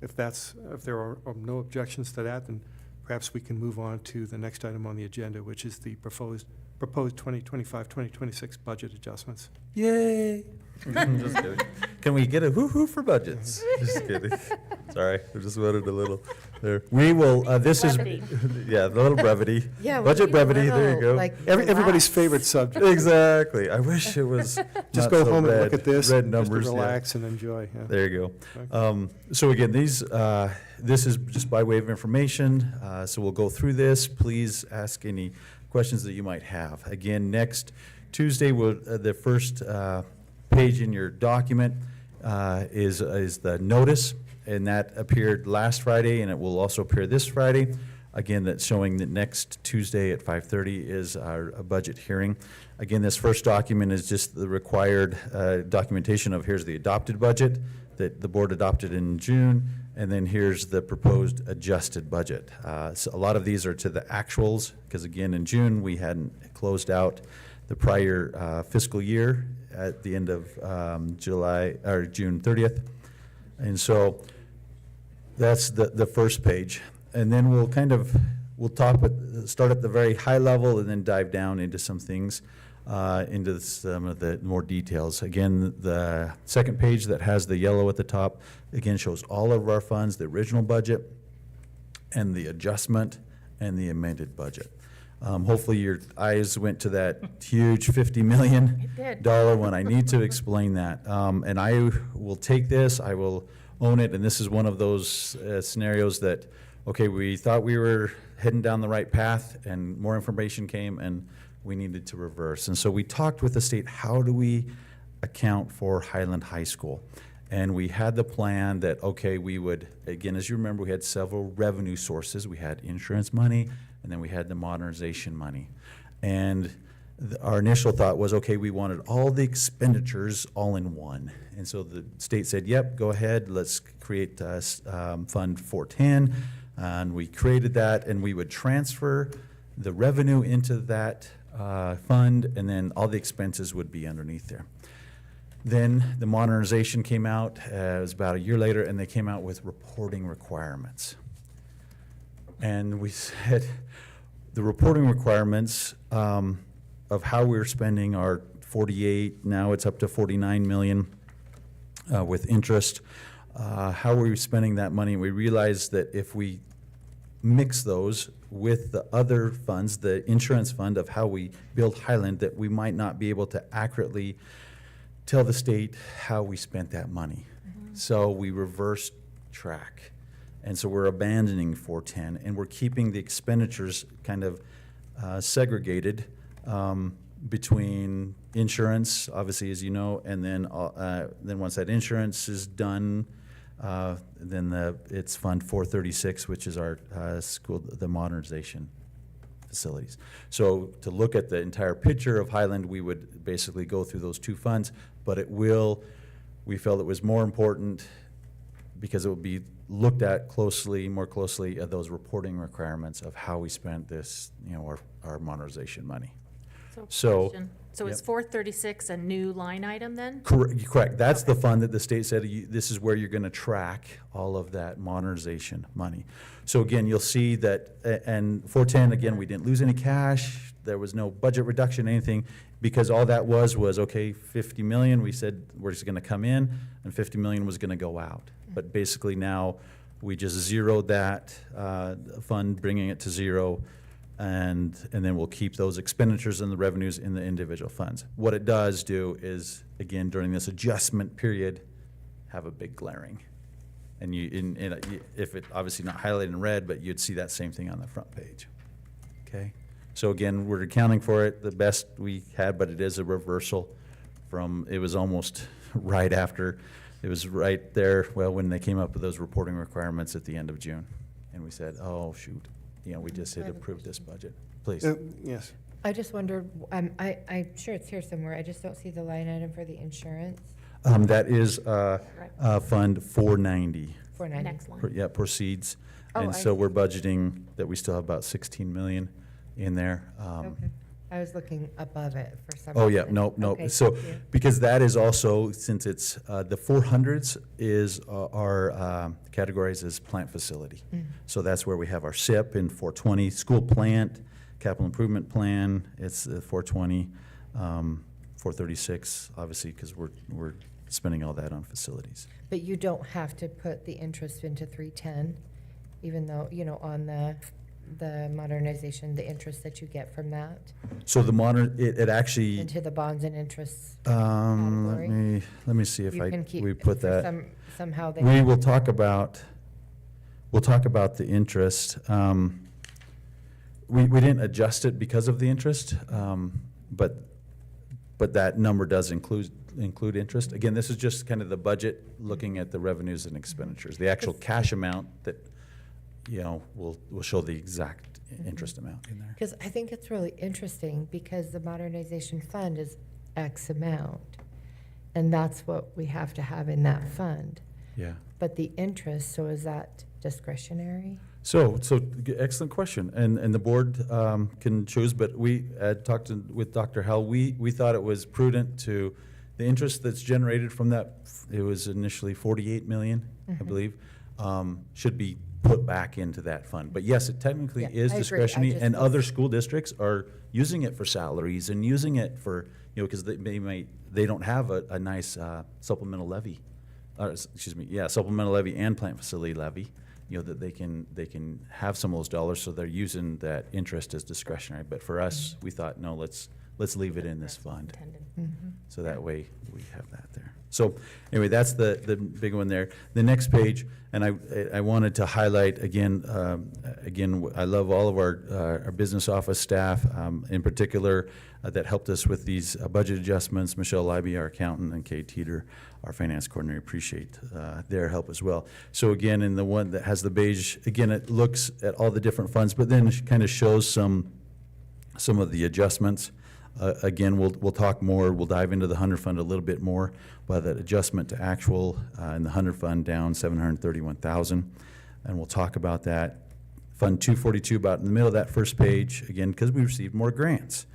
If there are no objections to that, then perhaps we can move on to the next item on the agenda, which is the proposed 2025-2026 budget adjustments. Yay! Just kidding. Can we get a hoo-hoo for budgets? Just kidding. Sorry, I just wanted a little there. We will, this is, Brevity. yeah, the little brevity. Yeah, we Budget need a brevity, there you little, go. like, Everybody's relax. favorite subject. Exactly. I wish it was Just not go so home and look red- at this, red just to numbers. yeah. relax and enjoy. Yeah. There you Okay. go. So again, this is just by way of information, so we'll go through this. Please ask any questions that you might have. Again, next Tuesday, the first page in your document is the notice, and that appeared last Friday, and it will also appear this Friday. Again, that's showing that next Tuesday at 5:30 is our budget hearing. Again, this first document is just the required documentation of here's the adopted budget that the board adopted in June, and then here's the proposed adjusted budget. So a lot of these are to the actuals, because again, in June, we hadn't closed out the prior fiscal year, at the end of June 30th. And so that's the first page. And then we'll start at the very high level and then dive down into some things, into some of the more details. Again, the second page that has the yellow at the top, again, shows all of our funds, the original budget and the adjustment and the amended budget. Hopefully your eyes went to that huge $50 million one. I need to explain that. And I will take this, I will own it, and this is one of those scenarios that, okay, we thought we were heading down the right path and more information came and we needed to reverse. And so we talked with the state, how do we account for Highland High School? And we had the plan that, okay, we would, again, as you remember, we had several revenue sources. We had insurance money, and then we had the modernization money. And our initial thought was, okay, we wanted all the expenditures all in one. And so the state said, yep, go ahead, let's create Fund 410. And we created that, and we would transfer the revenue into that fund, and then all the expenses would be underneath there. Then the modernization came out, it was about a year later, and they came out with reporting requirements. And we said the reporting requirements of how we're spending our 48, now it's up to 49 million with interest. How are we spending that money? We realized that if we mix those with the other funds, the insurance fund of how we build Highland, that we might not be able to accurately tell the state how we spent that money. So we reversed track. And so we're abandoning 410, and we're keeping the expenditures kind of segregated between insurance, obviously, as you know, and then once that insurance is done, then it's Fund 436, which is our school, the modernization facilities. So to look at the entire picture of Highland, we would basically go through those two funds, but we felt it was more important because it would be looked at more closely at those reporting requirements of how we spent this, our modernization money. So is 436 a new line item then? Correct. That's the fund that the state said, this is where you're going to track all of that modernization money. So again, you'll see that, and 410, again, we didn't lose any cash. There was no budget reduction, anything, because all that was, okay, 50 million, we said we're just going to come in, and 50 million was going to go out. But basically now, we just zeroed that fund, bringing it to zero, and then we'll keep those expenditures and the revenues in the individual funds. What it does do is, again, during this adjustment period, have a big glaring. And if it obviously not highlighted in red, but you'd see that same thing on the front page. Okay? So again, we're accounting for it the best we had, but it is a reversal from, it was almost right after, it was right there, when they came up with those reporting requirements at the end of June. And we said, oh, shoot. We just had approved this budget. Please. Yes. I just wondered, I'm sure it's here somewhere, I just don't see the line item for the insurance. That is Fund 490. 490. Next line. Proceeds. Oh, And I so see. we're budgeting that we still have about 16 million in there. Okay. I was looking above it for some Oh, yeah, reason. no. Okay, So, thank you. because that is also, since it's, the 400s is our categories as plant facility. So that's where we have our SIP in 420, school plant, capital improvement plan, it's 420, 436, obviously, because we're spending all that on facilities. But you don't have to put the interest into 310, even though, on the modernization, the interest that you get from that, So it actually, into the bonds and interests let category. me see if You can keep we put for that. somehow they. We will talk about the interest. We didn't adjust it because of the interest, but that number does include interest. Again, this is just kind of the budget, looking at the revenues and expenditures. The actual cash amount that, will show the exact interest amount in there. Because I think it's really interesting, because the modernization fund is X amount, and that's what we have to have in that fund. Yeah. But the interest, so is that discretionary? So excellent question, and the board can choose, but we had talked with Dr. Hell. We thought it was prudent to the interest that's generated from that, it was initially 48 million, I believe, should be put back into that fund. But yes, it technically Yeah, is I agree. discretionary, I just and was- other school districts are using it for salaries and using it for, because they don't have a nice supplemental levy, supplemental levy and plant facility levy, that they can have some of those dollars, so they're using that interest as discretionary. But for us, we thought, no, let's leave it in this fund. So that way, we have that there. So anyway, that's the big one there. The next page, and I wanted to highlight again, I love all of our business office staff, in particular, that helped us with these budget adjustments. Michelle Leiby, our accountant, and Kay Teeter, our finance coordinator, appreciate their help as well. So again, in the one that has the beige, again, it looks at all the different funds, but then it kind of shows some of the adjustments. Again, we'll talk more, we'll dive into the 100 fund a little bit more, but that adjustment to actual in the 100 fund down 731,000, and we'll talk about that. Fund 242, about in the middle of that first page, again, because we received more grants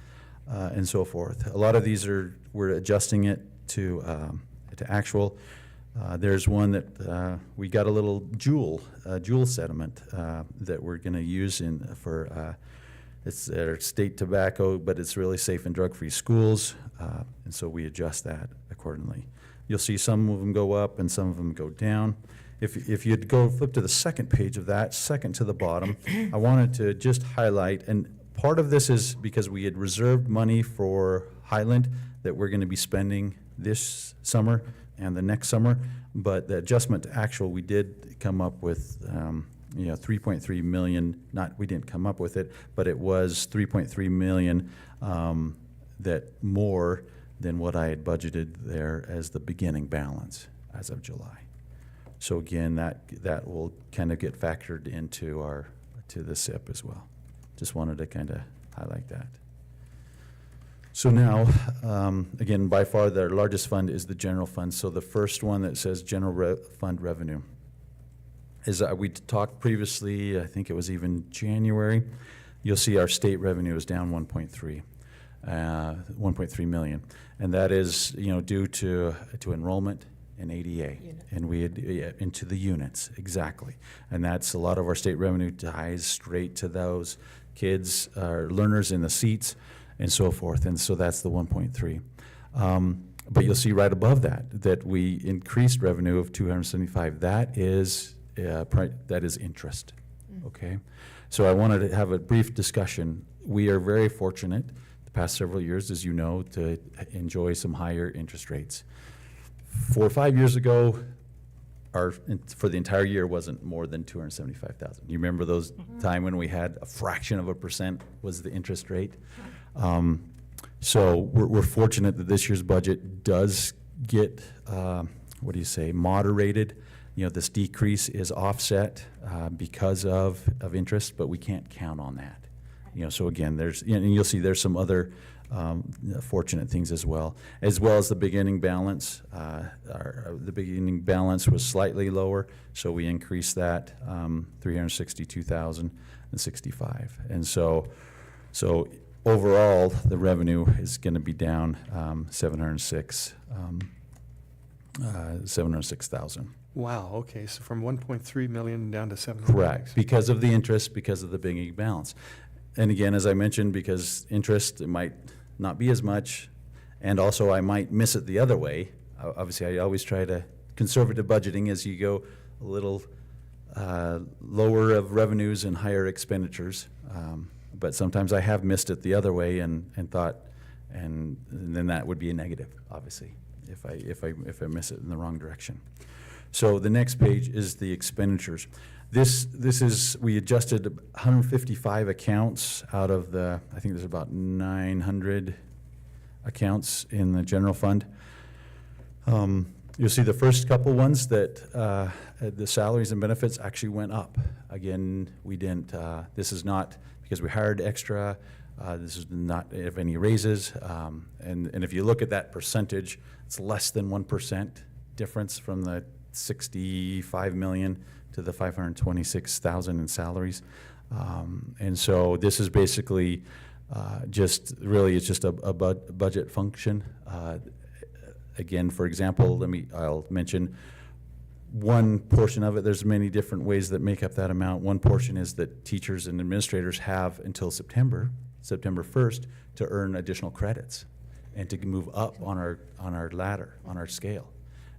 and so forth. A lot of these we're adjusting it to actual. There's one that we got a little jewel sediment that we're going to use for it's state tobacco, but it's really safe and drug-free schools, and so we adjust that accordingly. You'll see some of them go up and some of them go down. If you'd go flip to the second page of that, second to the bottom, I wanted to just highlight, and part of this is because we had reserved money for Highland that we're going to be spending this summer and the next summer, but the adjustment to actual, we did come up with 3.3 million, we didn't come up with it, but it was 3.3 million that more than what I had budgeted there as the beginning balance as of July. So again, that will kind of get factored into to the SIP as well. Just wanted to kind of highlight that. So now, again, by far the largest fund is the general fund. So the first one that says general fund revenue is we talked previously, I think it was even January, you'll see our state revenue is down 1.3 million. And that is, due to enrollment in ADA. And we had, into the units, exactly. And that's a lot of our state revenue ties straight to those kids, learners in the seats and so forth. And so that's the 1.3. But you'll see right above that we increased revenue of 275. That is interest, okay? So I wanted to have a brief discussion. We are very fortunate the past several years, as you know, to enjoy some higher interest rates. 4 or 5 years ago, for the entire year wasn't more than 275,000. You remember those time when we had a fraction of a percent was the interest rate? So we're fortunate that this year's budget does get, moderated. This decrease is offset because of interest, but we can't count on that. So again, and you'll see there's some other fortunate things as well as the beginning balance. The beginning balance was slightly lower, so we increased that 362,065, and so overall the revenue is going to be down 706,000. Wow, okay, so from 1.3 million down to 7. Correct, because of the interest, because of the beginning balance. And again, as I mentioned, because interest, it might not be as much, and also I might miss it the other way. Obviously, I always try to conservative budgeting as you go a little lower of revenues and higher expenditures. But sometimes I have missed it the other way and thought, and then that would be a negative, obviously, if I miss it in the wrong direction. So the next page is the expenditures. This is, we adjusted 155 accounts out of I think there's about 900 accounts in the general fund. You'll see the first couple ones that the salaries and benefits actually went up. Again, we didn't, this is not because we hired extra, this is not if any raises. And if you look at that percentage, it's less than 1% difference from the 65 million to the 526,000 in salaries. And so this is basically it's just a budget function. Again, for example, I'll mention one portion of it. There's many different ways that make up that amount. One portion is that teachers and administrators have until September 1st, to earn additional credits and to move up on our ladder, on our scale.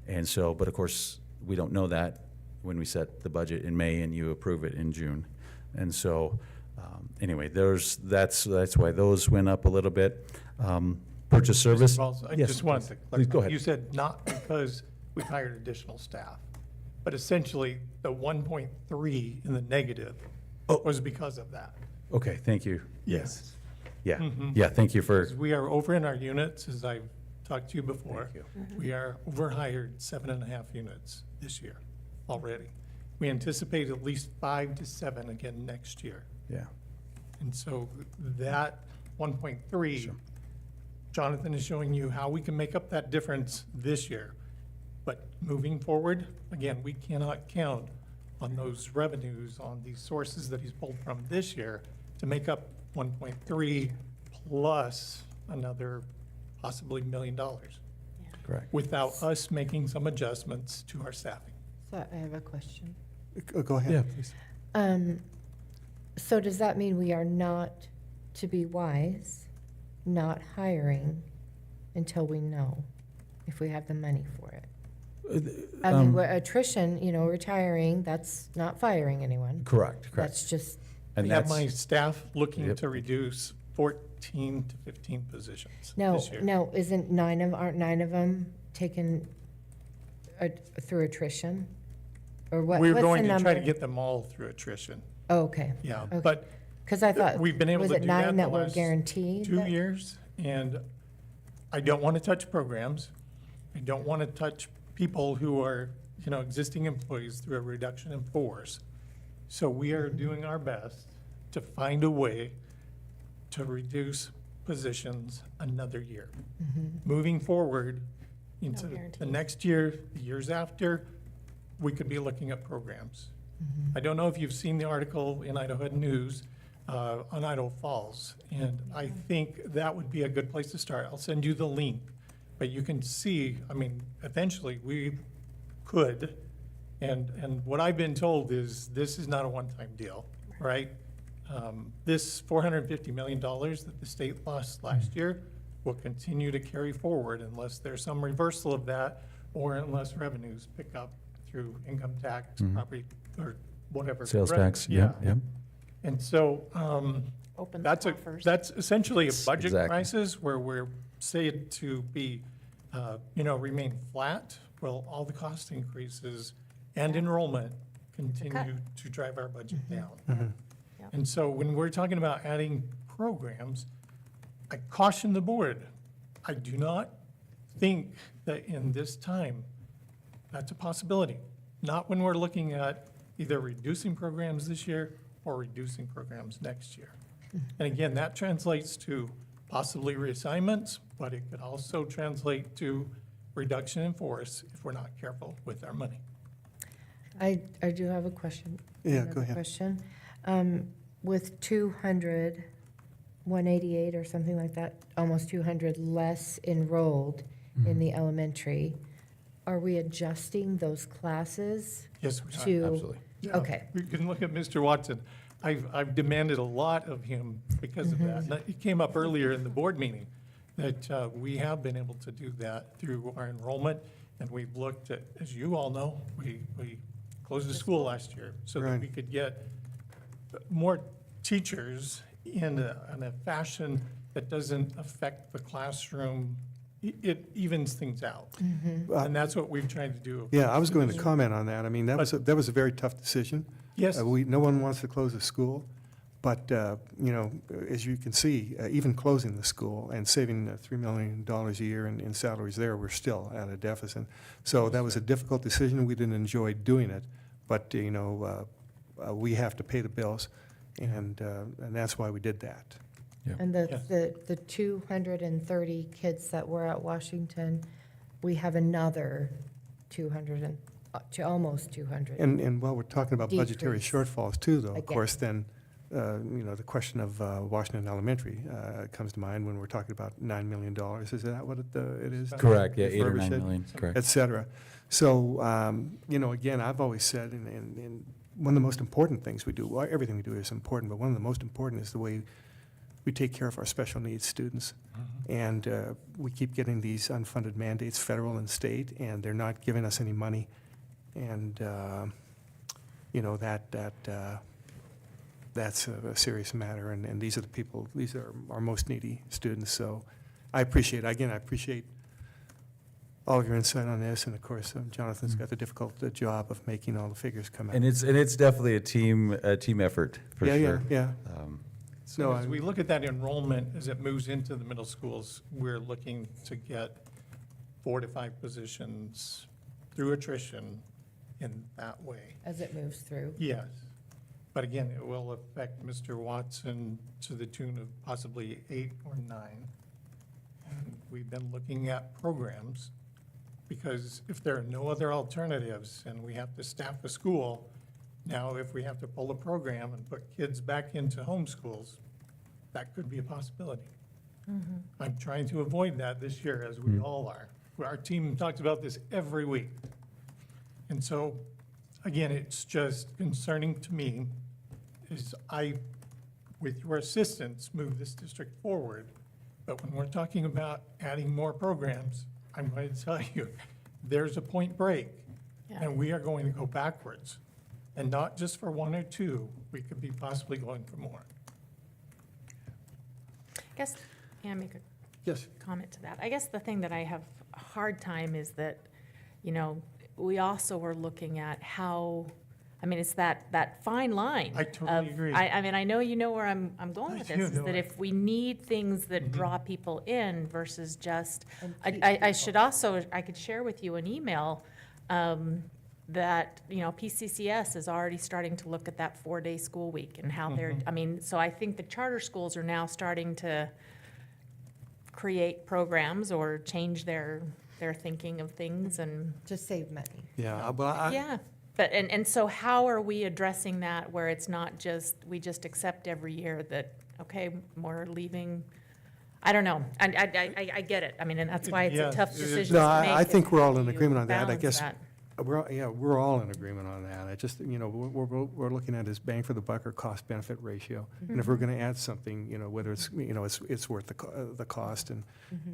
And so, but of course, we don't know that when we set the budget in May and you approve it in June. And so, anyway, that's why those went up a little bit. Purchase service. Mr. Rawls, I Yes, just wanted to please clarify. go ahead. You said not because we hired additional staff, but essentially the 1.3 in the negative was because of that. Okay, thank you. Yes. Yeah, Mhm. yeah, thank you for, Because we are over in our units, as I've talked to you before. Thank you. We are overhired 7.5 units this year already. We anticipate at least 5 to 7 again next year. yeah. And so that 1.3, Jonathan is showing you how we can make up that difference this year. But moving forward, again, we cannot count on those revenues, on these sources that he's pulled from this year to make up 1.3 plus another possibly $1 million Correct. without us making some adjustments to our staffing. So I have a question. Go ahead. Yeah, please. So does that mean we are not, to be wise, not hiring until we know if we have the money for it? I mean, attrition, retiring, that's not firing anyone. Correct, correct. That's just, And I have that's, my staff looking Yep. to reduce 14 to 15 positions no, this year. no, aren't 9 of them taken through attrition? Or what, We're what's the going to try to number? get them all through attrition, Oh, okay. yeah. Okay. But Because I thought, we've been able was to it do that 9 the that were last guaranteed? 2 years, and I don't want to touch programs. I don't want to touch people who are, existing employees through a reduction in force. So we are doing our best to find a way to reduce positions another year. Moving forward into the guarantee. next year, the years after, we could be looking at programs. I don't know if you've seen the article in Idaho News on Idaho Falls, and I think that would be a good place to start. I'll send you the link, but you can see, eventually, we could, and what I've been told is this is not a one-time deal, right? This $450 million that the state lost last year will continue to carry forward unless there's some reversal of that, or unless revenues pick up through income tax, property, or whatever. sales Right, tax, yeah, yeah. And so, Open the that's coffers. that's essentially a budget Exactly. crisis where we're said to be, remain flat. Well, all the cost increases and enrollment continue to drive our budget down. And so when we're talking about adding programs, I caution the board, I do not think that in this time, that's a possibility. Not when we're looking at either reducing programs this year or reducing programs next year. And again, that translates to possibly reassignments, but it could also translate to reduction in force if we're not careful with our money. I do have a question. Yeah, Another go ahead. Question. With 200, 188 or something like that, almost 200 less enrolled in the elementary, are we adjusting those classes Yes, we are. to? Absolutely. Yeah, Okay. You can look at Mr. Watson. I've demanded a lot of him because of that. And it came up earlier in the board meeting that we have been able to do that through our enrollment. And we've looked at, as you all know, we closed the school last year so that Right. we could get more teachers in a fashion that doesn't affect the classroom. It evens things out. And that's what we've tried to do. Yeah, I was going to comment on that. I mean, that was a very tough decision. Yes. No one wants to close a school, but, as you can see, even closing the school and saving $3 million a year in salaries there, we're still at a deficit. So that was a difficult decision. We didn't enjoy doing it, but, we have to pay the bills, and that's why we did that. And Yes. the 230 kids that were at Washington, we have another 200 to almost 200. And while we're talking about budgetary Decrease. shortfalls too, though, of Again. course, then the question of Washington Elementary comes to mind when we're talking about $9 million. Is that what it is? Correct, yeah, 8 or 9 Refurbished it, million, correct. et cetera. So, again, I've always said, and one of the most important things we do, well, everything we do is important, but one of the most important is the way we take care of our special needs students. And we keep getting these unfunded mandates, federal and state, and they're not giving us any money. And, that's a serious matter, and these are the people, these are our most needy students. So I appreciate all of your insight on this, and of course, Jonathan's got the difficult job of making all the figures come out. And it's definitely a team effort, for sure. Yeah. So as we look at that enrollment, as it moves into the middle schools, we're looking to get 4 to 5 positions through attrition in that way. As it moves through. Yes. But again, it will affect Mr. Watson to the tune of possibly 8 or 9. And we've been looking at programs, because if there are no other alternatives and we have to staff a school, now if we have to pull a program and put kids back into homeschools, that could be a possibility. I'm trying to avoid that this year, as we all are. Our team talks about this every week. And so, again, it's just concerning to me, is with your assistance, move this district forward. But when we're talking about adding more programs, I'm going to tell you, there's a point break, and we are going to go backwards. And not just for 1 or 2, we could be possibly going for more. I guess, may I make a Yes. comment to that? I guess the thing that I have a hard time is that, we also were looking at how, it's that fine line. I totally agree. I know you know where I'm going with I this, do is know that it. if we need things that draw people in versus just, And keep I should also, I could share with you an email, that, PCCS is already starting to look at that 4-day school week and how they're, so I think the charter schools are now starting to create programs or change their thinking of things and. To save money. Yeah, well, Yeah, but, and so how are we addressing that where it's not just, we just accept every year that, okay, more leaving? I don't know. I get it. And that's why it's a Yes, tough it is. decision No, to make. I think we're all in You agreement on that. I balance guess that. we're all in agreement on that. I just, we're looking at is bang for the buck or cost benefit ratio. And if we're going to add something, whether it's, it's worth the cost and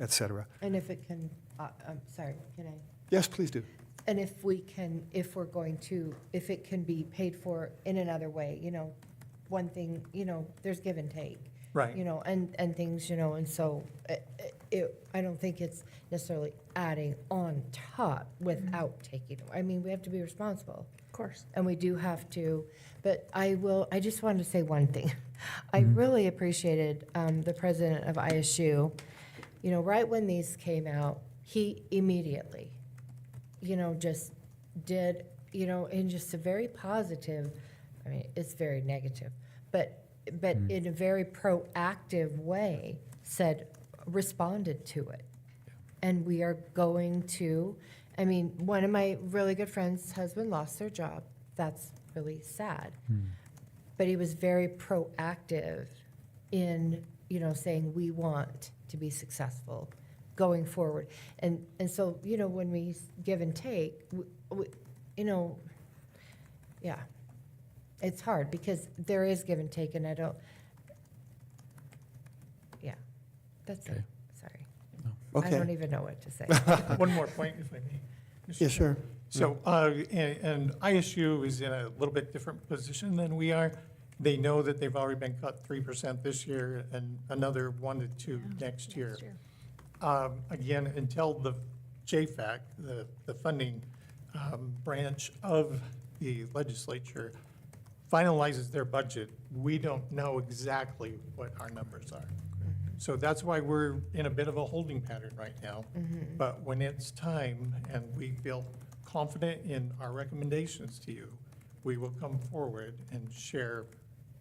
et cetera. And if it can, I'm sorry, can I? Yes, please do. And if we're going to, if it can be paid for in another way, one thing, there's give and take. Right. And things, and so I don't think it's necessarily adding on top without taking, we have to be responsible. Of course. And we do have to, but I just wanted to say one thing. I really appreciated the president of ISU, right when these came out, he immediately, just did, in just a very positive, it's very negative, but in a very proactive way, responded to it. And we are going to, one of my really good friends' husband lost their job. That's really sad. But he was very proactive in, saying, we want to be successful going forward. And so, when we give and take, yeah, it's hard because there is give and take, and I don't, yeah, that's it, sorry. I Okay. don't even know what to say. One more point, if I may. Yeah, sure. So, and ISU is in a little bit different position than we are. They know that they've already been cut 3% this year and another 1 to 2 next year. Again, until the JFAC, the funding branch of the legislature, finalizes their budget, we don't know exactly what our numbers are. So that's why we're in a bit of a holding pattern right now. But when it's time and we feel confident in our recommendations to you, we will come forward and share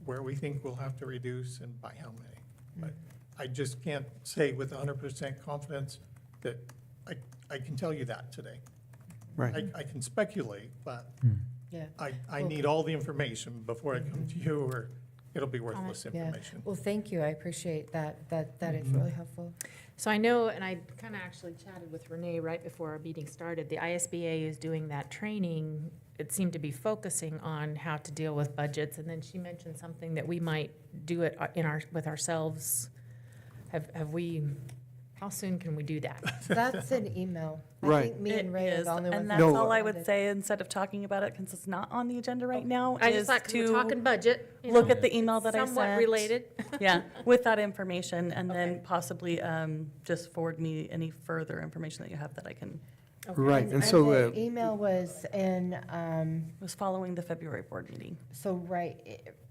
where we think we'll have to reduce and by how many. But I just can't say with 100% confidence that I can tell you that today. Right. I can speculate, but Yeah. I need all the information before I come to you or it'll be worthless Yeah. information. Well, thank you. I appreciate that. That is really helpful. So I know, and I kind of actually chatted with Renee right before our meeting started, the ISBA is doing that training. It seemed to be focusing on how to deal with budgets, and then she mentioned something that we might do it with ourselves. Have we, how soon can we do that? That's an email. I Right. think me and Ray are It is, the only ones. and that that's No. all I would responded. say, instead of talking about it, because it's not on the agenda right now, I is just thought, 'cause we're to talking budget. you look know, at the email that I sent. Somewhat related. Yeah, with that information, and then Okay. possibly just forward me any further information that you have that I can, Right, and so, the email was in, it was following the February board meeting. so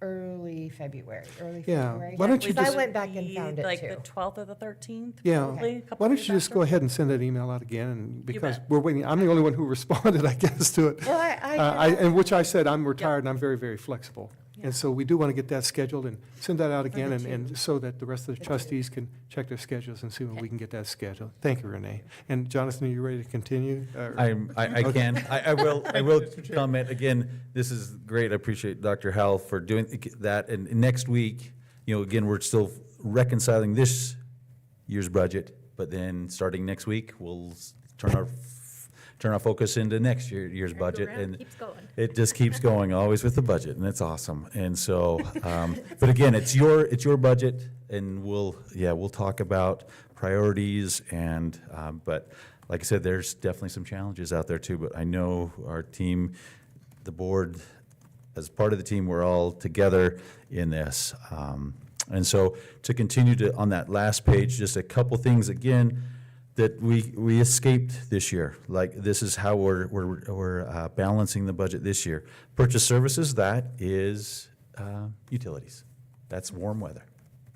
early February, Yeah. Why don't you Because I just- went back and Be found it Like too. the 12th or the 13th, Yeah. probably, a couple why don't days you just go after. ahead and send that email out again, and because bet. we're waiting, I'm the only one who responded, I guess, to it. Well, And which I said, I'm retired and I'm very, very flexible. And so we do want to get that scheduled and send that out again, and so that the rest of the trustees can check their schedules and see when we can get that scheduled. Thank you, Renee. And Jonathan, are you ready to continue? I Okay. can. I will Mr. Chair. comment, again, this is great. I appreciate Dr. Howell for doing that. And next week, again, we're still reconciling this year's budget, but then starting next week, we'll turn our focus into next year's budget. Merry-go-round And keeps going. it just keeps going, always with the budget, and it's awesome. And so, but again, it's your budget, and we'll talk about priorities and, but like I said, there's definitely some challenges out there too, but I know our team, the board, as part of the team, we're all together in this. And so to continue on that last page, just a couple things again, that we escaped this year. Like, this is how we're balancing the budget this year. Purchase services, that is utilities. That's warm weather.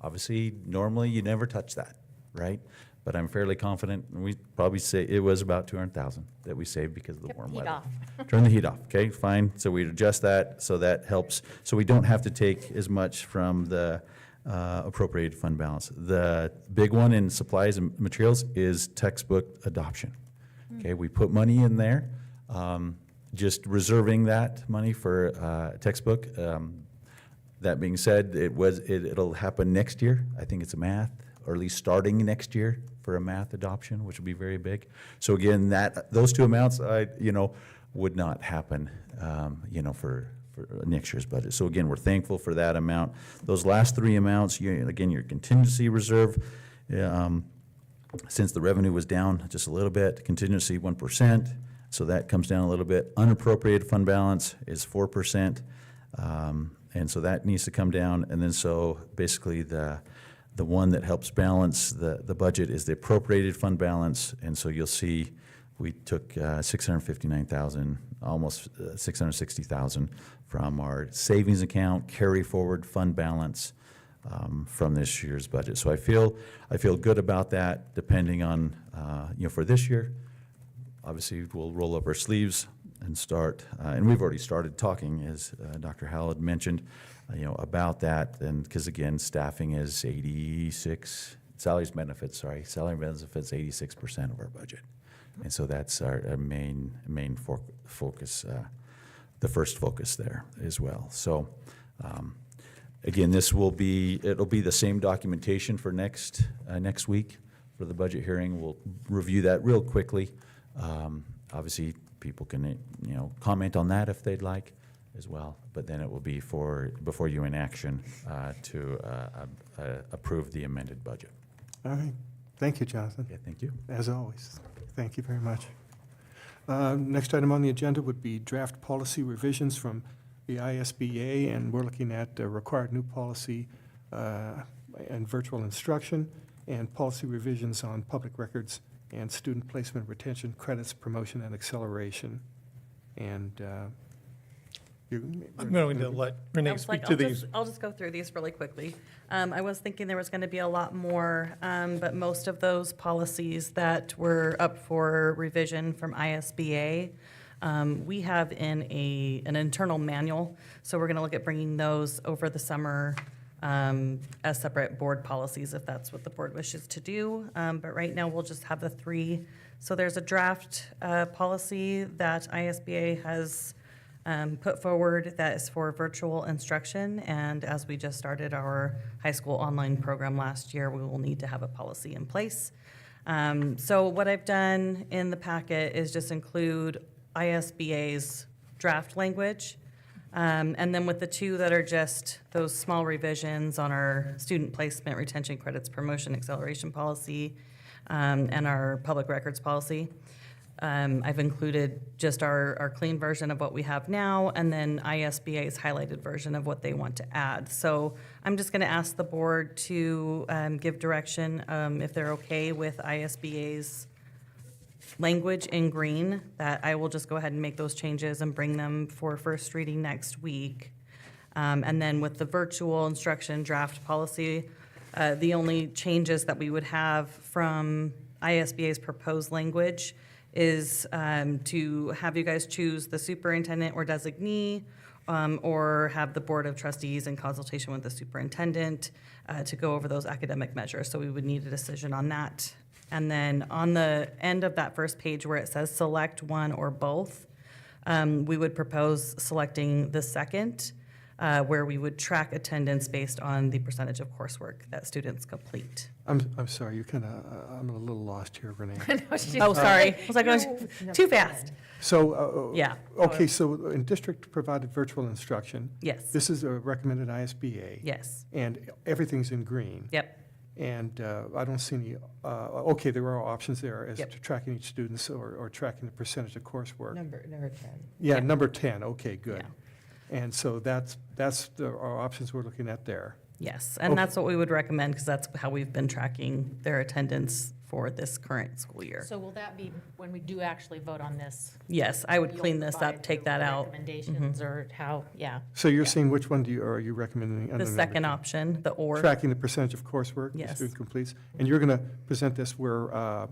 Obviously, normally you never touch that, right? But I'm fairly confident, and we probably say it was about 200,000 that we saved because of the Kept warm the heat weather. off. Turn the heat off, okay, fine. So we adjust that, so that helps. So we don't have to take as much from the appropriated fund balance. The big one in supplies and materials is textbook adoption. Okay, we put money in there, just reserving that money for textbook. That being said, it'll happen next year. I think it's a math, or at least starting next year for a math adoption, which will be very big. So again, those two amounts, would not happen, for next year's budget. So again, we're thankful for that amount. Those last three amounts, again, your contingency reserve, since the revenue was down just a little bit, contingency 1%, so that comes down a little bit. Unappropriated fund balance is 4%, and so that needs to come down. And then so basically the one that helps balance the budget is the appropriated fund balance, and so you'll see we took 659,000, almost 660,000 from our savings account, carry forward fund balance from this year's budget. So I feel good about that. Depending on for this year, obviously we'll roll up our sleeves and start. And we've already started talking, as Dr. Howell had mentioned, about that. And because again, staffing is 86, salary benefits 86% of our budget. And so that's our main focus, the first focus there as well. So again, it'll be the same documentation for next week for the budget hearing. We'll review that real quickly. Obviously, people can comment on that if they'd like as well. But then it will be before you in action to approve the amended budget. All right. Thank you, Jonathan. Yeah, thank you. As always. Thank you very much. Next item on the agenda would be draft policy revisions from the ISBA, and we're looking at required new policy and virtual instruction, and policy revisions on public records and student placement, retention, credits, promotion, and acceleration. And I'm going to let Renee speak to these. I'll just go through these really quickly. I was thinking there was going to be a lot more, but most of those policies that were up for revision from ISBA, we have in an internal manual. So we're going to look at bringing those over the summer as separate board policies, if that's what the board wishes to do. But right now, we'll just have the three. So there's a draft policy that ISBA has put forward that is for virtual instruction. And as we just started our high school online program last year, we will need to have a policy in place. So what I've done in the packet is just include ISBA's draft language. And then with the two that are just those small revisions on our student placement, retention credits, promotion, acceleration policy, and our public records policy. I've included just our clean version of what we have now, and then ISBA's highlighted version of what they want to add. So I'm just going to ask the board to give direction, if they're okay with ISBA's language in green, that I will just go ahead and make those changes and bring them for first reading next week. And then with the virtual instruction draft policy, the only changes that we would have from ISBA's proposed language is to have you guys choose the superintendent or designee, or have the Board of Trustees in consultation with the superintendent to go over those academic measures. So we would need a decision on that. And then on the end of that first page where it says select one or both, we would propose selecting the second, where we would track attendance based on the percentage of coursework that students complete. I'm sorry, you kind of, I'm a little lost here, Renee. Oh, sorry. Was I going too fast? So, Yeah. okay, so in district-provided virtual instruction. Yes. This is a recommended ISBA. Yes. And everything's in green. Yep. And I don't see any, okay, there are options there as Yep. to tracking each student's or tracking the percentage of coursework. Number 10. Yeah, Yep. number 10, okay, good. Yeah. And so that's our options we're looking at there. Yes, and Okay. that's what we would recommend, because that's how we've been tracking their attendance for this current school year. So will that be, when we do actually vote on this? Yes, I would you'll clean this provide up, take the that out. Recommendations or how, yeah. So you're saying which one are you recommending? under The number second 10? option, the or. Tracking the percentage of coursework the Yes. student completes? And you're going to present this where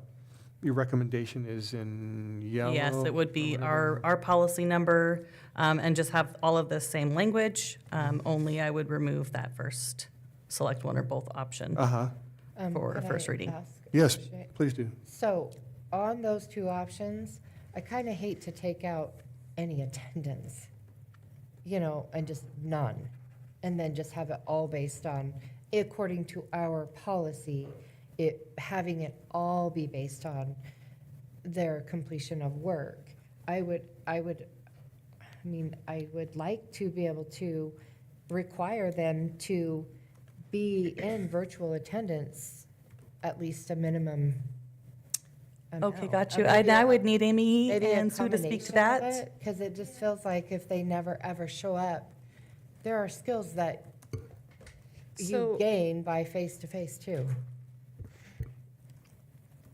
your recommendation is in yellow? Yes, it would be or whatever? our policy number, and just have all of the same language, only I would remove that first select one or both option. Uh-huh. For Can first I reading. ask a Yes, question? please do. So, on those two options, I kind of hate to take out any attendance, and just none. And then just have it all based on, according to our policy, having it all be based on their completion of work. I would like to be able to require them to be in virtual attendance at least a minimum amount. Okay, got you. Maybe I a- would need Amy maybe a and Sue to speak to combination of that. it, 'cause it just feels like if they never, ever show up, there are skills that you So- gain by face-to-face too.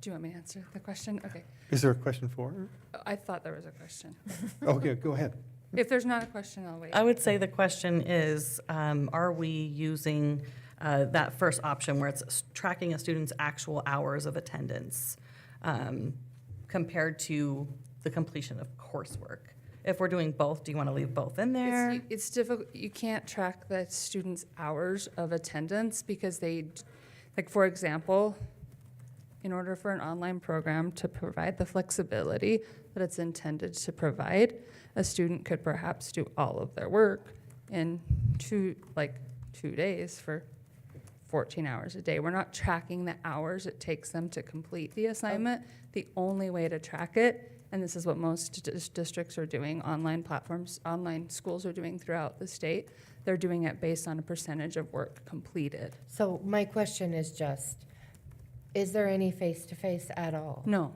Do you want me to answer the question? Okay. Is there a question for her? I thought there was a question. Okay, go ahead. If there's not a question, I'll wait. I would say the question is, are we using that first option where it's tracking a student's actual hours of attendance compared to the completion of coursework? If we're doing both, do you want to leave both in there? It's difficult, you can't track the students' hours of attendance because like, for example, in order for an online program to provide the flexibility that it's intended to provide, a student could perhaps do all of their work in 2 days for 14 hours a day. We're not tracking the hours it takes them to complete the assignment. The only way to track it, and this is what most districts are doing, online platforms, online schools are doing throughout the state, they're doing it based on a percentage of work completed. So my question is just, is there any face-to-face at all? No,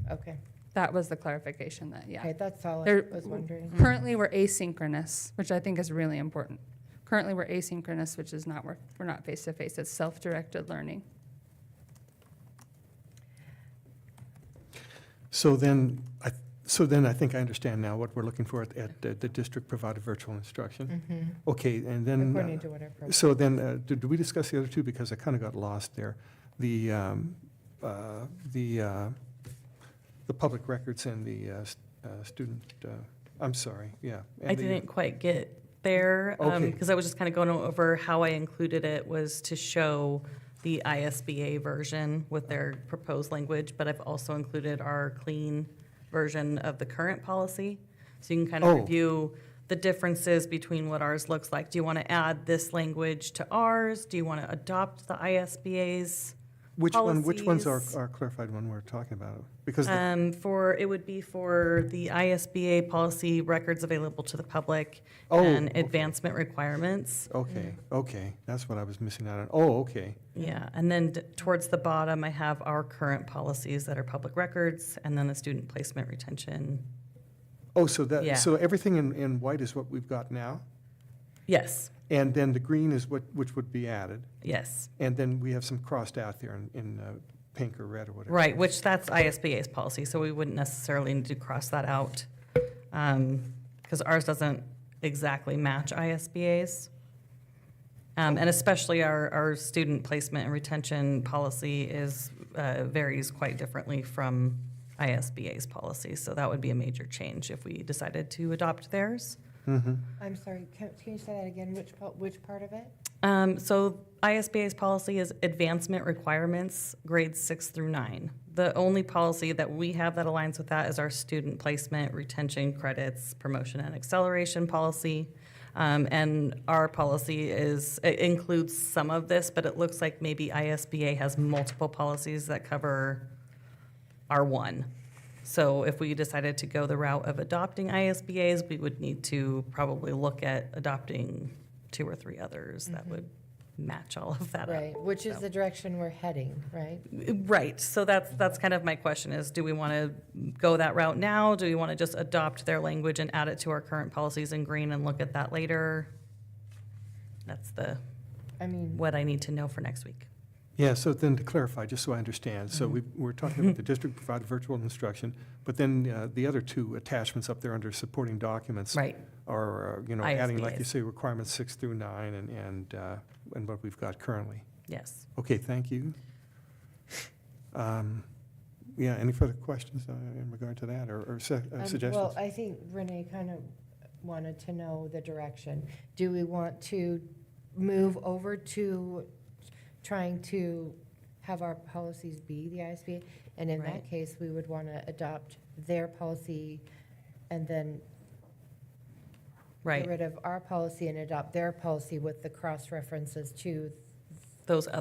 Okay, that was the clarification that, yeah. okay, that's all I There- was wondering. Currently, we're asynchronous, which I think is really important. Currently, we're asynchronous, which is not, we're not face-to-face, it's self-directed learning. So then I think I understand now what we're looking for at the district-provided virtual instruction. Mhm. Okay, and then. According to what our program. So then, did we discuss the other two? Because I kind of got lost there. The public records and the student, I'm sorry, yeah. I didn't quite get there, Okay. because I was just kind of going over how I included it was to show the ISBA version with their proposed language, but I've also included our clean version of the current policy. So you can kind of Oh. review the differences between what ours looks like. Do you want to add this language to ours? Do you want to adopt the ISBA's Which one's policies? our clarified one we're talking about? Because, It would be for the ISBA policy, records available to the public, Oh, and okay. advancement requirements. okay, that's what I was missing out on. Oh, okay. Yeah, and then towards the bottom, I have our current policies that are public records, and then the student placement retention. Oh, so Yeah. so everything in white is what we've got now? Yes, And then the green is which would be added? yes. And then we have some crossed out there in pink or red or whatever. Right, which that's ISBA's policy, so we wouldn't necessarily need to cross that out. Because ours doesn't exactly match ISBA's. And especially our student placement and retention policy varies quite differently from ISBA's policy. So that would be a major change if we decided to adopt theirs. I'm sorry, can you say that again? Which part of it? So ISBA's policy is advancement requirements, grades 6 through 9. The only policy that we have that aligns with that is our student placement, retention credits, promotion and acceleration policy. And our policy it includes some of this, but it looks like maybe ISBA has multiple policies that cover our one. So if we decided to go the route of adopting ISBA's, we would need to probably look at adopting 2 or 3 others that would match all of that up. Right, which is So- the direction we're heading, right? Right, so that's kind of my question is, do we want to go that route now? Do we want to just adopt their language and add it to our current policies in green and look at that later? That's I mean, what I need to know for next week. Yeah, so then to clarify, just so I understand, so we're talking about the district provided virtual instruction, but then the other 2 attachments up there under supporting documents Right. are, adding, like you ISBA's. say, requirements 6 through 9 and what we've got currently. Yes. Okay, thank you. Yeah, any further questions in regard to that or suggestions? well, I think Renee kind of wanted to know the direction. Do we want to move over to trying to have our policies be the ISBA? And in that Right. case, we would want to adopt their policy and then Right. get rid of our policy and adopt their policy with the cross-references to Those the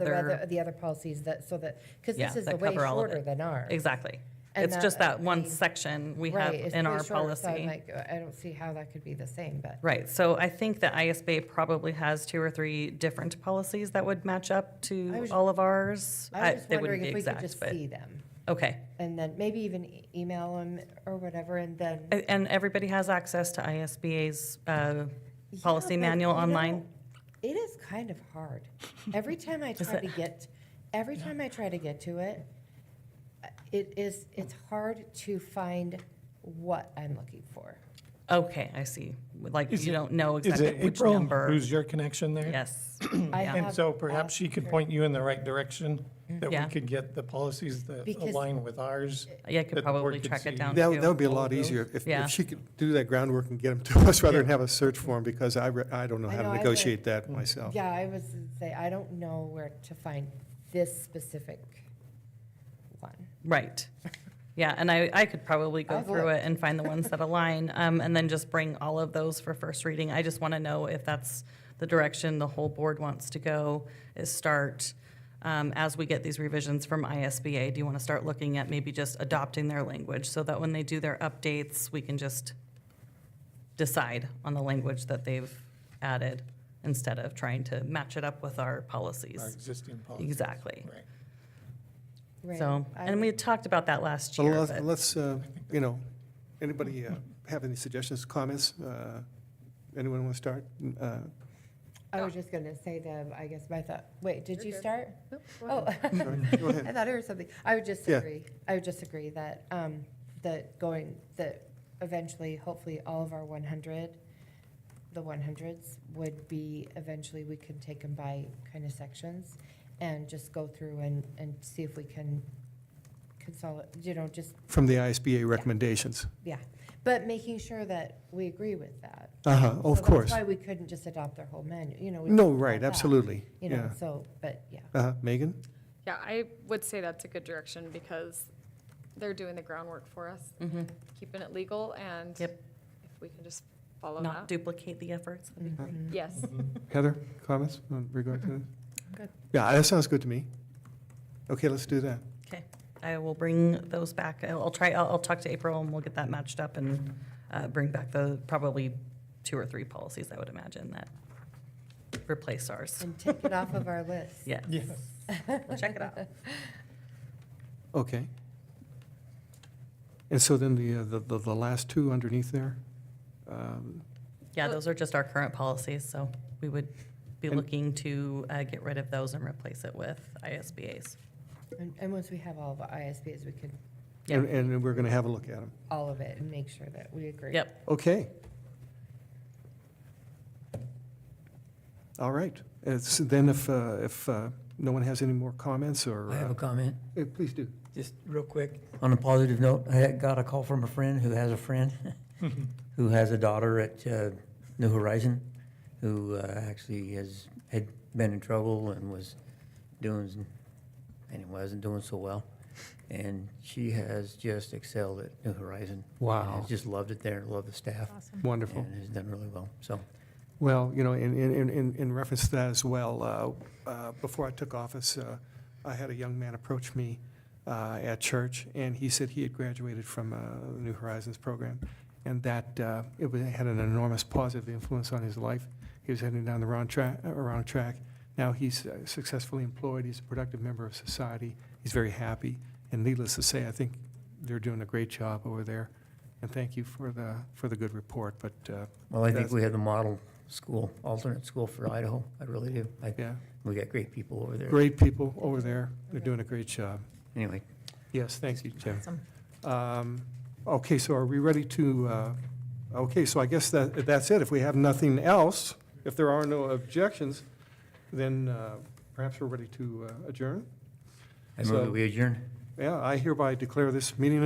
other policies because Yeah, this is that way cover all of shorter it. than ours. Exactly. And It's just that I one mean, section we have right, it's in way our shorter, so I'm policy. like, I don't see how that could be the same, but. Right, so I think that ISBA probably has 2 or 3 different policies that would match up I to was- all of ours. I was just They wouldn't wondering be if we could exact, just but- see them, Okay. and then maybe even email them or whatever, and then. And everybody has access to ISBA's policy Yeah, but, manual you know, online? It is kind of hard. Every time I Is try to it? get, to it, it's hard to find what I'm looking for. Okay, I see. Like, Is you it- don't know Is exactly it which April, number. who's your connection there? Yes. I Yeah. And have so perhaps she asked could her- point you in the right direction, that we Yeah. could get the policies that Because- align with ours. Yeah, I that could the probably board could track it see. down That too. would be a all lot of those. easier if Yeah. she could do that groundwork and get them to us rather than have us search for them, because I don't know I how know, to I negotiate that myself. Yeah, I was gonna say, I don't know where to find this specific one. Right. Yeah, and I could probably go I've through it looked. and find the ones that align, and then just bring all of those for first reading. I just want to know if that's the direction the whole board wants to go, is start, as we get these revisions from ISBA, do you want to start looking at maybe just adopting their language so that when they do their updates, we can just decide on the language that they've added instead of trying to match it up with our policies? Our existing policies. Exactly. Right. Right. So, and we had talked about that last year, Well, but- let's, anybody have any suggestions, comments? Anyone want to start? I was just gonna say I guess my thought, wait, did you start? Oh, Sorry, go ahead. I thought I heard something. I would just Yeah. agree, that, that eventually, hopefully, all of our the 100s would be, eventually, we can take them by kind of sections and just go through and see if we can consolidate, just, From the ISBA recommendations. yeah. But making sure that we agree with that. Uh-huh, So of course. That's why we couldn't just adopt their whole manual, we No, couldn't right, have that, absolutely, You know, yeah. so, but, yeah. Megan? Yeah, I would say that's a good direction because they're doing the groundwork for us, keeping it legal, and Yep. if we can just follow Not that. duplicate the efforts. That'd be great. Yes. Heather, comments in regard to this? Good. Yeah, that sounds good to me. Okay, let's do that. Okay, I will bring those back. I'll talk to April and we'll get that matched up and bring back the probably 2 or 3 policies, I would imagine, that replace ours. And take it off of our list. Yes. We'll check it out. Okay. And so then the last 2 underneath there? Yeah, those are just our current policies, so we would be And- looking to get rid of those and replace it with ISBA's. And once we have all of the ISBs, we could, Yep. And we're going to have a look at them. all of it, and make sure that we agree. Yep. Okay. All right. Then if no one has any more comments or? I have a comment, Please do. just real quick. On a positive note, I got a call from a friend who has a friend who has a daughter at New Horizon, who actually had been in trouble and wasn't doing so well. And she has just excelled at New Horizon. Wow. And has just loved it there, loved the staff. Wonderful. And has done really well, so. Well, you know, in reference to that as well, before I took office, I had a young man approach me at church, and he said he had graduated from the New Horizons program, and that had an enormous positive influence on his life. He was heading down the wrong track. Now he's successfully employed. He's a productive member of society. He's very happy, and needless to say, I think they're doing a great job over there. And thank you for the good report. But Well, I think that's- we have the model school, alternate school for Idaho. I really do. Yeah. We got great people over there. Great people over there. They're doing a great job. Anyway, Yes, thank you, Jim. Awesome. Okay, so are we ready to, okay, so I guess that's it. If we have nothing else, if there are no objections, then perhaps we're ready to adjourn. I move So- that we adjourn. Yeah, I hereby declare this meeting